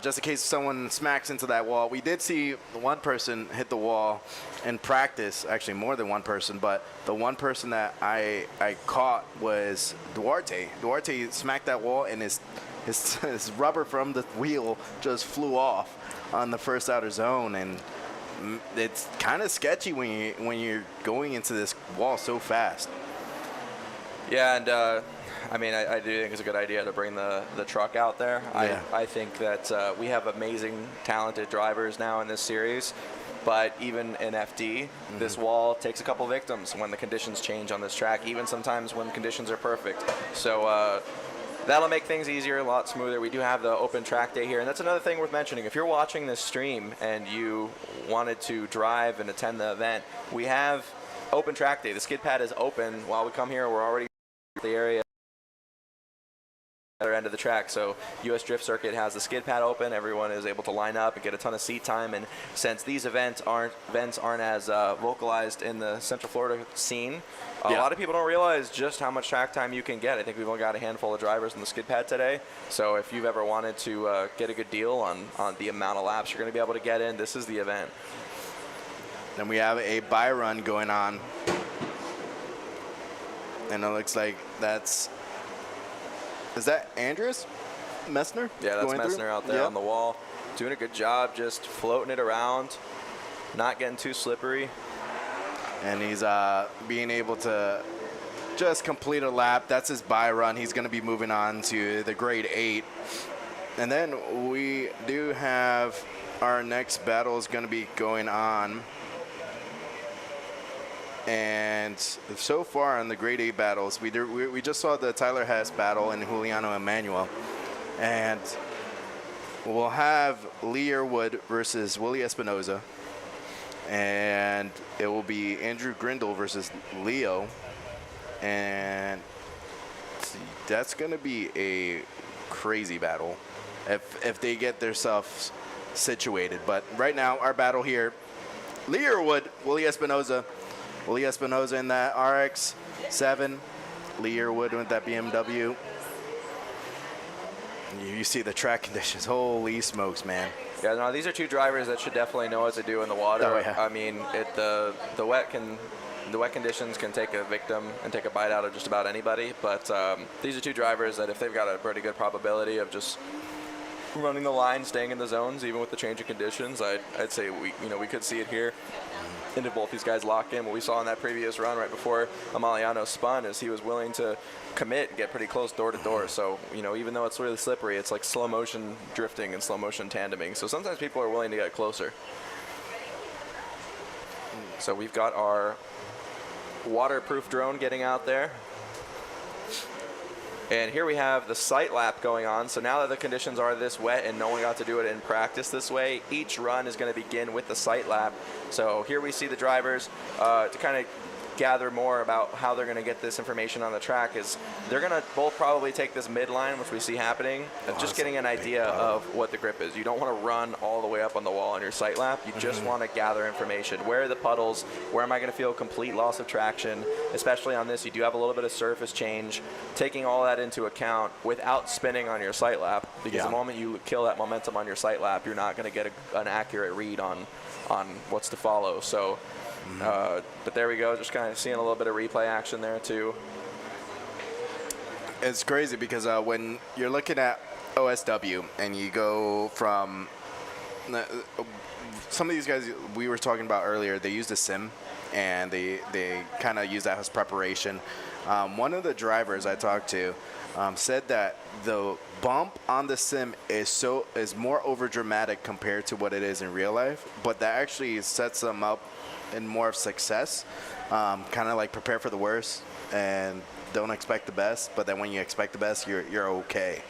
just in case someone smacks into that wall. We did see one person hit the wall in practice, actually more than one person, but the one person that I caught was Duarte. Duarte smacked that wall, and his rubber from the wheel just flew off on the first outer zone, and it's kind of sketchy when you're going into this wall so fast. Yeah, and I mean, I do think it's a good idea to bring the truck out there. Yeah. I think that we have amazing, talented drivers now in this series. But even in FD, this wall takes a couple victims when the conditions change on this track, even sometimes when conditions are perfect. So that'll make things easier, a lot smoother. We do have the open track day here, and that's another thing worth mentioning. If you're watching this stream and you wanted to drive and attend the event, we have open track day. The skid pad is open. While we come here, we're already in the area. Other end of the track, so US Drift Circuit has the skid pad open. Everyone is able to line up and get a ton of seat time, and since these events aren't as vocalized in the Central Florida scene, a lot of people don't realize just how much track time you can get. I think we've only got a handful of drivers in the skid pad today, so if you've ever wanted to get a good deal on the amount of laps you're going to be able to get in, this is the event. Then we have a buy run going on, and it looks like is that Andreas Messner? Yeah, that's going Messner through? out there on the wall, doing a good job just floating it around, not getting too slippery. And he's being able to just complete a lap. That's his buy run. He's going to be moving on to the grade 8. And then we do have our next battle is going to be going on. And so far in the grade 8 battles, we just saw the Tyler Hess battle and Juliano Emanuel. And we'll have Lee Earwood versus Willie Espinosa. And it will be Andrew Grindle versus Leo. And that's going to be a crazy battle if they get themselves situated. But right now, our battle here, Lee Earwood, Willie Espinosa. Willie Espinosa in that RX-7. Lee Earwood with that BMW. You see the track conditions. Holy smokes, man. Yeah, no, these are two drivers that should definitely know what to do in the water. Oh, yeah. I mean, the wet conditions can take a victim and take a bite out of just about anybody. But these are two drivers that if they've got a pretty good probability of just running the line, staying in the zones, even with the change of conditions, I'd say we could see it here. And if both these guys lock in, what we saw in that previous run right before Emiliano spun is he was willing to commit and get pretty close door to door. So, even though it's really slippery, it's like slow motion drifting and slow motion tandeming. So sometimes people are willing to get closer. So we've got our waterproof drone getting out there. And here we have the sight lap going on. So now that the conditions are this wet and no one got to do it in practice this way, each run is going to begin with the sight lap. So here we see the drivers to kind of gather more about how they're going to get this information on the track is they're going to both probably take this midline, which we see happening, of just getting an idea of what the grip is. You don't want to run all the way up on the wall on your sight lap. You just want to gather information. Where are the puddles? Where am I going to feel complete loss of traction? Especially on this, you do have a little bit of surface change. Taking all that into account without spinning on your sight lap, because the moment you kill that momentum on your sight lap, you're not going to get an accurate read on what's to follow. So. But there we go, just kind of seeing a little bit of replay action there too. It's crazy because when you're looking at OSW and you go from some of these guys we were talking about earlier, they use the sim and they kind of use that as preparation. One of the drivers I talked to said that the bump on the sim is more over dramatic compared to what it is in real life, but that actually sets them up in more of success. Kind of like prepare for the worst and don't expect the best, but then when you expect the best, you're okay.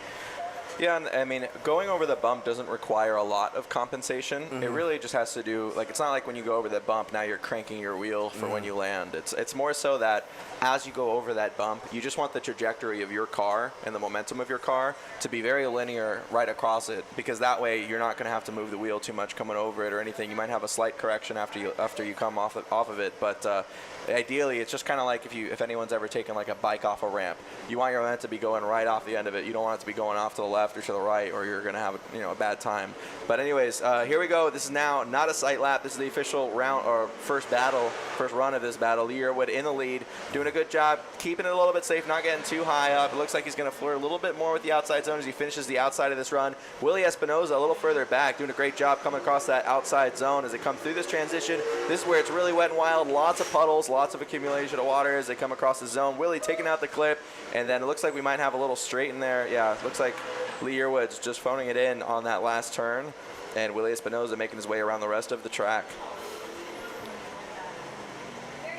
Yeah, and I mean, going over the bump doesn't require a lot of compensation. It really just has to do, like, it's not like when you go over that bump, now you're cranking your wheel for when you land. It's more so that as you go over that bump, you just want the trajectory of your car and the momentum of your car to be very linear right across it, because that way you're not going to have to move the wheel too much coming over it or anything. You might have a slight correction after you come off of it, but ideally, it's just kind of like if anyone's ever taken like a bike off a ramp. You want your momentum to be going right off the end of it. You don't want it to be going off to the left left or to the right, or you're going to have a bad time. But anyways, here we go. This is now not a sight lap. This is the official round or first run of this battle. Lee Yearwood in the lead, doing a good job, keeping it a little bit safe, not getting too high up. It looks like he's going to flirt a little bit more with the outside zone as he finishes the outside of this run. Willie Espinosa a little further back, doing a great job coming across that outside zone as they come through this transition. This is where it's really wet and wild. Lots of puddles, lots of accumulation of water as they come across the zone. Willie taking out the clip, and then it looks like we might have a little straight in there. Yeah, it looks like Lee Yearwood's just phoning it in on that last turn, and Willie Espinosa making his way around the rest of the track.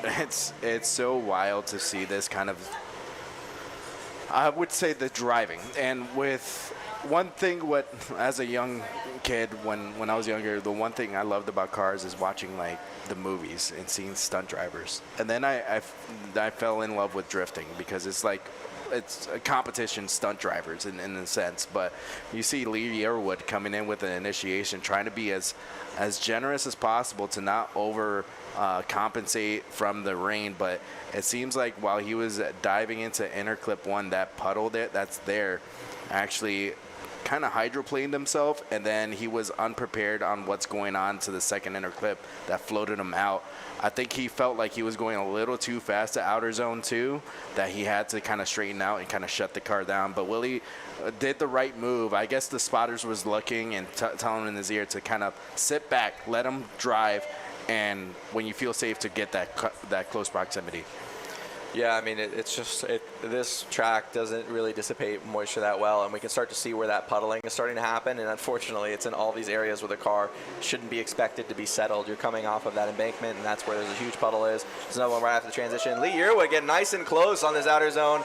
It's so wild to see this kind of, I would say, the driving. And with one thing, as a young kid, when I was younger, the one thing I loved about cars is watching like the movies and seeing stunt drivers. And then I fell in love with drifting because it's like, it's a competition stunt drivers in a sense. But you see Lee Yearwood coming in with an initiation, trying to be as generous as possible to not over compensate from the rain. But it seems like while he was diving into inner clip 1, that puddle that's there actually kind of hydroplaned himself, and then he was unprepared on what's going on to the second inner clip that floated him out. I think he felt like he was going a little too fast to outer zone 2, that he had to kind of straighten out and kind of shut the car down. But Willie did the right move. I guess the spotters was looking and telling him in his ear to kind of sit back, let him drive, and when you feel safe to get that close proximity. Yeah, I mean, it's just this track doesn't really dissipate moisture that well, and we can start to see where that puddling is starting to happen. And unfortunately, it's in all these areas where the car shouldn't be expected to be settled. You're coming off of that embankment, and that's where there's a huge puddle is. There's another one right after the transition. Lee Yearwood getting nice and close on this outer zone.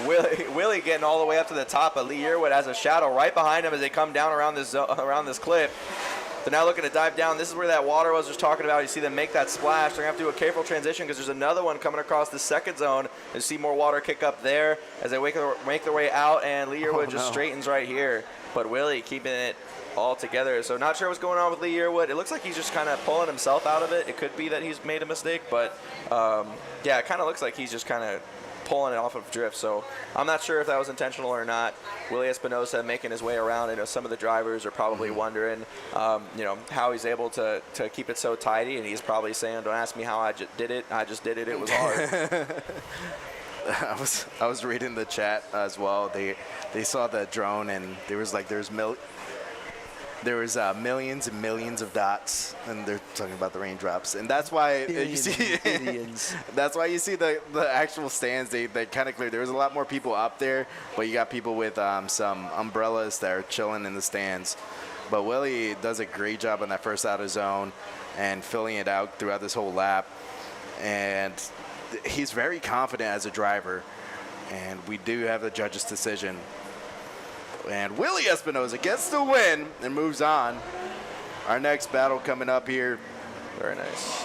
Willie getting all the way up to the top, but Lee Yearwood has a shadow right behind him as they come down around this cliff. They're now looking to dive down. This is where that water I was just talking about. You see them make that splash. They're going to have to do a careful transition because there's another one coming across the second zone. You see more water kick up there as they make their way out, and Lee Yearwood just straightens right here. But Willie keeping it all together. So not sure what's going on with Lee Yearwood. It looks like he's just kind of pulling himself out of it. It could be that he's made a mistake, but yeah, it kind of looks like he's just kind of pulling it off of drift. So I'm not sure if that was intentional or not. Willie Espinosa making his way around. I know some of the drivers are probably wondering, how he's able to keep it so tidy, and he's probably saying, "Don't ask me how I just did it. I just did it. It was hard." I was reading the chat as well. They saw the drone, and there was millions and millions of dots, and they're talking about the raindrops, and that's why you see that's why you see the actual stands. They kind of cleared. There was a lot more people up there, but you got people with some umbrellas that are chilling in the stands. But Willie does a great job on that first outer zone and filling it out throughout this whole lap, and he's very confident as a driver. And we do have the judge's decision. And Willie Espinosa gets the win and moves on. Our next battle coming up here, very nice,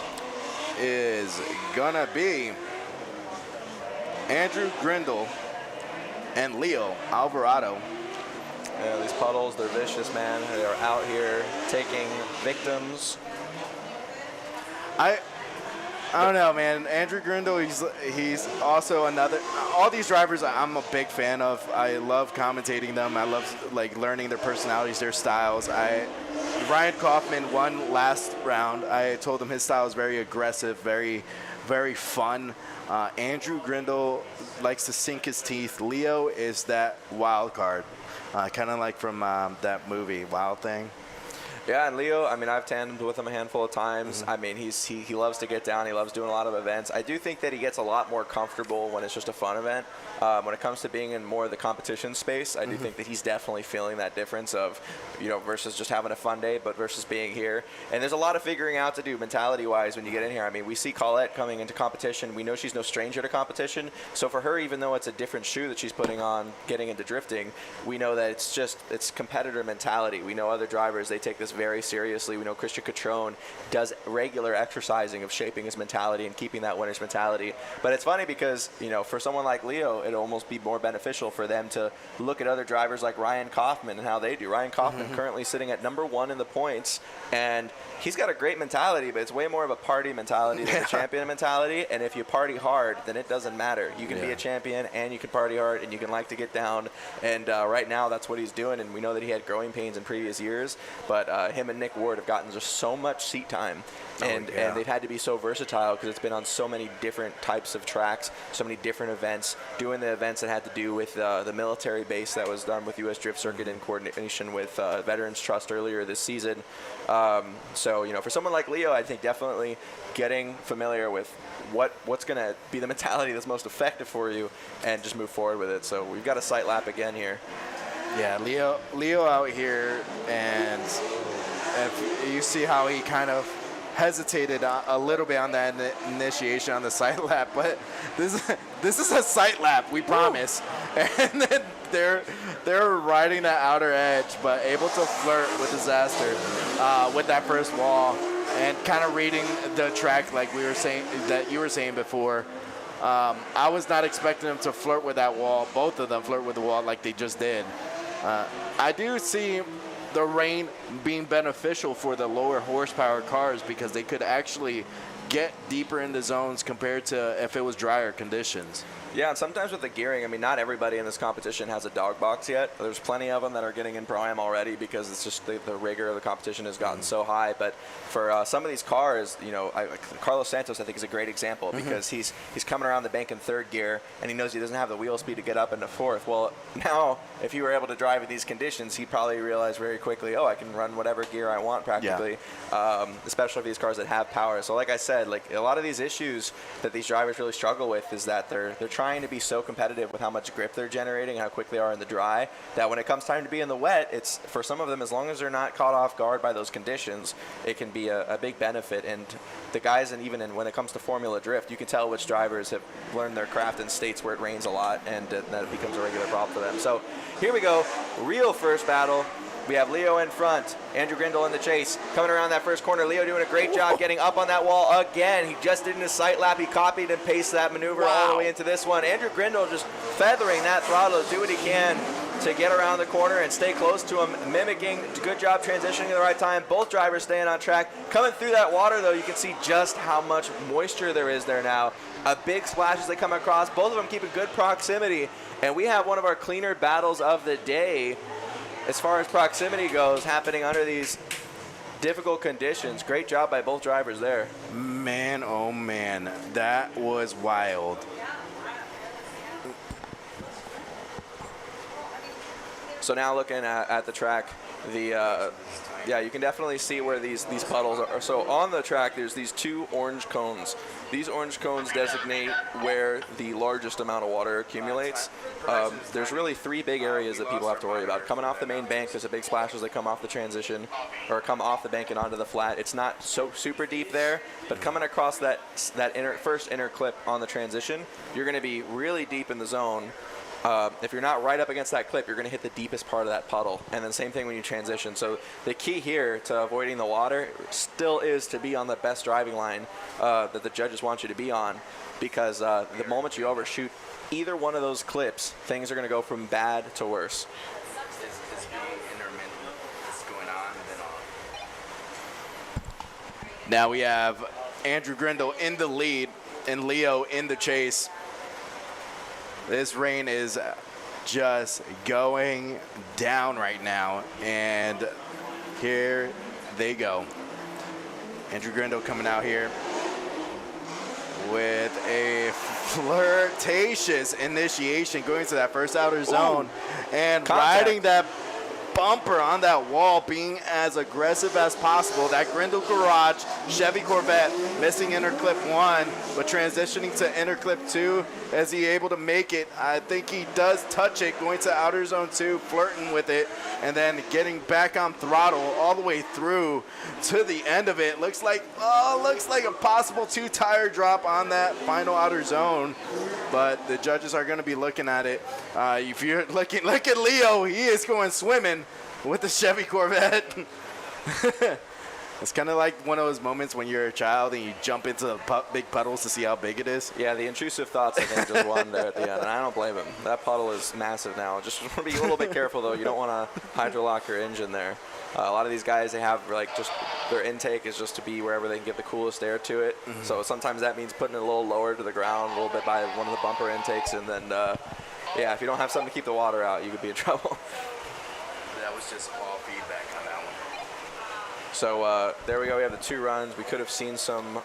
is gonna be Andrew Grindle and Leo Alvarado. Yeah, these puddles, they're vicious, man. They're out here taking victims. I don't know, man. Andrew Grindle, he's also another. All these drivers I'm a big fan of. I love commentating them. I love learning their personalities, their styles. Ryan Kaufman won last round. I told him his style is very aggressive, very, very fun. Andrew Grindle likes to sink his teeth. Leo is that wild card, kind of like from that movie, Wild Thing. Yeah, and Leo, I mean, I've tandemed with him a handful of times. I mean, he loves to get down. He loves doing a lot of events. I do think that he gets a lot more comfortable when it's just a fun event. When it comes to being in more of the competition space, I do think that he's definitely feeling that difference of, versus just having a fun day, but versus being here. And there's a lot of figuring out to do mentality-wise when you get in here. I mean, we see Colette coming into competition. We know she's no stranger to competition. So for her, even though it's a different shoe that she's putting on getting into drifting, we know that it's competitor mentality. We know other drivers, they take this this very seriously. We know Christian Catrone does regular exercising of shaping his mentality and keeping that winner's mentality. But it's funny because, you know, for someone like Leo, it'd almost be more beneficial for them to look at other drivers like Ryan Kaufman and how they do. Ryan Kaufman currently sitting at #1 in the points, and he's got a great mentality, but it's way more of a party mentality than a champion mentality. And if you party hard, then it doesn't matter. You can be a champion and you can party hard and you can like to get down. And right now that's what he's doing. And we know that he had growing pains in previous years, but him and Nick Ward have gotten just so much seat time. And they've had to be so versatile because it's been on so many different types of tracks, so many different events, doing the events that had to do with the military base that was done with U.S. Drift Circuit in coordination with Veterans Trust earlier this season. So, you know, for someone like Leo, I think definitely getting familiar with what's going to be the mentality that's most effective for you and just move forward with it. So we've got a sight lap again here. Yeah, Leo out here, and if you see how he kind of hesitated a little bit on that initiation on the sight lap, but this is a sight lap, we promise. And then they're riding that outer edge, but able to flirt with disaster with that first wall and kind of reading the track like we were saying, that you were saying before. I was not expecting them to flirt with that wall. Both of them flirt with the wall like they just did. I do see the rain being beneficial for the lower horsepower cars because they could actually get deeper into zones compared to if it was drier conditions. Yeah, and sometimes with the gearing, I mean, not everybody in this competition has a dog box yet. There's plenty of them that are getting in Pro-Am already because it's just the rigor of the competition has gotten so high. But for some of these cars, you know, Carlos Santos, I think, is a great example because he's coming around the bank in third gear, and he knows he doesn't have the wheel speed to get up into fourth. Well, now, if he were able to drive in these conditions, he'd probably realize very quickly, oh, I can run whatever gear I want practically, especially for these cars that have power. So like I said, like a lot of these issues that these drivers really struggle with is that they're trying to be so competitive with how much grip they're generating, how quick they are in the dry, that when it comes time to be in the wet, it's for some of them, as long as they're not caught off guard by those conditions, it can be a big benefit. And the guys, and even when it comes to Formula Drift, you can tell which drivers have learned their craft in states where it rains a lot, and that becomes a regular problem for them. So here we go, real first battle. We have Leo in front, Andrew Grindle in the chase. Coming around that first corner, Leo doing a great job getting up on that wall again. He just did in his sight lap. He copied and pasted that maneuver all the way into this one. Andrew Grindle just feathering that throttle to do what he can to get around the corner and stay close to him, mimicking. Good job transitioning at the right time. Both drivers staying on track. Coming through that water, though, you can see just how much moisture there is there now. A big splash as they come across. Both of them keep a good proximity. And we have one of our cleaner battles of the day as far as proximity goes, happening under these difficult conditions. Great job by both drivers there. Man, oh man, that was wild. So now looking at the track, yeah, you can definitely see where these puddles are. So on the track, there's these two orange cones. These orange cones designate where the largest amount of water accumulates. There's really three big areas that people have to worry about. Coming off the main bank, there's a big splash as they come off the transition, or come off the bank and onto the flat. It's not so super deep there, but coming across that first inner clip on the transition, you're going to be really deep in the zone. If you're not right up against that clip, you're going to hit the deepest part of that puddle. And then same thing when you transition. So the key here to avoiding the water still is to be on the best driving line that the judges want you to be on, because the moment you overshoot either one of those clips, things are going to go from bad to worse. Now we have Andrew Grindle in the lead and Leo in the chase. This rain is just going down right now, and here they go. Andrew Grindle coming out here with a flirtatious initiation, going to that first outer zone and riding that bumper on that wall, being as aggressive as possible. That Grindle Garage Chevy Corvette missing inner clip 1, but transitioning to inner clip 2. Is he able to make it? I think he does touch it, going to outer zone 2, flirting with it, and then getting back on throttle all the way through to the end of it. Looks like a possible 2-tire drop on that final outer zone, but the judges are going to be looking at it. If you're look at Leo, he is going swimming with the Chevy Corvette. It's kind of like one of those moments when you're a child and you jump into the big puddles to see how big it is. Yeah, the intrusive thoughts, I think, just won there at the end, and I don't blame him. That puddle is massive now. Just want to be a little bit careful, though. You don't want to hydrolock your engine there. A lot of these guys, they have, like, just their intake is just to be wherever they can get the coolest air to it. Mm-hmm. So sometimes that means putting it a little lower to the ground, a little bit by one of the bumper intakes, and then, yeah, if you don't have something to keep the water out, you could be in trouble. That was just all feedback on that one. So there we go. We have the 2 runs. We could have seen some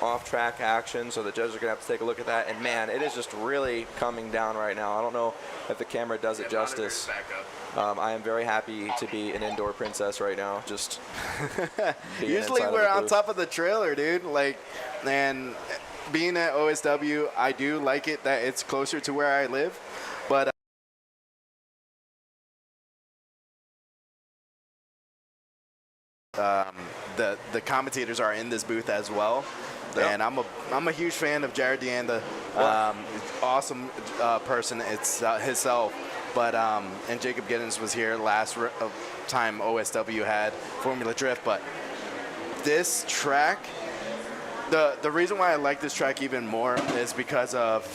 off-track action, so the judges are going to have to take a look at that. And, man, it is just really coming down right now. I don't know if the camera does it justice. I am very happy to be an indoor princess right now. Just usually we're on top of the trailer, dude. Like, and being at OSW, I do like it that it's closer to where I live, but the commentators are in this booth as well. Yep. And I'm a huge fan of Jared Deanda, awesome person. It's himself. But and Jacob Giddens was here last time OSW had Formula Drift. But this track, the reason why I like this track even more is because of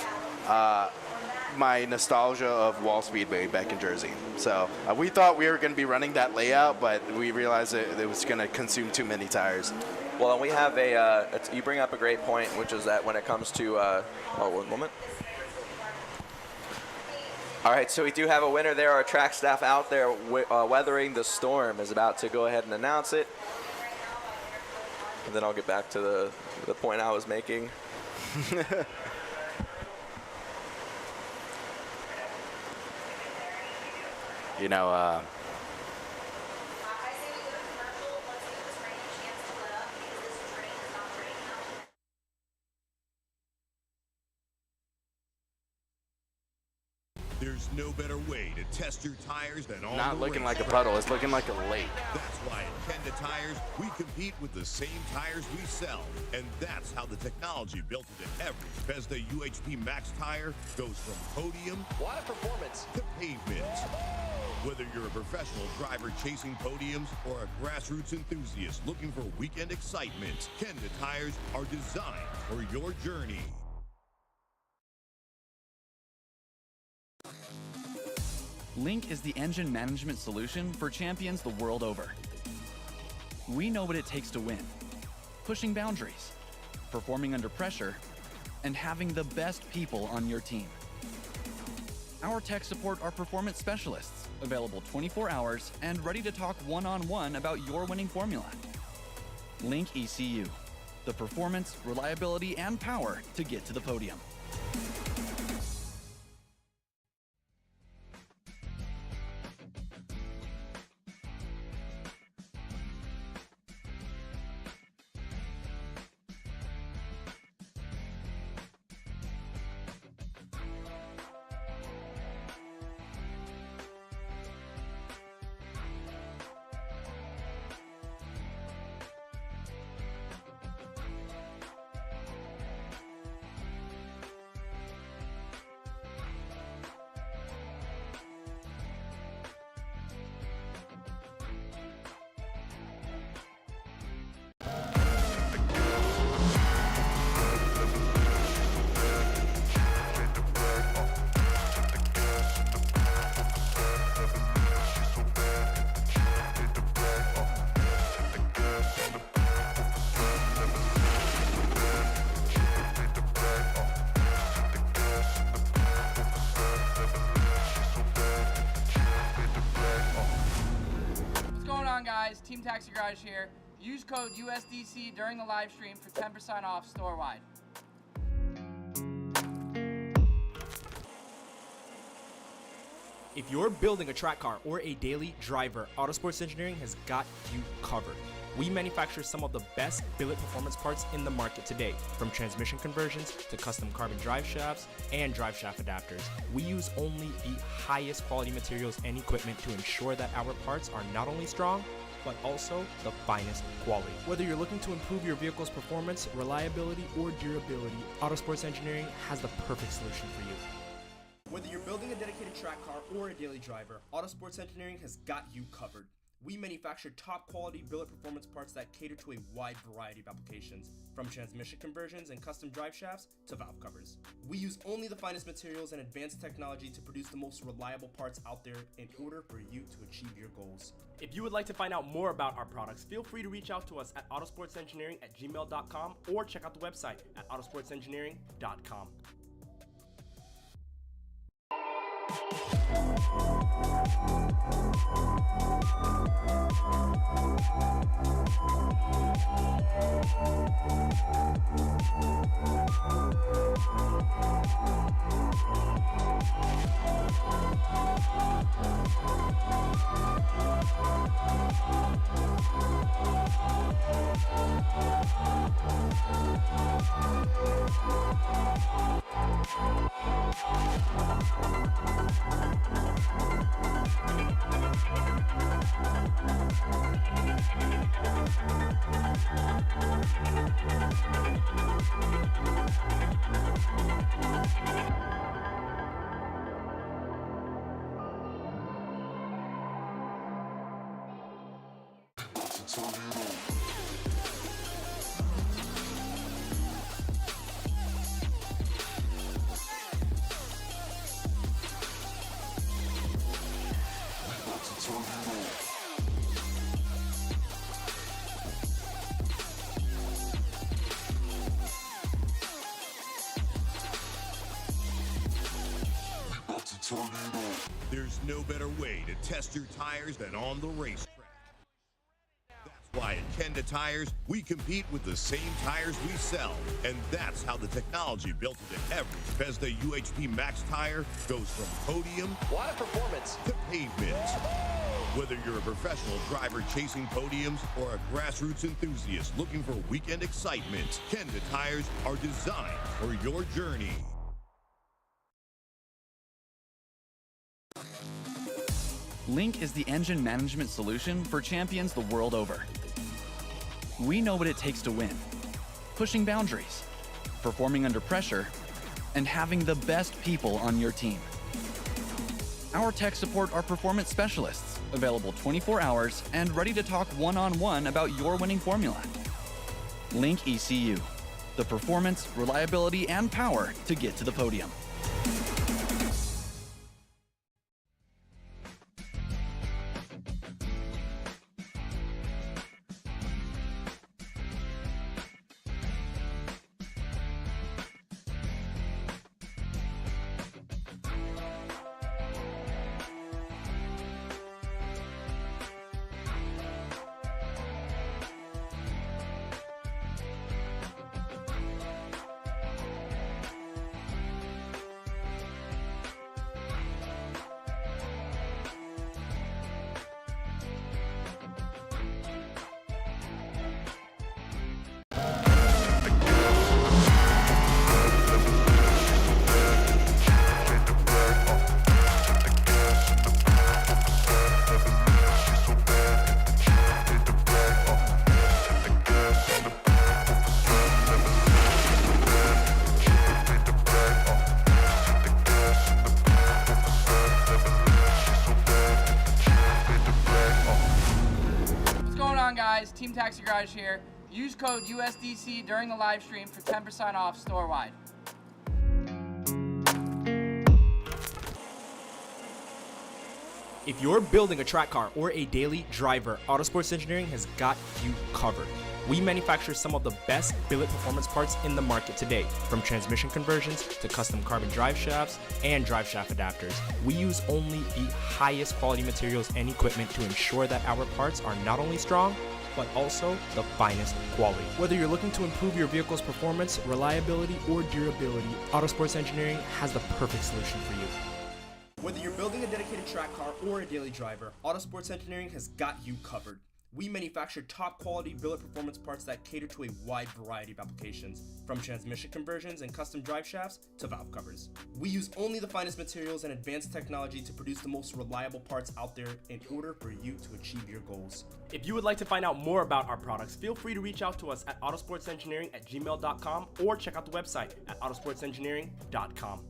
my nostalgia of Wall Speedway back in Jersey. So we thought we were going to be running that layout, but we realized it was going to consume too many tires. Well, and we have you bring up a great point, which is that when it comes to, one moment. All right, so we do have a winner there. Our track staff out there weathering the storm is about to go ahead and announce it. And then I'll get back to the point I was making. You know, There's no better way to test your tires than on not the looking like a racetrack. puddle, it's looking like a lake. That's why at Kenda Tires, we compete with the same tires we sell. And that's how the technology built into every Bethesda UHP Max tire goes from podium to pavement. Whether you're a professional driver chasing podiums or a grassroots enthusiast looking for weekend excitement, Kenda Tires are designed for your journey. Link is the engine management solution for champions the world over. We know what it takes to win, pushing boundaries, performing under pressure, and having the best people on your team. Our tech support our performance specialists, available 24 hours and ready to talk one-on-one about your winning formula. Link ECU, the performance, reliability, and power to get to the podium. Guys, Team Taxi Garage here. Use code USDC during the live stream for 10% off store-wide. If you're building a track car or a daily driver, Autosports Engineering has got you covered. We manufacture some of the best billet performance parts in the market today, from transmission conversions to custom carbon drive shafts and drive shaft adapters. We use only the highest quality materials and equipment to ensure that our parts are not only strong, but also the finest quality. Whether you're looking to improve your vehicle's performance, reliability, or durability, Autosports Engineering has the perfect solution for you. Whether you're building a dedicated track car or a daily driver, Autosports Engineering has got you covered. We manufacture top quality billet performance parts that cater to a wide variety of applications, from transmission conversions and custom drive shafts to valve covers. We use only the finest materials and advanced technology to produce the most reliable parts out there in order for you to achieve your goals. If you would like to find out more about our products, feel free to reach out to us at autosportsengineering@gmail.com or check out the website at autosportsengineering.com. There's no better way to test your tires than on the racetrack. That's why at Kenda Tires, we compete with the same tires we sell. And that's how the technology built into every Bethesda UHP Max tire goes from podium What a performance. to pavement. Whether you're a professional driver chasing podiums or a grassroots enthusiast looking for weekend excitement, Kenda Tires are designed for your journey. Link is the engine management solution for champions the world over. We know what it takes to win, pushing boundaries, performing under pressure, and having the best people on your team. Our tech support are performance specialists, available 24 hours and ready to talk one-on-one about your winning formula. Link ECU, the performance, reliability, and power to get to the podium. Guys, Team Taxi Garage here. Use code USDC during the live stream for 10% off store-wide. If you're building a track car or a daily driver, Autosports Engineering has got you covered. We manufacture some of the best billet performance parts in the market today, from transmission conversions to custom carbon drive shafts and drive shaft adapters. We use only the highest quality materials and equipment to ensure that our parts are not only strong, but also the finest quality. Whether you're looking to improve your vehicle's performance, reliability, or durability, Autosports Engineering has the perfect solution for you. Whether you're building a dedicated track car or a daily driver, Autosports Engineering has got you covered. We manufacture top quality billet performance parts that cater to a wide variety of applications, from transmission conversions and custom drive shafts to valve covers. We use only the finest materials and advanced technology to produce the most reliable parts out there in order for you to achieve your goals. If you would like to find out more about our products, feel free to reach out to us at autosportsengineering@gmail.com or check out the website at autosportsengineering.com.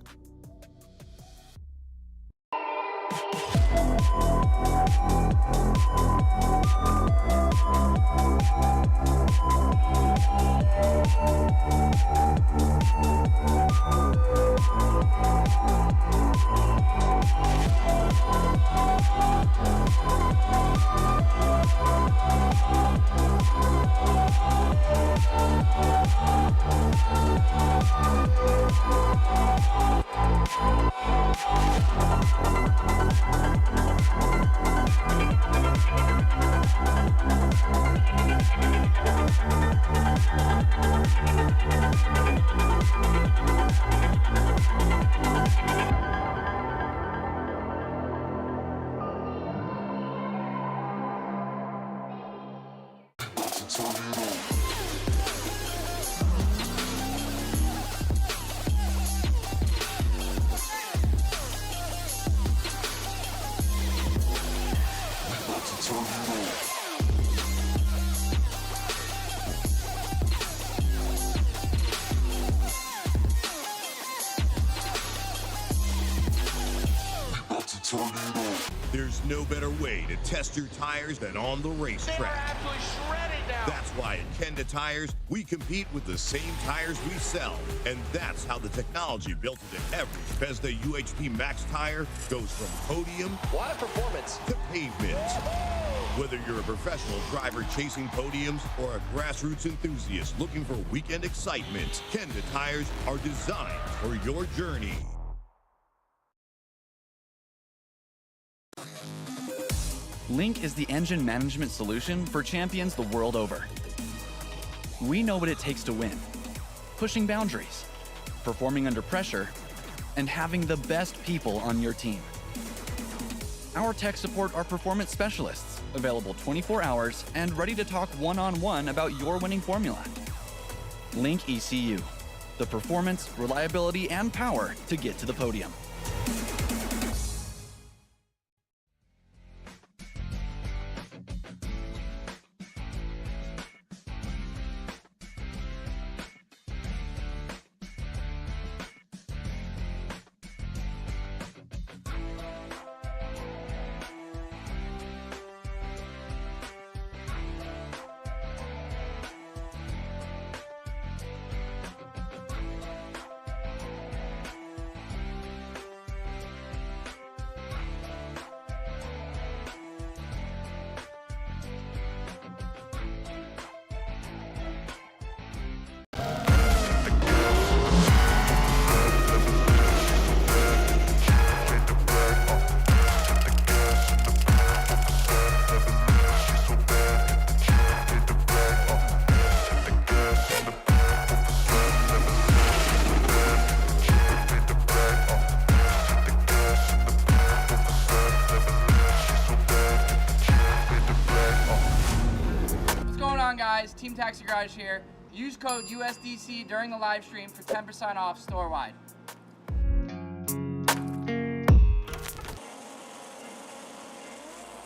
There's no better way to test your tires than on the racetrack. That's why at Kenda Tires, we compete with the same tires we sell. And that's how the technology built into every Bethesda UHP Max tire goes from podium What a performance. to pavement. Whether you're a professional driver chasing podiums or a grassroots enthusiast looking for weekend excitement, Kenda Tires are designed for your journey. Link is the engine management solution for champions the world over. We know what it takes to win, pushing boundaries, performing under pressure, and having the best people on your team. Our tech support are performance specialists, available 24 hours and ready to talk one-on-one about your winning formula. Link ECU, the performance, reliability, and power to get to the podium. Guys, Team Taxi Garage here. Use code USDC during the live stream for 10% off store-wide.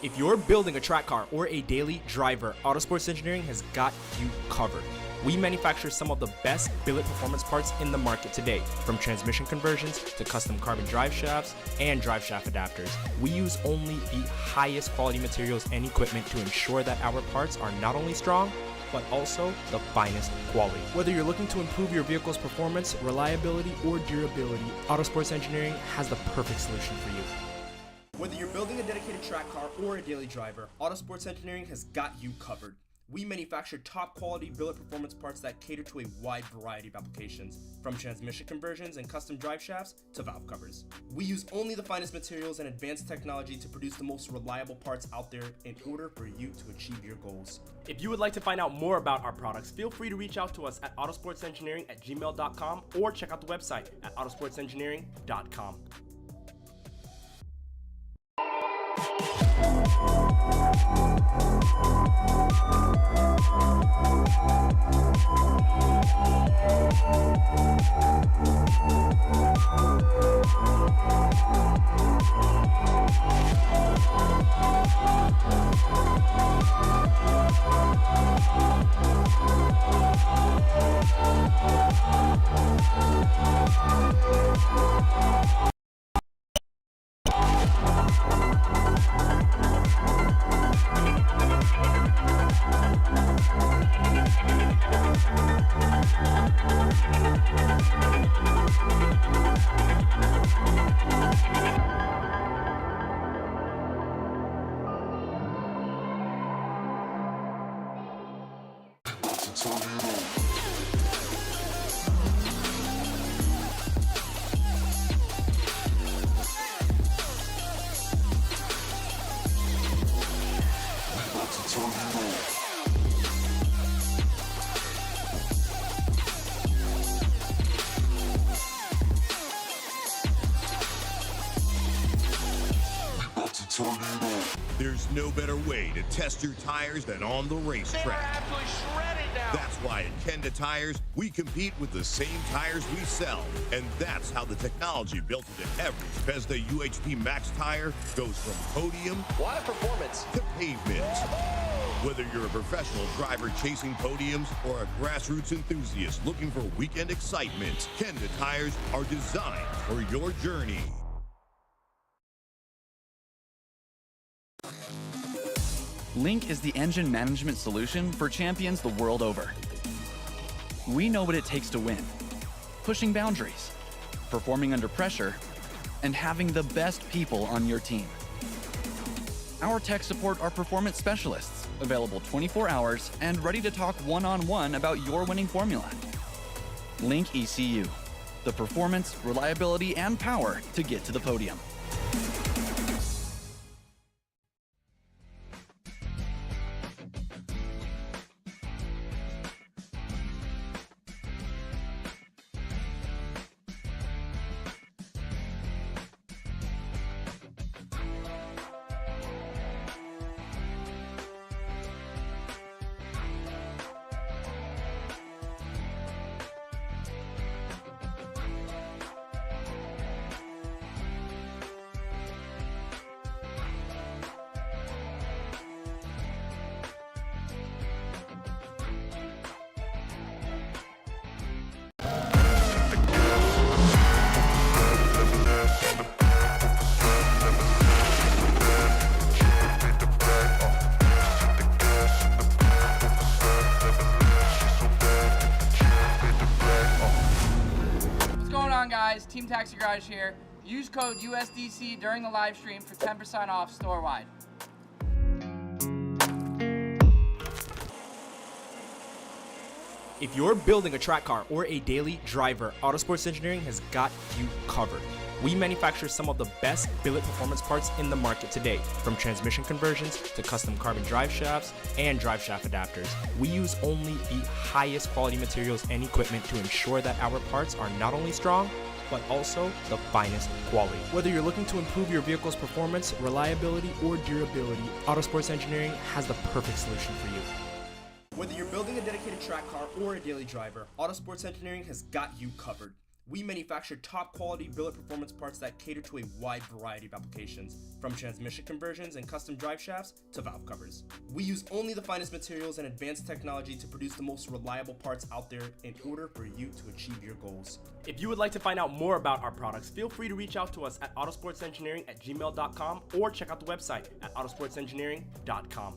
If you're building a track car or a daily driver, Autosports Engineering has got you covered. We manufacture some of the best billet performance parts in the market today, from transmission conversions to custom carbon drive shafts and drive shaft adapters. We use only the highest quality materials and equipment to ensure that our parts are not only strong, but also the finest quality. Whether you're looking to improve your vehicle's performance, reliability, or durability, Autosports Engineering has the perfect solution for you. Whether you're building a dedicated track car or a daily driver, Autosports Engineering has got you covered. We manufacture top quality billet performance parts that cater to a wide variety of applications, from transmission conversions and custom drive shafts to valve covers. We use only the finest materials and advanced technology to produce the most reliable parts out there in order for you to achieve your goals. If you would like to find out more about our products, feel free to reach out to us at autosportsengineering@gmail.com or check out the website at autosportsengineering.com. There's no better way to test your tires than on the racetrack. That's why at Kenda Tires, we compete with the same tires we sell. And that's how the technology built into every Bethesda UHP Max tire goes from podium What a performance. to pavement. Whether you're a professional driver chasing podiums or a grassroots enthusiast looking for weekend excitement, Kenda Tires are designed for your journey. Link is the engine management solution for champions the world over. We know what it takes to win, pushing boundaries, performing under pressure, and having the best people on your team. Our tech support are performance specialists, available 24 hours and ready to talk one-on-one about your winning formula. Link ECU, the performance, reliability, and power to get to the podium. Guys, Team Taxi Garage here. Use code USDC during the live stream for 10% off store-wide. If you're building a track car or a daily driver, Autosports Engineering has got you covered. We manufacture some of the best billet performance parts in the market today, from transmission conversions to custom carbon drive shafts and drive shaft adapters. We use only the highest quality materials and equipment to ensure that our parts are not only strong, but also the finest quality. Whether you're looking to improve your vehicle's performance, reliability, or durability, Autosports Engineering has the perfect solution for you. Whether you're building a dedicated track car or a daily driver, Autosports Engineering has got you covered. We manufacture top quality billet performance parts that cater to a wide variety of applications, from transmission conversions and custom drive shafts to valve covers. We use only the finest materials and advanced technology to produce the most reliable parts out there in order for you to achieve your goals. If you would like to find out more about our products, feel free to reach out to us at autosportsengineering@gmail.com or check out the website at autosportsengineering.com.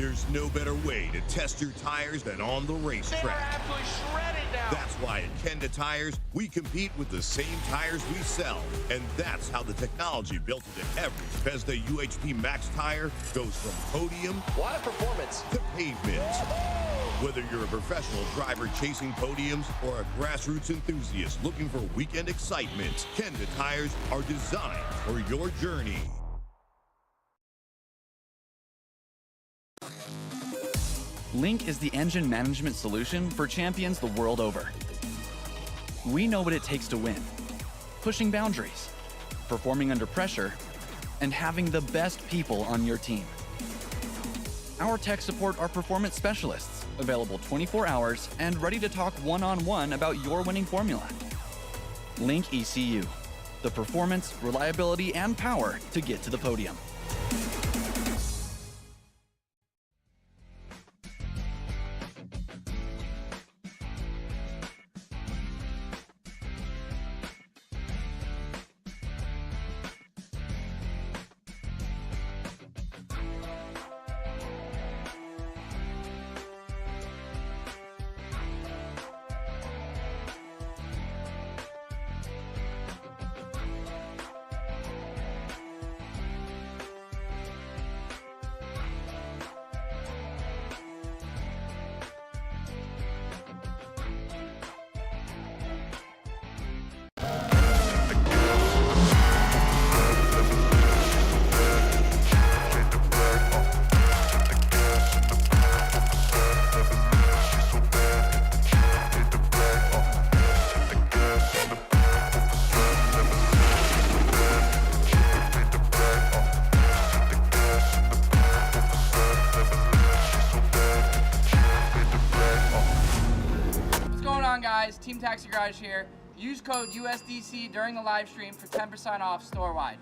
There's no better way to test your tires than on the racetrack. That's why at Kenda Tires, we compete with the same tires we sell. And that's how the technology built into every Bethesda UHP Max tire goes from podium What a performance. to pavement. Whether you're a professional driver chasing podiums or a grassroots enthusiast looking for weekend excitement, Kenda Tires are designed for your journey. Link is the engine management solution for champions the world over. We know what it takes to win, pushing boundaries, performing under pressure, and having the best people on your team. Our tech support our performance specialists, available 24 hours and ready to talk one-on-one about your winning formula. Link ECU, the performance, reliability, and power to get to the podium. Guys, Team Taxi Garage here. Use code USDC during the live stream for 10% off store-wide.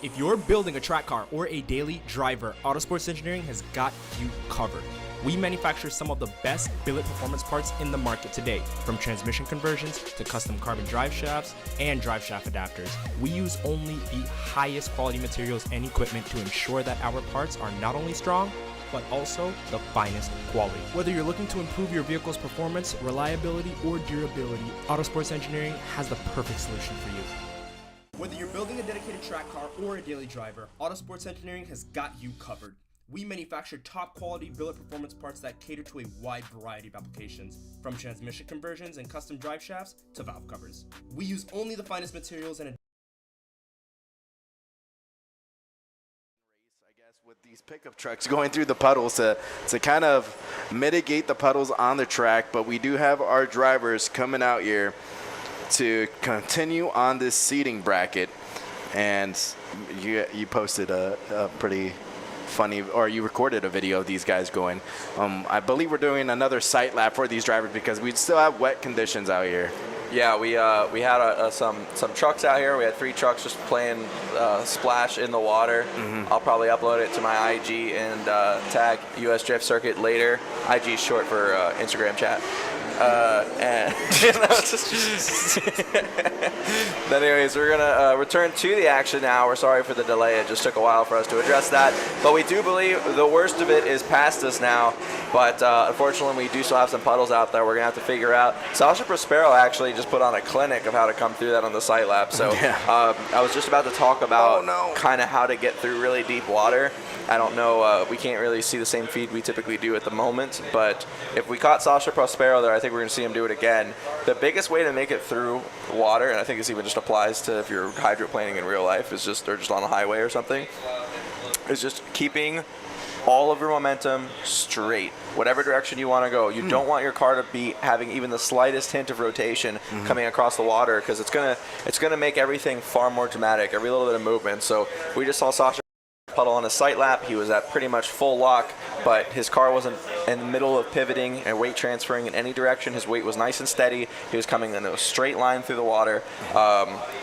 If you're building a track car or a daily driver, Autosports Engineering has got you covered. We manufacture some of the best billet performance parts in the market today, from transmission conversions to custom carbon drive shafts and drive shaft adapters. We use only the highest quality materials and equipment to ensure that our parts are not only strong, but also the finest quality. Whether you're looking to improve your vehicle's performance, reliability, or durability, Autosports Engineering has the perfect solution for you. Whether you're building a dedicated track car or a daily driver, Autosports Engineering has got you covered. We manufacture top quality billet performance parts that cater to a wide variety of applications, from transmission conversions and custom drive shafts to valve covers. We use only the finest materials and with these pickup trucks going through the puddles to kind of mitigate the puddles on the track, but we do have our drivers coming out here to continue on this seating bracket. And you posted a pretty funny, or you recorded a video of these guys going. I believe we're doing another sight lap for these drivers because we still have wet conditions out here. Yeah, we had some trucks out here. We had 3 trucks just playing splash in the water. I'll probably upload it to my IG and tag US Drift Circuit later. IG is short for Instagram chat. And but anyways, we're gonna return to the action now. We're sorry for the delay. It just took a while for us to address that, but we do believe the worst of it is past us now. But unfortunately, we do still have some puddles out there we're gonna have to figure out. Sasha Prospero actually just put on a clinic of how to come through that on the sight lap. So I was just about to talk about kind of how to get through really deep water. I don't know, we can't really see the same feed we typically do at the moment, but if we caught Sasha Prospero there, I think we're going to see him do it again. The biggest way to make it through water, and I think this even just applies to if you're hydroplaning in real life, is just, or just on a highway or something, is just keeping all of your momentum straight, whatever direction you want to go. You don't want your car to be having even the slightest hint of rotation coming across the water, because it's gonna make everything far more dramatic, every little bit of movement. So we just saw Sasha puddle on a sight lap. He was at pretty much full lock, but his car wasn't in the middle of pivoting and weight transferring in any direction. His weight was nice and steady. He was coming in a straight line through the water.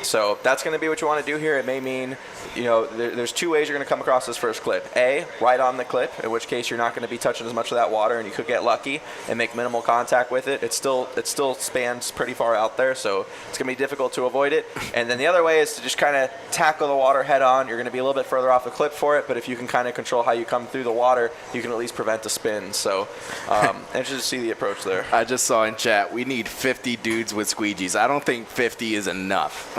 So that's going to be what you want to do here. It may mean, you know, there's two ways you're going to come across this first clip. A, right on the clip, in which case you're not going to be touching as much of that water, and you could get lucky and make minimal contact with it. It still spans pretty far out there, so it's going to be difficult to avoid it. And then the other way is to just kind of tackle the water head on. You're going to be a little bit further off the clip for it, but if you can kind of control how you come through the water, you can at least prevent the spin. So interested to see the approach there. I just saw in chat, we need 50 dudes with squeegees. I don't think 50 is enough.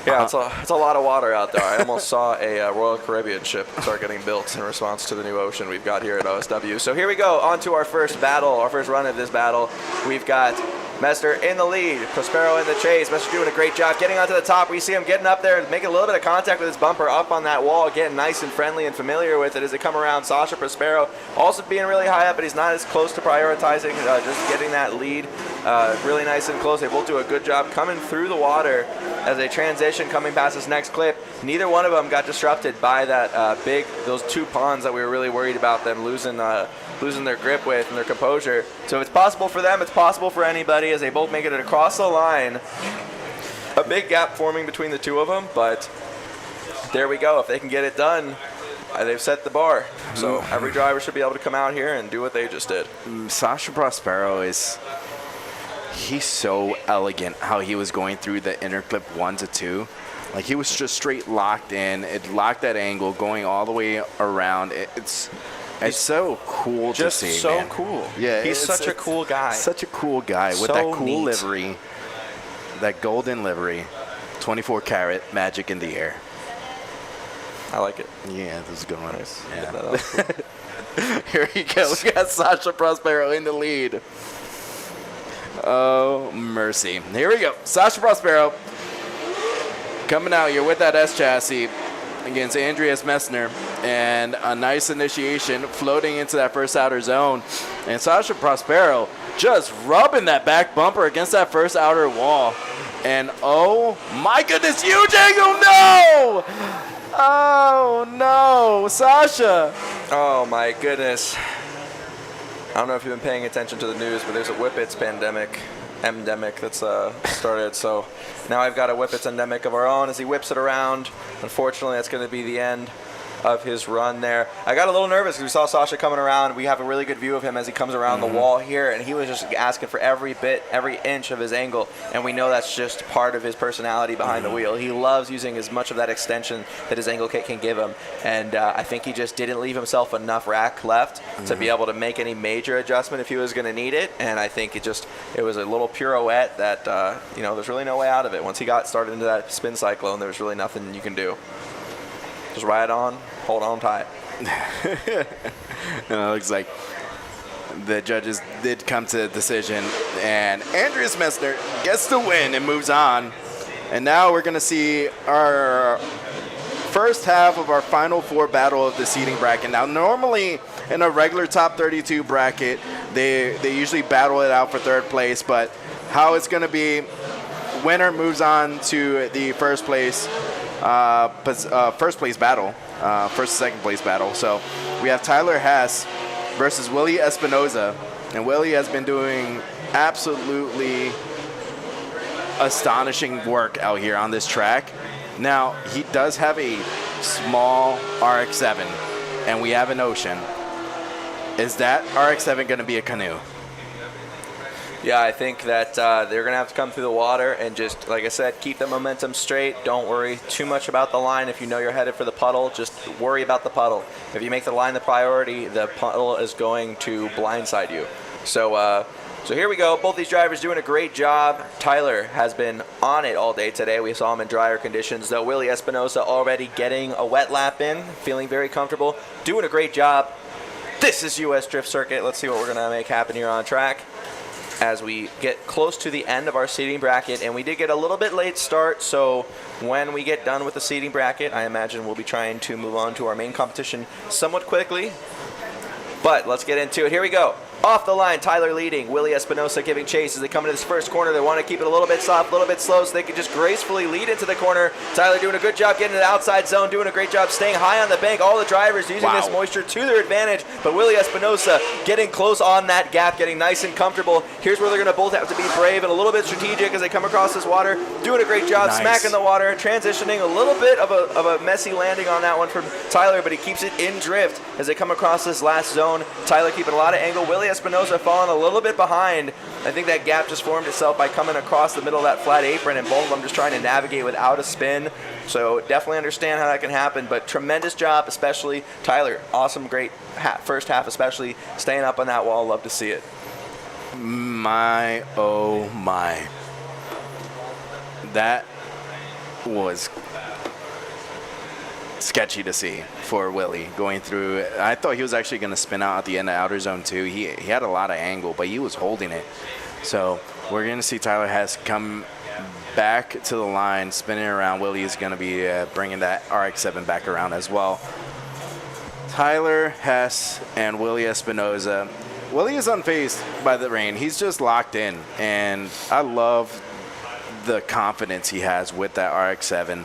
Yeah, it's a lot of water out there. I almost saw a Royal Caribbean ship start getting built in response to the new ocean we've got here at OSW. So here we go, on to our first battle, our first run of this battle. We've got Mester in the lead, Prospero in the chase. Mester doing a great job getting onto the top. We see him getting up there and making a little bit of contact with his bumper up on that wall, getting nice and friendly and familiar with it as they come around. Sasha Prospero also being really high up, but he's not as close to prioritizing, just getting that lead really nice and close. They both do a good job coming through the water as they transition, coming past this next clip. Neither one of them got disrupted by that those two ponds that we were really worried about them losing their grip with and their composure. So if it's possible for them, it's possible for anybody as they both make it across the line. A big gap forming between the two of them, but there we go. If they can get it done, they've set the bar. So every driver should be able to come out here and do what they just did. Sasha Prospero he's so elegant how he was going through the inner clip 1 to 2. Like, he was just straight locked in. It locked that angle going all the way around. It's so cool to see, just so man. cool. Yeah, he's such a cool guy. Such a cool guy with So that cool neat. livery, that golden livery, 24 karat magic in the air. I like it. Yeah, that was a good one. Nice. Yeah. That was cool. Here we go. We got Sasha Prospero in the lead. Oh, mercy. Here we go. Sasha Prospero coming out here with that S chassis against Andreas Messner, and a nice initiation floating into that first outer zone. And Sasha Prospero just rubbing that back bumper against that first outer wall. And oh my goodness, huge angle, no! Oh no, Sasha. Oh my goodness. I don't know if you've been paying attention to the news, but there's a Whippets pandemic, endemic that's started. So now I've got a Whippets endemic of our own as he whips it around. Unfortunately, that's going to be the end of his run there. I got a little nervous because we saw Sasha coming around. We have a really good view of him as he comes around the wall here, and he was just asking for every bit, every inch of his angle, and we know that's just part of his personality behind the wheel. He loves using as much of that extension that his angle kit can give him, and I think he just didn't leave himself enough rack left to be able to make any major adjustment if he was going to need it, and I think it was a little pirouette that, there's really no way out of it. Once he got started into that spin cyclone, there was really nothing you can do. Just ride on, hold on tight. It looks like the judges did come to a decision, and Andreas Messner gets the win and moves on. And now we're going to see our first half of our final four battle of the seeding bracket. Now, normally in a regular top 32 bracket, they usually battle it out for third place, but how it's going to be, winner moves on to the first place battle, first and second place battle. So we have Tyler Hess versus Willie Espinosa, and Willie has been doing absolutely astonishing work out here on this track. Now, he does have a small RX-7, and we have an Ocean. Is that RX-7 going to be a canoe? Yeah, I think that they're going to have to come through the water and just, like I said, keep the momentum straight. Don't worry too much about the line. If you know you're headed for the puddle, just worry about the puddle. If you make the line the priority, the puddle is going to blindside you. So here we go. Both these drivers doing a great job. Tyler has been on it all day today. We saw him in drier conditions, though. Willie Espinosa already getting a wet lap in, feeling very comfortable, doing a great job. This is US Drift Circuit. Let's see what we're going to make happen here on track as we get close to the end of our seating bracket, and we did get a little bit late start, so when we get done with the seating bracket, I imagine we'll be trying to move on to our main competition somewhat quickly, but let's get into it. Here we go. Off the line, Tyler leading. Willie Espinosa giving chase as they come into this first corner. They want to keep it a little bit soft, a little bit slow, so they can just gracefully lead into the corner. Tyler doing a good job getting to the outside zone, doing a great job staying high on the bank. All the drivers using this moisture to their advantage, but Willie Espinosa getting close on that gap, getting nice and comfortable. Here's where they're going to both have to be brave and a little bit strategic as they come across this water. Doing a great job, smacking the water, transitioning. A little bit of a messy landing on that one from Tyler, but he keeps it in drift as they come across this last zone. Tyler keeping a lot of angle. Willie Espinosa falling a little bit behind. I think that gap just formed itself by coming across the middle of that flat apron, and both of them just trying to navigate without a spin. So definitely understand how that can happen, but tremendous job, especially Tyler. Awesome, great first half, especially staying up on that wall. Love to see it. My, oh my. That was sketchy to see for Willie going through. I thought he was actually going to spin out at the end of outer zone too. He had a lot of angle, but he was holding it. So we're going to see Tyler Hess come back to the line, spinning around. Willie is going to be bringing that RX-7 back around as well. Tyler Hess and Willie Espinosa. Willie is unfazed by the rain. He's just locked in, and I love the confidence he has with that RX-7.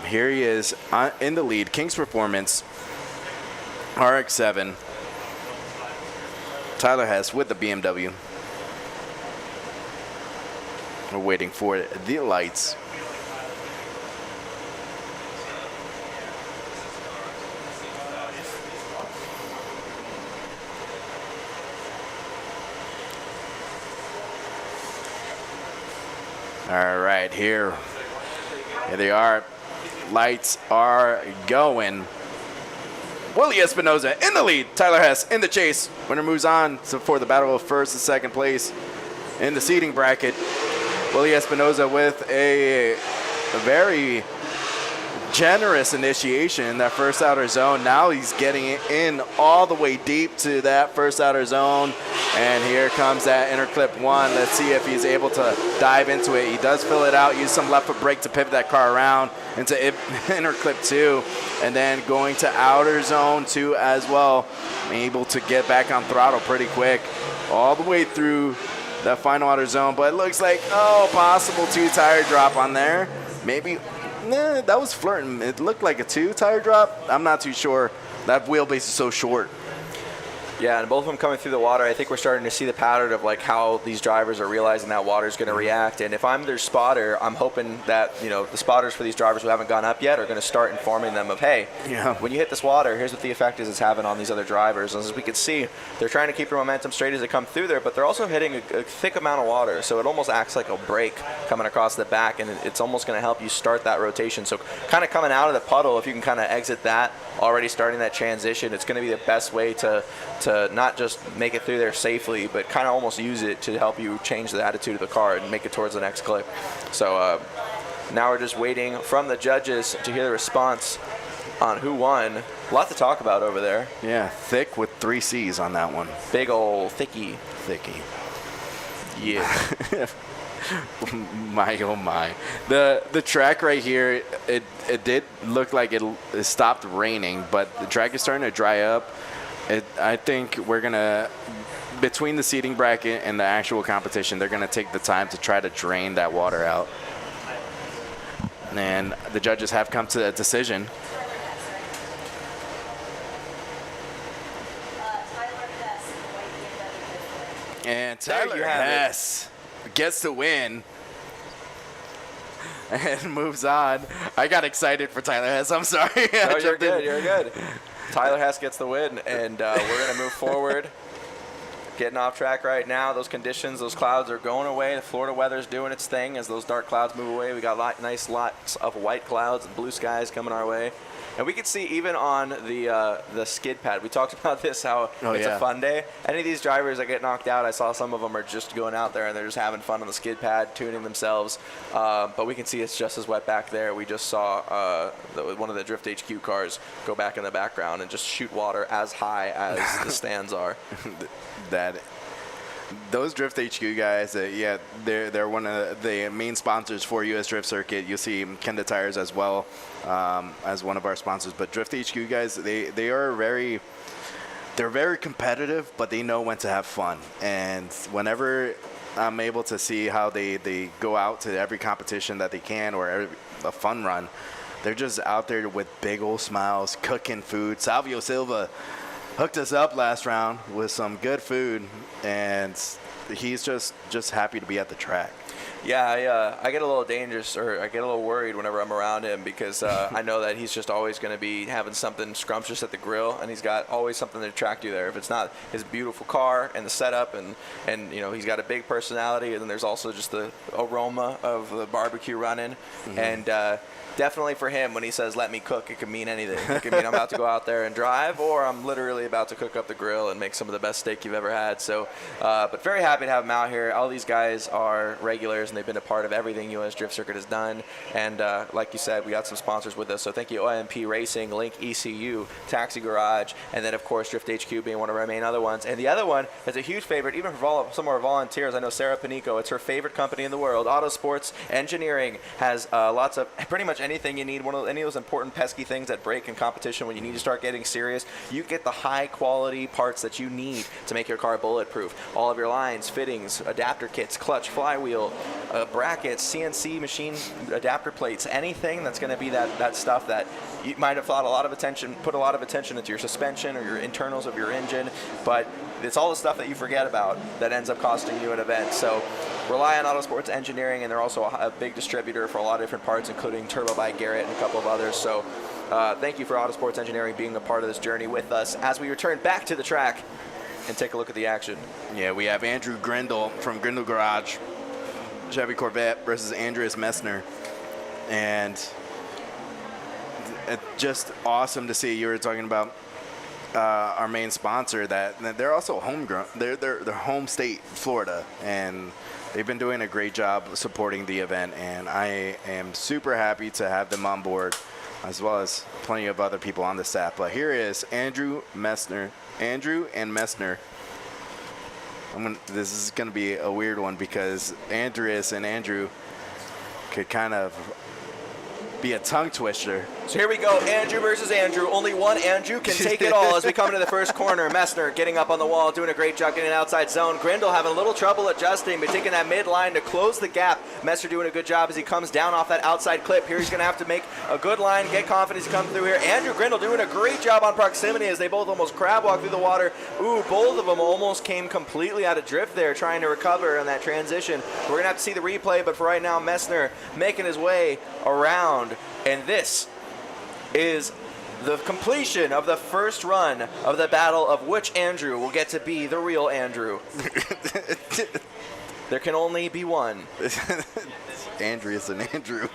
Here he is in the lead. King's Performance, RX-7. Tyler Hess with the BMW. We're waiting for the lights. All right, here they are. Lights are going. Willie Espinosa in the lead. Tyler Hess in the chase. Winner moves on for the battle of first and second place in the seeding bracket. Willie Espinosa with a very generous initiation in that first outer zone. Now he's getting it in all the way deep to that first outer zone. And here comes that inner clip one. Let's see if he's able to dive into it. He does fill it out, use some left foot brake to pivot that car around into inner clip two. And then going to outer zone two as well. Able to get back on throttle pretty quick all the way through that final outer zone. But it looks like, possible 2-tire drop on there. Maybe. Nah, that was flirting. It looked like a 2-tire drop. I'm not too sure. That wheelbase is so short. Yeah, and both of them coming through the water, I think we're starting to see the pattern of like how these drivers are realizing that water is going to react. And if I'm their spotter, I'm hoping that, you know, the spotters for these drivers who haven't gone up yet are going to start informing them of, hey, when you hit this water, here's what the effect is it's having on these other drivers. And as we can see, they're trying to keep their momentum straight as they come through there, but they're also hitting a thick amount of water. So it almost acts like a brake coming across the back, and it's almost going to help you start that rotation. So kind of coming out of the puddle, if you can kind of exit that, already starting that transition, it's going to be the best way to not just make it through there safely, but kind of almost use it to help you change the attitude of the car and make it towards the next clip. So now we're just waiting from the judges to hear the response on who won. A lot to talk about over there. Yeah, thick with 3 C's on that one. Big ol' thicky. Yeah. My oh my. The track right here, it did look like it stopped raining, but the track is starting to dry up. I think we're gonna, between the seating bracket and the actual competition, they're gonna take the time to try to drain that water out. And the judges have come to that decision. And Tyler Hess gets the win and moves on. I got excited for Tyler Hess. I'm sorry. No, you're good. You're good. Tyler Hess gets the win, and we're going to move forward. Getting off track right now. Those conditions, those clouds are going away. The Florida weather's doing its thing as those dark clouds move away. We got nice lots of white clouds and blue skies coming our way. And we can see even on the skid pad, we talked about this, how it's a fun day. Any of these drivers that get knocked out, I saw some of them are just going out there and they're just having fun on the skid pad, tuning themselves. But we can see it's just as wet back there. We just saw one of the Drift HQ cars go back in the background and just shoot water as high as the stands are. Those Drift HQ guys, they're one of the main sponsors for US Drift Circuit. You'll see Kenda Tires as well as one of our sponsors. But Drift HQ guys, they are very they're very competitive, but they know when to have fun. And whenever I'm able to see how they go out to every competition that they can, or a fun run, they're just out there with big old smiles, cooking food. Salvio Silva hooked us up last round with some good food, and he's just happy to be at the track. Yeah, I get a little dangerous, or I get a little worried whenever I'm around him, because I know that he's just always going to be having something scrumptious at the grill, and he's got always something to attract you there. If it's not his beautiful car and the setup, and you know, he's got a big personality, and then there's also just the aroma of the barbecue running, and definitely for him, when he says "let me cook," it can mean anything. It can mean I'm about to go out there and drive, or I'm literally about to cook up the grill and make some of the best steak you've ever had. So, but very happy to have him out here. All these guys are regulars, and they've been a part of everything US Drift Circuit has done. And like you said, we got some sponsors with us. So thank you, OMP Racing, Link ECU, Taxi Garage, and then of course Drift HQ being one of our main other ones. And the other one is a huge favorite, even for some of our volunteers. I know Sarah Panico, it's her favorite company in the world. Auto Sports Engineering has lots of pretty much anything you need, any of those important pesky things that break in competition when you need to start getting serious. You get the high quality parts that you need to make your car bulletproof. All of your lines, fittings, adapter kits, clutch, flywheel, brackets, CNC machine adapter plates, anything that's going to be that stuff that you might have put a lot of attention into your suspension or your internals of your engine, but it's all the stuff that you forget about that ends up costing you an event. So rely on Auto Sports Engineering, and they're also a big distributor for a lot of different parts, including Turbo by Garrett and a couple of others. So thank you for Auto Sports Engineering being a part of this journey with us as we return back to the track and take a look at the action. Yeah, we have Andrew Grindle from Grindle Garage, Chevy Corvette, versus Andreas Messner. And it's just awesome to see. You were talking about our main sponsor, that they're also homegrown. They're home state, Florida, and they've been doing a great job supporting the event, and I am super happy to have them on board, as well as plenty of other people on the staff. But here is Andrew Messner. Andrew and Messner. This is going to be a weird one, because Andreas and Andrew could kind of be a tongue twister. So here we go, Andrew versus Andrew. Only one Andrew can take it all as we come into the first corner. Messner getting up on the wall, doing a great job getting an outside zone. Grindle having a little trouble adjusting, but taking that midline to close the gap. Messner doing a good job as he comes down off that outside clip. Here he's going to have to make a good line, get confidence, come through here. Andrew Grindle doing a great job on proximity as they both almost crab walk through the water. Ooh, both of them almost came completely out of drift there, trying to recover on that transition. We're going to have to see the replay, but for right now, Messner making his way around. And this is the completion of the first run of the battle of which Andrew will get to be the real Andrew. There can only be one. Andreas and Andrew.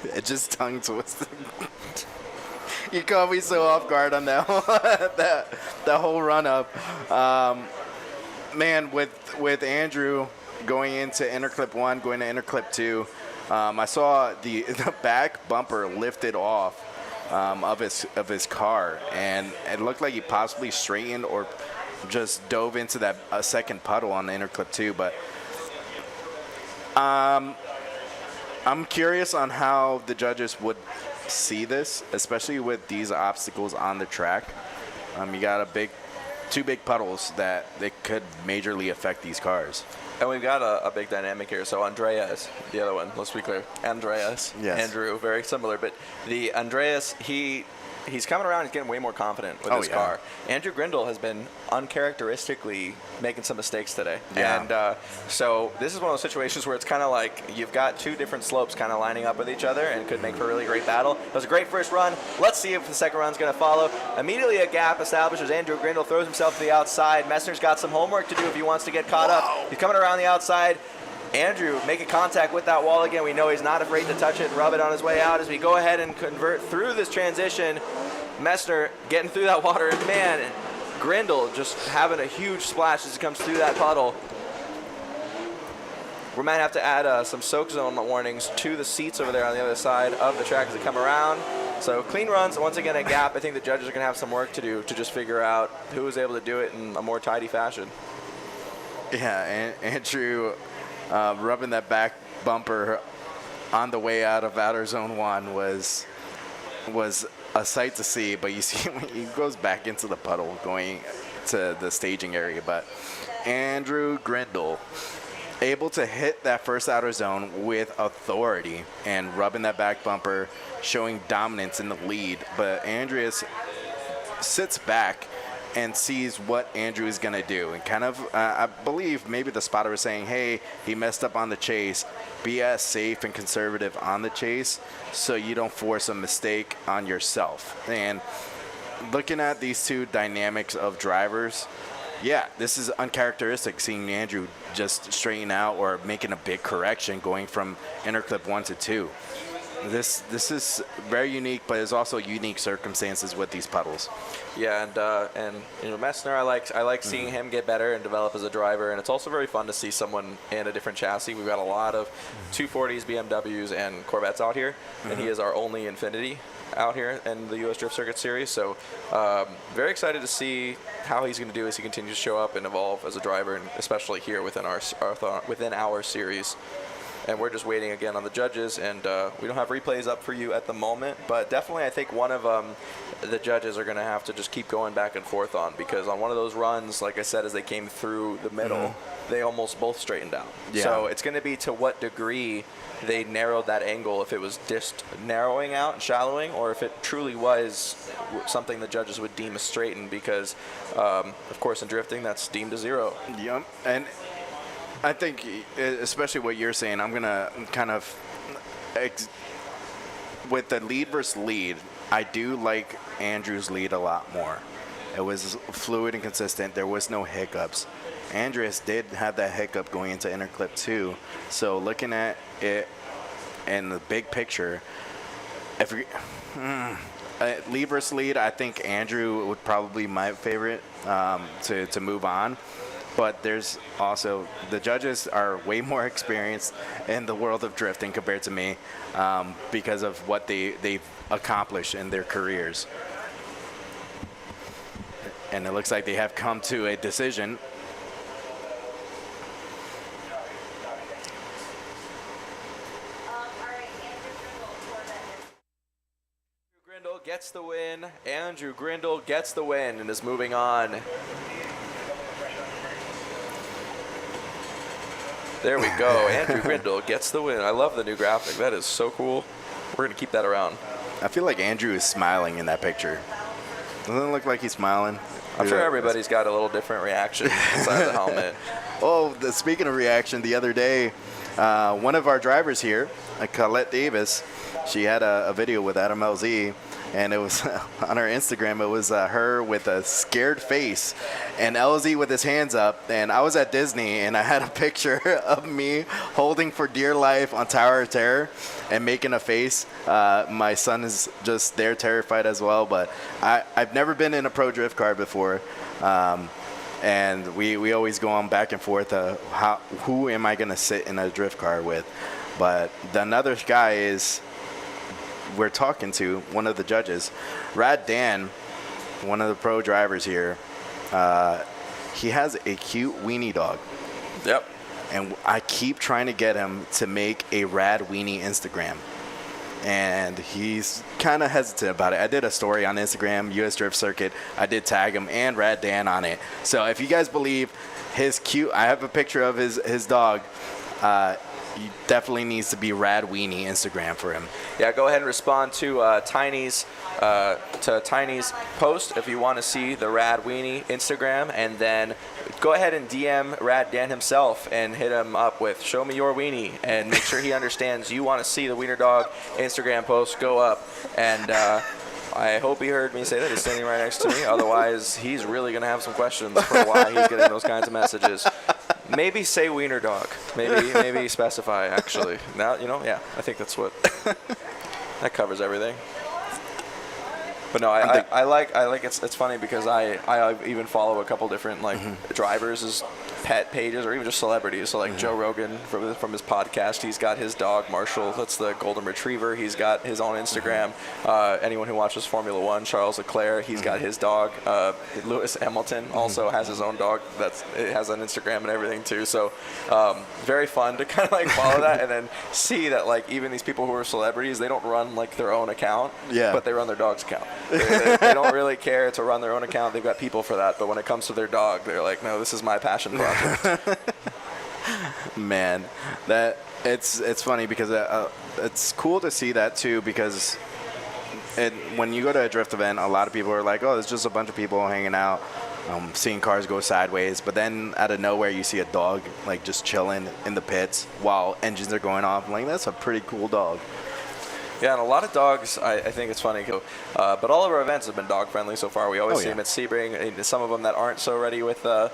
It just tongue twisted. You caught me so off guard on that that whole run up. Man, with Andrew going into interclip 1, going to interclip 2, I saw the back bumper lifted off of his car, and it looked like he possibly straightened or just dove into that second puddle on the interclip 2. But I'm curious on how the judges would see this, especially with these obstacles on the track. You got two big puddles that they could majorly affect these cars. And we've got a big dynamic here. So Andreas, the other one, let's be clear. Andreas, yes. Andrew, very similar. But the Andreas, he's coming around. He's getting way more confident with his car. Andrew Grindle has been uncharacteristically making some mistakes today. Yeah. And so this is one of those situations where it's kind of like you've got two different slopes kind of lining up with each other and could make for a really great battle. It was a great first run. Let's see if the second run's going to follow. Immediately a gap established as Andrew Grindle throws himself to the outside. Messner's got some homework to do if he wants to get caught up. He's coming around the outside. Andrew making contact with that wall again. We know he's not afraid to touch it and rub it on his way out as we go ahead and convert through this transition. Messner getting through that water, and man, Grindle just having a huge splash as he comes through that puddle. We might have to add some soak zone warnings to the seats over there on the other side of the track as they come around. So clean runs, once again a gap. I think the judges are going to have some work to do to just figure out who was able to do it in a more tidy fashion. Yeah, Andrew rubbing that back bumper on the way out of outer zone 1 was a sight to see, but you see when he goes back into the puddle going to the staging area. But Andrew Grindle, able to hit that first outer zone with authority and rubbing that back bumper, showing dominance in the lead. But Andreas sits back and sees what Andrew is going to do. And kind of, I believe maybe the spotter was saying, hey, he messed up on the chase. Be as safe and conservative on the chase so you don't force a mistake on yourself. And looking at these two dynamics of drivers, yeah, this is uncharacteristic seeing Andrew just straighten out or making a big correction going from interclip 1 to 2. This is very unique, but there's also unique circumstances with these puddles. Yeah, and you know, Messner, I like seeing him get better and develop as a driver, and it's also very fun to see someone in a different chassis. We've got a lot of 240s, BMWs, and Corvettes out here, and he is our only Infinity out here in the U.S. Drift Circuit Series. So very excited to see how he's going to do as he continues to show up and evolve as a driver, and especially here within our series. And we're just waiting again on the judges, and we don't have replays up for you at the moment, but definitely I think one of the judges are going to have to just keep going back and forth on, because on one of those runs, like I said, as they came through the middle, they almost both straightened out. Yeah. So it's going to be to what degree they narrowed that angle, if it was just narrowing out and shallowing, or if it truly was something the judges would deem a straighten, because of course in drifting that's deemed a 0. Yep. And I think, especially what you're saying, I'm going to kind of, with the lead versus lead, I do like Andrew's lead a lot more. It was fluid and consistent. There was no hiccups. Andreas did have that hiccup going into interclip 2. So looking at it in the big picture, if lead versus lead, I think Andrew would probably be my favorite to move on. But there's also, the judges are way more experienced in the world of drifting compared to me because of what they've accomplished in their careers. And it looks like they have come to a decision. Grindle gets the win. Andrew Grindle gets the win and is moving on. There we go. Andrew Grindle gets the win. I love the new graphic. That is so cool. We're going to keep that around. I feel like Andrew is smiling in that picture. Doesn't it look like he's smiling? I'm sure everybody's got a little different reaction inside the helmet. Oh, speaking of reaction, the other day, one of our drivers here, Colette Davis, she had a video with Adam LZ, and it was on her Instagram. It was her with a scared face and LZ with his hands up. And I was at Disney, and I had a picture of me holding for dear life on Tower of Terror and making a face. My son is just there, terrified as well. But I've never been in a pro drift car before. And we always go on back and forth. Who am I going to sit in a drift car with? But another guy is, we're talking to one of the judges, Rad Dan, one of the pro drivers here. He has a cute weenie dog. Yep. And I keep trying to get him to make a Rad Weenie Instagram. And he's kind of hesitant about it. I did a story on Instagram, US Drift Circuit. I did tag him and Rad Dan on it. So if you guys believe his cute, I have a picture of his dog. He definitely needs to be Rad Weenie Instagram for him. Yeah, go ahead and respond to Tiny's post if you want to see the Rad Weenie Instagram, and then go ahead and DM Rad Dan himself and hit him up with "Show me your weenie," and make sure he understands you want to see the Wiener Dog Instagram post go up. And I hope he heard me say that. He's standing right next to me. Otherwise, he's really going to have some questions for why he's getting those kinds of messages. Maybe say Wiener Dog. Maybe specify, actually. Now, yeah, I think that's what, that covers everything. But no, I like it's funny because I even follow a couple different drivers' pet pages or even just celebrities. So like Joe Rogan from his podcast, he's got his dog Marshall. That's the golden retriever. He's got his own Instagram. Anyone who watches Formula One, Charles Leclerc, he's got his dog. Lewis Hamilton also has his own dog. It has an Instagram and everything too. So very fun to kind of like follow that and then see that like even these people who are celebrities, they don't run like their own account, but they run their dog's account. They don't really care to run their own account. They've got people for that. But when it comes to their dog, they're like, no, this is my passion project. Man, that it's funny because it's cool to see that too, because when you go to a drift event, a lot of people are like, oh, it's just a bunch of people hanging out, seeing cars go sideways. But then out of nowhere, you see a dog like just chilling in the pits while engines are going off. I'm like, that's a pretty cool dog. Yeah, and a lot of dogs, I think it's funny, but all of our events have been dog friendly so far. We always see them at Sebring, and some of them that aren't so ready with the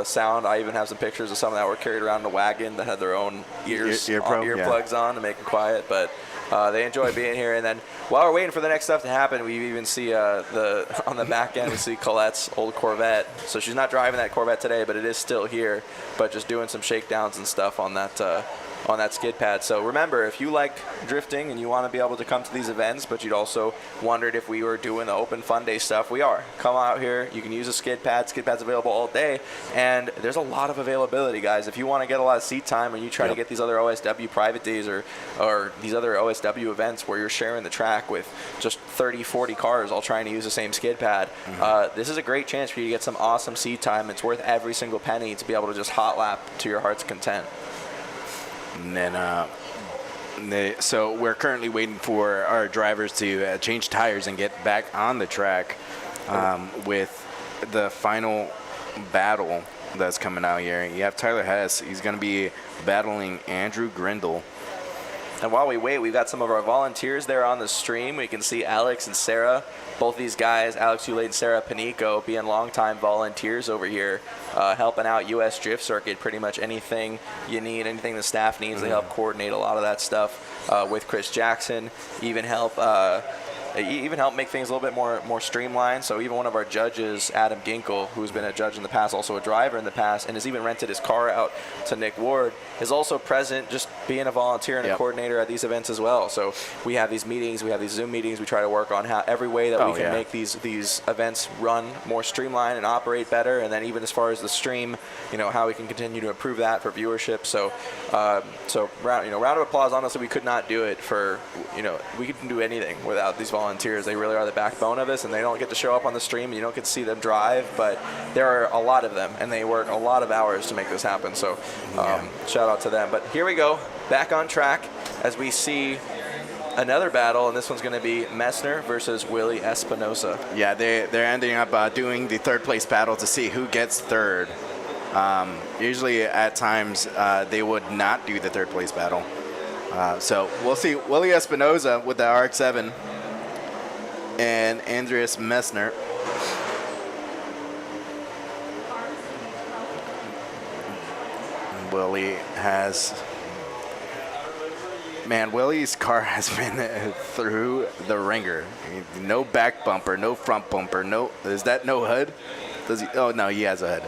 sound. I even have some pictures of some that were carried around in a wagon that had their own earplugs on to make them quiet, but they enjoy being here. And then while we're waiting for the next stuff to happen, we even see on the back end, we see Colette's old Corvette. So she's not driving that Corvette today, but it is still here, but just doing some shakedowns and stuff on that skid pad. So remember, if you like drifting and you want to be able to come to these events, but you'd also wondered if we were doing the open fun day stuff, we are. Come out here. You can use a skid pad. Skid pad's available all day, and there's a lot of availability, guys. If you want to get a lot of seat time and you try to get these other OSW private days or these other OSW events where you're sharing the track with just 30, 40 cars all trying to use the same skid pad, this is a great chance for you to get some awesome seat time. It's worth every single penny to be able to just hot lap to your heart's content. And then, so we're currently waiting for our drivers to change tires and get back on the track with the final battle that's coming out here. You have Tyler Hess. He's going to be battling Andrew Grindle. And while we wait, we've got some of our volunteers there on the stream. We can see Alex and Sarah, both these guys, Alex Ulate and Sarah Panico, being longtime volunteers over here, helping out US Drift Circuit. Pretty much anything you need, anything the staff needs, they help coordinate a lot of that stuff with Chris Jackson. Even help make things a little bit more streamlined. So even one of our judges, Adam Ginkle, who's been a judge in the past, also a driver in the past, and has even rented his car out to Nick Ward, is also present, just being a volunteer and a coordinator at these events as well. So we have these meetings, we have these Zoom meetings, we try to work on every way that we can make these events run more streamlined and operate better. And then even as far as the stream, how we can continue to improve that for viewership. So round of applause. Honestly, we could not do it we couldn't do anything without these volunteers. They really are the backbone of this, and they don't get to show up on the stream, and you don't get to see them drive, but there are a lot of them, and they work a lot of hours to make this happen. So shout out to them. But here we go, back on track as we see another battle, and this one's going to be Messner versus Willie Espinosa. Yeah, they're ending up doing the third place battle to see who gets third. Usually at times they would not do the third place battle. So we'll see Willie Espinosa with the RX-7 and Andreas Messner. Willie has... Man, Willie's car has been through the ringer. No back bumper, no front bumper, no... Is that no hood? Does he? Oh, no, he has a hood.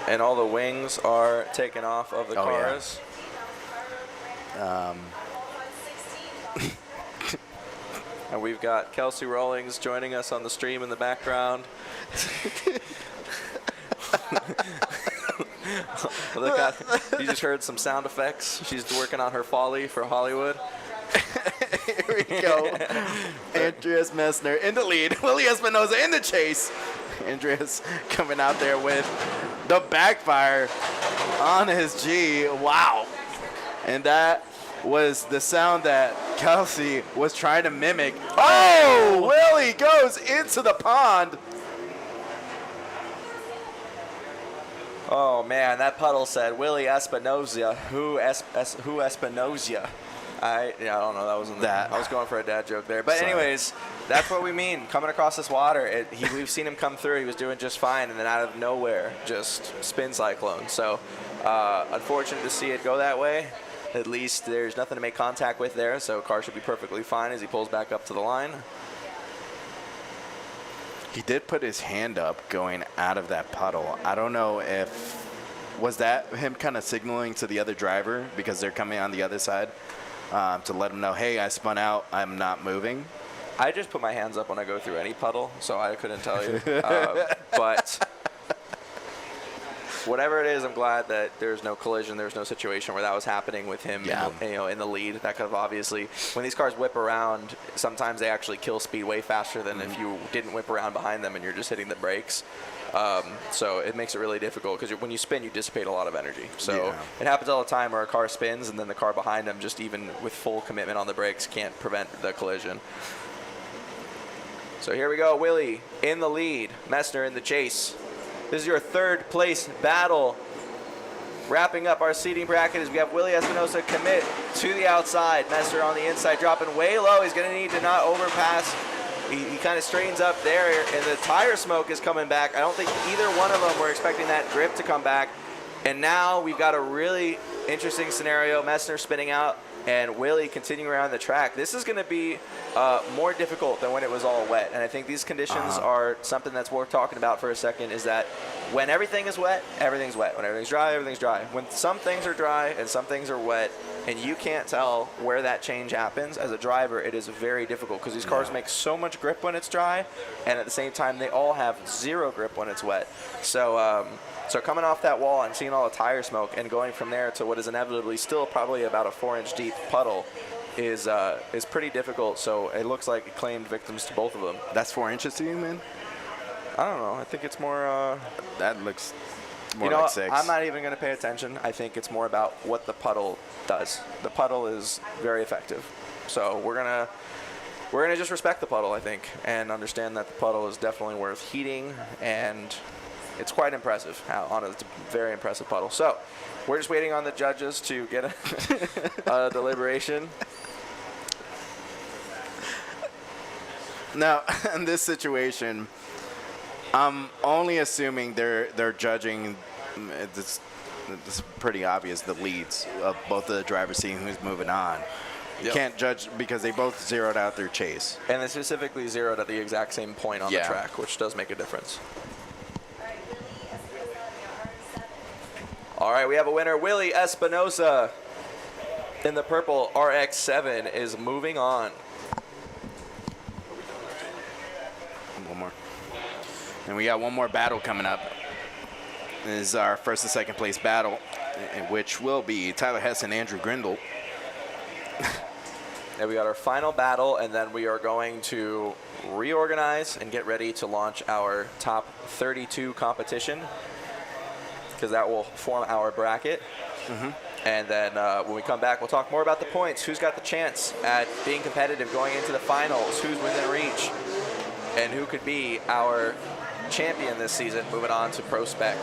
And all the wings are taken off of the cars. And we've got Kelsey Rawlings joining us on the stream in the background. Look at, you just heard some sound effects. She's working on her folly for Hollywood. Here we go. Andreas Messner in the lead. Willie Espinosa in the chase. Andreas coming out there with the backfire on his G. Wow. And that was the sound that Kelsey was trying to mimic. Oh, Willie goes into the pond. Oh, man, that puddle said Willie Espinosa. Who Espinosa? I don't know. That wasn't that. I was going for a dad joke there. But anyways, that's what we mean. Coming across this water, we've seen him come through. He was doing just fine, and then out of nowhere, just spin cyclone. So unfortunate to see it go that way. At least there's nothing to make contact with there, so car should be perfectly fine as he pulls back up to the line. He did put his hand up going out of that puddle. I don't know if, was that him kind of signaling to the other driver because they're coming on the other side to let him know, hey, I spun out, I'm not moving? I just put my hands up when I go through any puddle, so I couldn't tell you. But whatever it is, I'm glad that there's no collision. There's no situation where that was happening with him, in the lead. That could have obviously, when these cars whip around, sometimes they actually kill speed way faster than if you didn't whip around behind them and you're just hitting the brakes. So it makes it really difficult because when you spin, you dissipate a lot of energy. So it happens all the time where a car spins and then the car behind them, just even with full commitment on the brakes, can't prevent the collision. So here we go, Willie in the lead, Messner in the chase. This is your third place battle. Wrapping up our seating bracket as we have Willie Espinosa commit to the outside. Messner on the inside, dropping way low. He's going to need to not overpass. He kind of straightens up there, and the tire smoke is coming back. I don't think either one of them were expecting that grip to come back. And now we've got a really interesting scenario. Messner spinning out and Willie continuing around the track. This is going to be more difficult than when it was all wet. And I think these conditions are something that's worth talking about for a second, is that when everything is wet, everything's wet. When everything's dry, everything's dry. When some things are dry and some things are wet, and you can't tell where that change happens, as a driver, it is very difficult because these cars make so much grip when it's dry, and at the same time, they all have zero grip when it's wet. So, so coming off that wall and seeing all the tire smoke and going from there to what is inevitably still probably about a 4-inch deep puddle is pretty difficult. So it looks like it claimed victims to both of them. That's 4 inches to you, man? I don't know. I think it's more. That looks more like 6. I'm not even going to pay attention. I think it's more about what the puddle does. The puddle is very effective. So we're gonna just respect the puddle, I think, and understand that the puddle is definitely worth heating, and it's quite impressive. It's a very impressive puddle. So we're just waiting on the judges to get a deliberation. Now, in this situation, I'm only assuming they're judging. It's pretty obvious, the leads of both of the drivers, seeing who's moving on. You can't judge because they both zeroed out their chase. And they specifically zeroed at the exact same point on the track, which does make a difference. All right, we have a winner. Willie Espinosa in the purple RX-7 is moving on. One more. And we got one more battle coming up. This is our first and second place battle, which will be Tyler Hess and Andrew Grindle. And we got our final battle, and then we are going to reorganize and get ready to launch our top 32 competition, because that will form our bracket. And then when we come back, we'll talk more about the points. Who's got the chance at being competitive going into the finals? Who's within reach? And who could be our champion this season, moving on to Pro Spec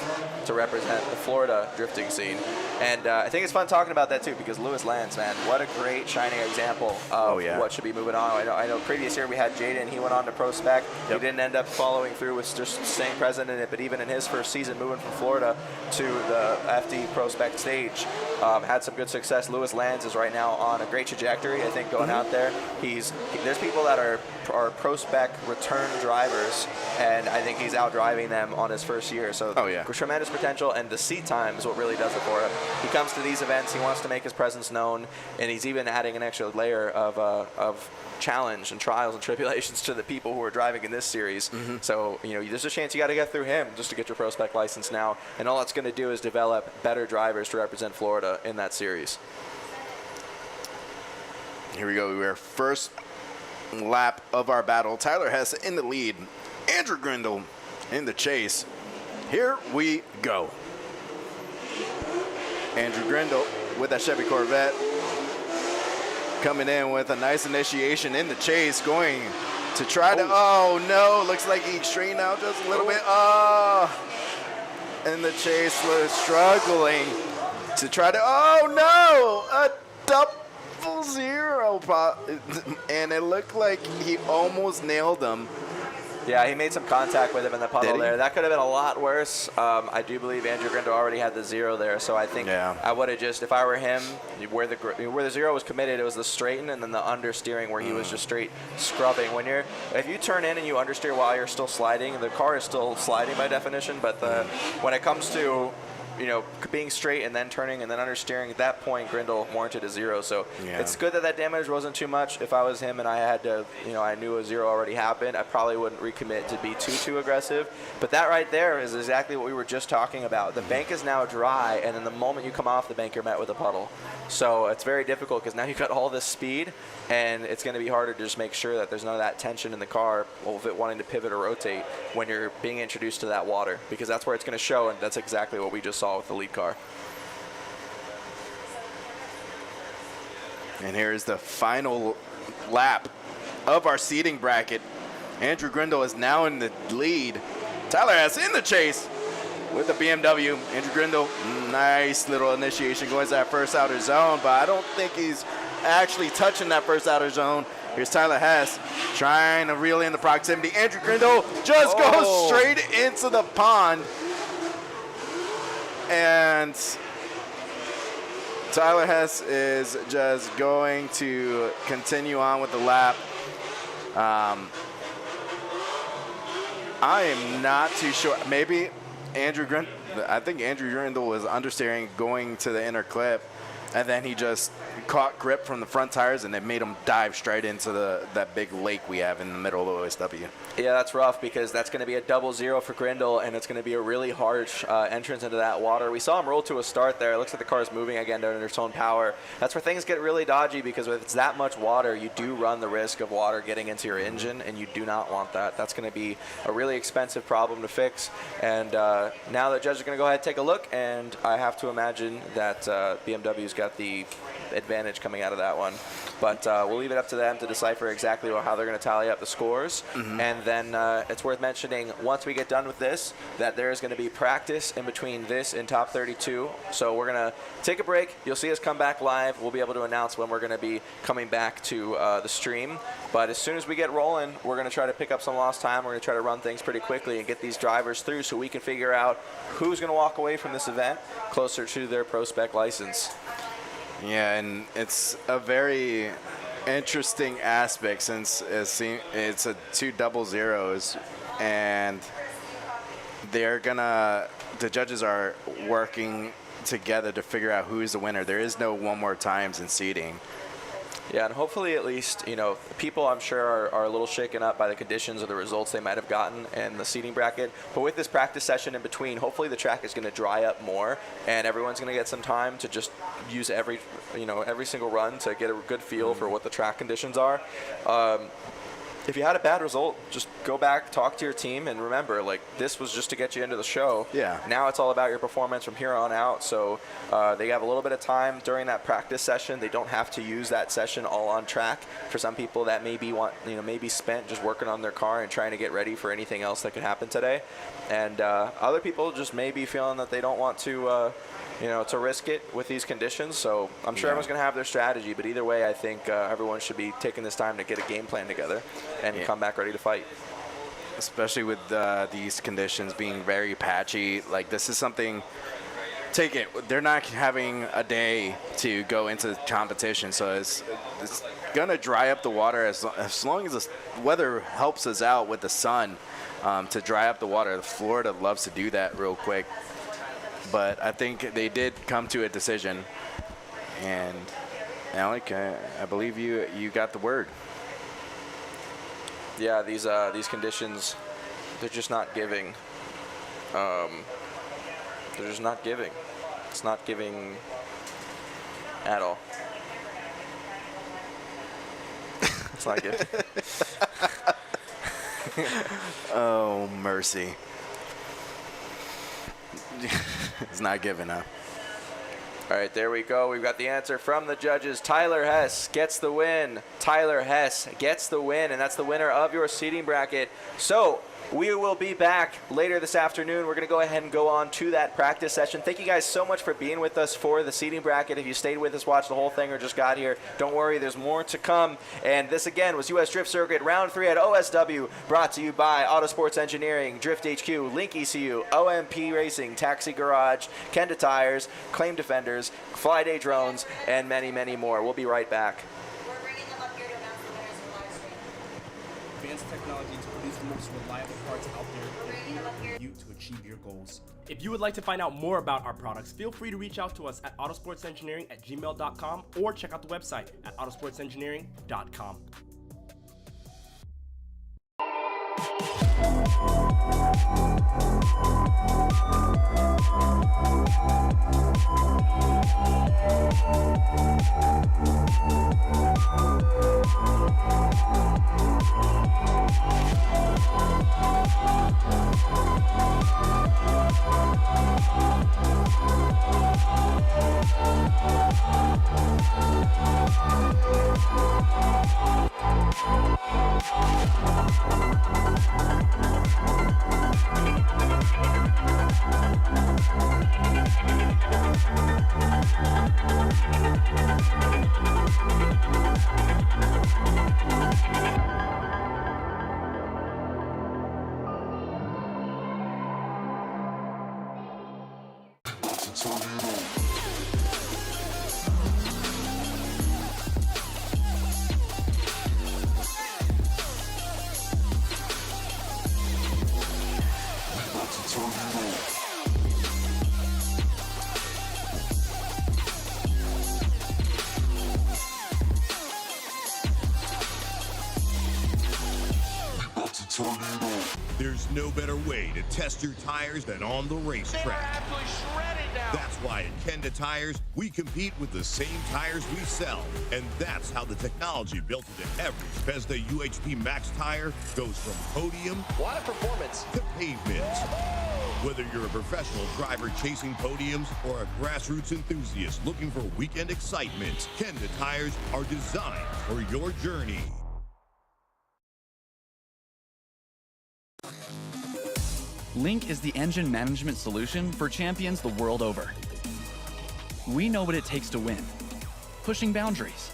to represent the Florida drifting scene. And I think it's fun talking about that too, because Lewis Lands, man, what a great shining example of what should be moving on. I know previous year we had Jaden, he went on to Pro Spec. He didn't end up following through with just staying present in it, but even in his first season moving from Florida to the FD Pro Spec stage, had some good success. Lewis Lands is right now on a great trajectory, I think, going out there. There's people that are Pro Spec return drivers, and I think he's out driving them on his first year. So tremendous potential, and the seat time is what really does it for him. He comes to these events, he wants to make his presence known, and he's even adding an extra layer of challenge and trials and tribulations to the people who are driving in this series. So, there's a chance you got to get through him just to get your Pro Spec license now, and all it's going to do is develop better drivers to represent Florida in that series. Here we go. We're first lap of our battle. Tyler Hess in the lead. Andrew Grindle in the chase. Here we go. Andrew Grindle with that Chevy Corvette coming in with a nice initiation in the chase, going to try to, oh no, looks like he straightened out just a little bit. And the chase was struggling to try to, oh no, a double zero, and it looked like he almost nailed him. Yeah, he made some contact with him in the puddle there. That could have been a lot worse. I do believe Andrew Grindle already had the 0 there, so I think I would have just, if I were him, where the 0 was committed, it was the straighten and then the understeering where he was just straight scrubbing. If you turn in and you understeer while you're still sliding, the car is still sliding by definition, but when it comes to being straight and then turning and then understeering, at that point, Grindle warranted a 0. So it's good that damage wasn't too much. If I was him and I had to, I knew a 0 already happened, I probably wouldn't recommit to be too aggressive. But that right there is exactly what we were just talking about. The bank is now dry, and then the moment you come off the bank, you're met with a puddle. So it's very difficult because now you've got all this speed, and it's going to be harder to just make sure that there's none of that tension in the car of it wanting to pivot or rotate when you're being introduced to that water, because that's where it's going to show, and that's exactly what we just saw with the lead car. And here's the final lap of our seating bracket. Andrew Grindle is now in the lead. Tyler Hess in the chase with the BMW. Andrew Grindle, nice little initiation going to that first outer zone, but I don't think he's actually touching that first outer zone. Here's Tyler Hess trying to reel in the proximity. Andrew Grindle just goes straight into the pond. And Tyler Hess is just going to continue on with the lap. I am not too sure. Maybe Andrew Grindle, I think Andrew Grindle was understeering going to the inner clip, and then he just caught grip from the front tires, and it made him dive straight into that big lake we have in the middle of the OSW. Yeah, that's rough because that's going to be a double 0 for Grindle, and it's going to be a really harsh entrance into that water. We saw him roll to a start there. It looks like the car is moving again under its own power. That's where things get really dodgy, because if it's that much water, you do run the risk of water getting into your engine, and you do not want that. That's going to be a really expensive problem to fix. And now the judges are going to go ahead and take a look, and I have to imagine that BMW's got the advantage coming out of that one. But we'll leave it up to them to decipher exactly how they're going to tally up the scores. And then it's worth mentioning, once we get done with this, that there is going to be practice in between this and top 32. So we're going to take a break. You'll see us come back live. We'll be able to announce when we're going to be coming back to the stream. But as soon as we get rolling, we're going to try to pick up some lost time. We're going to try to run things pretty quickly and get these drivers through so we can figure out who's going to walk away from this event closer to their pro spec license. Yeah, and it's a very interesting aspect since it's a 2 double zeros, and the judges are working together to figure out who's the winner. There is no one more times in seating. Yeah, and hopefully at least, people I'm sure are a little shaken up by the conditions or the results they might have gotten in the seating bracket. But with this practice session in between, hopefully the track is going to dry up more, and everyone's going to get some time to just use every single run to get a good feel for what the track conditions are. If you had a bad result, just go back, talk to your team, and remember, this was just to get you into the show. Yeah. Now it's all about your performance from here on out. So they have a little bit of time during that practice session. They don't have to use that session all on track. For some people, that maybe spent just working on their car and trying to get ready for anything else that could happen today. And other people just may be feeling that they don't want to to risk it with these conditions. So I'm sure everyone's going to have their strategy, but either way, I think everyone should be taking this time to get a game plan together and come back ready to fight. Especially with these conditions being very patchy. This is something, they're not having a day to go into competition, so it's going to dry up the water as long as the weather helps us out with the sun to dry up the water. Florida loves to do that real quick. But I think they did come to a decision. And Alec, I believe you got the word. Yeah, these conditions, they're just not giving. They're just not giving. It's not giving at all. It's not giving. Oh, mercy. It's not giving up. All right, there we go. We've got the answer from the judges. Tyler Hess gets the win. Tyler Hess gets the win, and that's the winner of your seating bracket. So We will be back later this afternoon. We're going to go ahead and go on to that practice session. Thank you guys so much for being with us for the seating bracket. If you stayed with us, watched the whole thing, or just got here, don't worry, there's more to come. And this again was US Drift Circuit Round 3 at OSW, brought to you by Autosports Engineering, Drift HQ, Link ECU, OMP Racing, Taxi Garage, Kenda Tires, Claim Defenders, FLYDAY Drones, and many, many more. We'll be right back. We're bringing them up here to announce the winners of the live stream. Advanced technology to produce the most reliable parts out there for you to achieve your goals. If you would like to find out more about our products, feel free to reach out to us at autosportsengineering@gmail.com or check out the website at autosportsengineering.com. There's no better way to test your tires than on the racetrack. That's why at Kenda Tires, we compete with the same tires we sell. And that's how the technology built into every Fezda UHP Max tire goes from podium What a performance. to pavement. Whether you're a professional driver chasing podiums or a grassroots enthusiast looking for weekend excitement, Kenda Tires are designed for your journey. Link is the engine management solution for champions the world over. We know what it takes to win, pushing boundaries,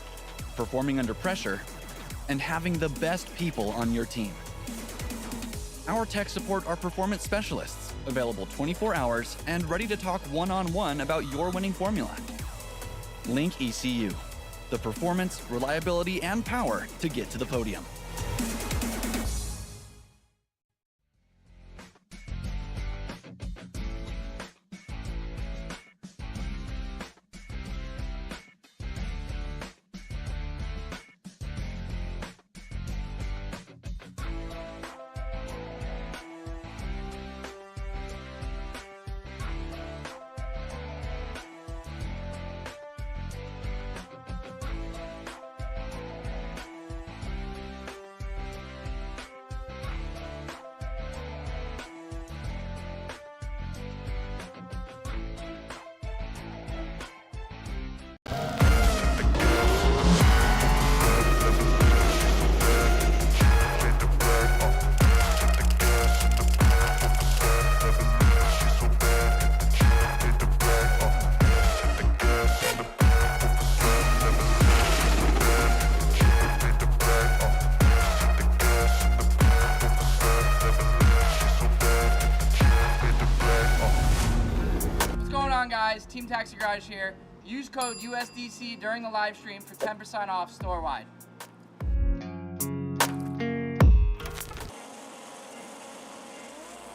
performing under pressure, and having the best people on your team. Our tech support are performance specialists, available 24 hours and ready to talk one-on-one about your winning formula. Link ECU, the performance, reliability, and power to get to the podium. Guys, Team Taxi Garage here. Use code USDC during the live stream for 10% off store-wide.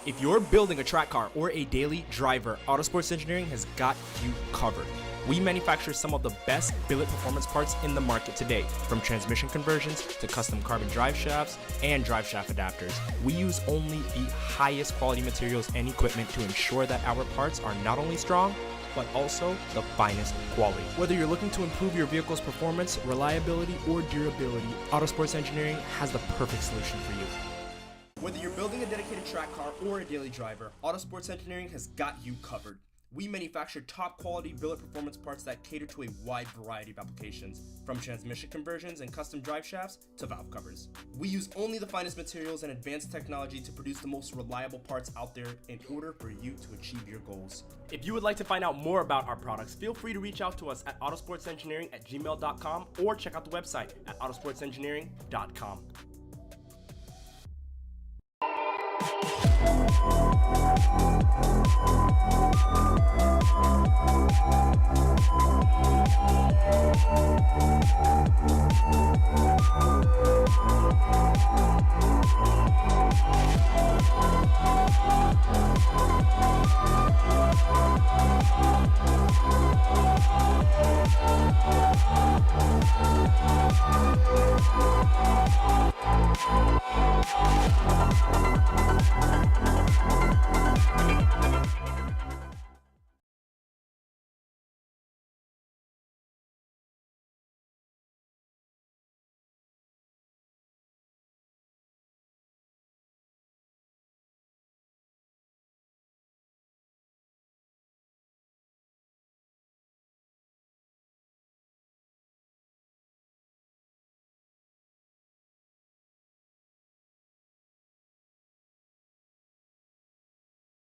If you're building a track car or a daily driver, Autosports Engineering has got you covered. We manufacture some of the best billet performance parts in the market today, from transmission conversions to custom carbon drive shafts and drive shaft adapters. We use only the highest quality materials and equipment to ensure that our parts are not only strong, but also the finest quality. Whether you're looking to improve your vehicle's performance, reliability, or durability, Autosports Engineering has the perfect solution for you. Whether you're building a dedicated track car or a daily driver, Autosports Engineering has got you covered. We manufacture top quality billet performance parts that cater to a wide variety of applications, from transmission conversions and custom drive shafts to valve covers. We use only the finest materials and advanced technology to produce the most reliable parts out there in order for you to achieve your goals. If you would like to find out more about our products, feel free to reach out to us at autosportsengineering@gmail.com or check out the website at autosportsengineering.com.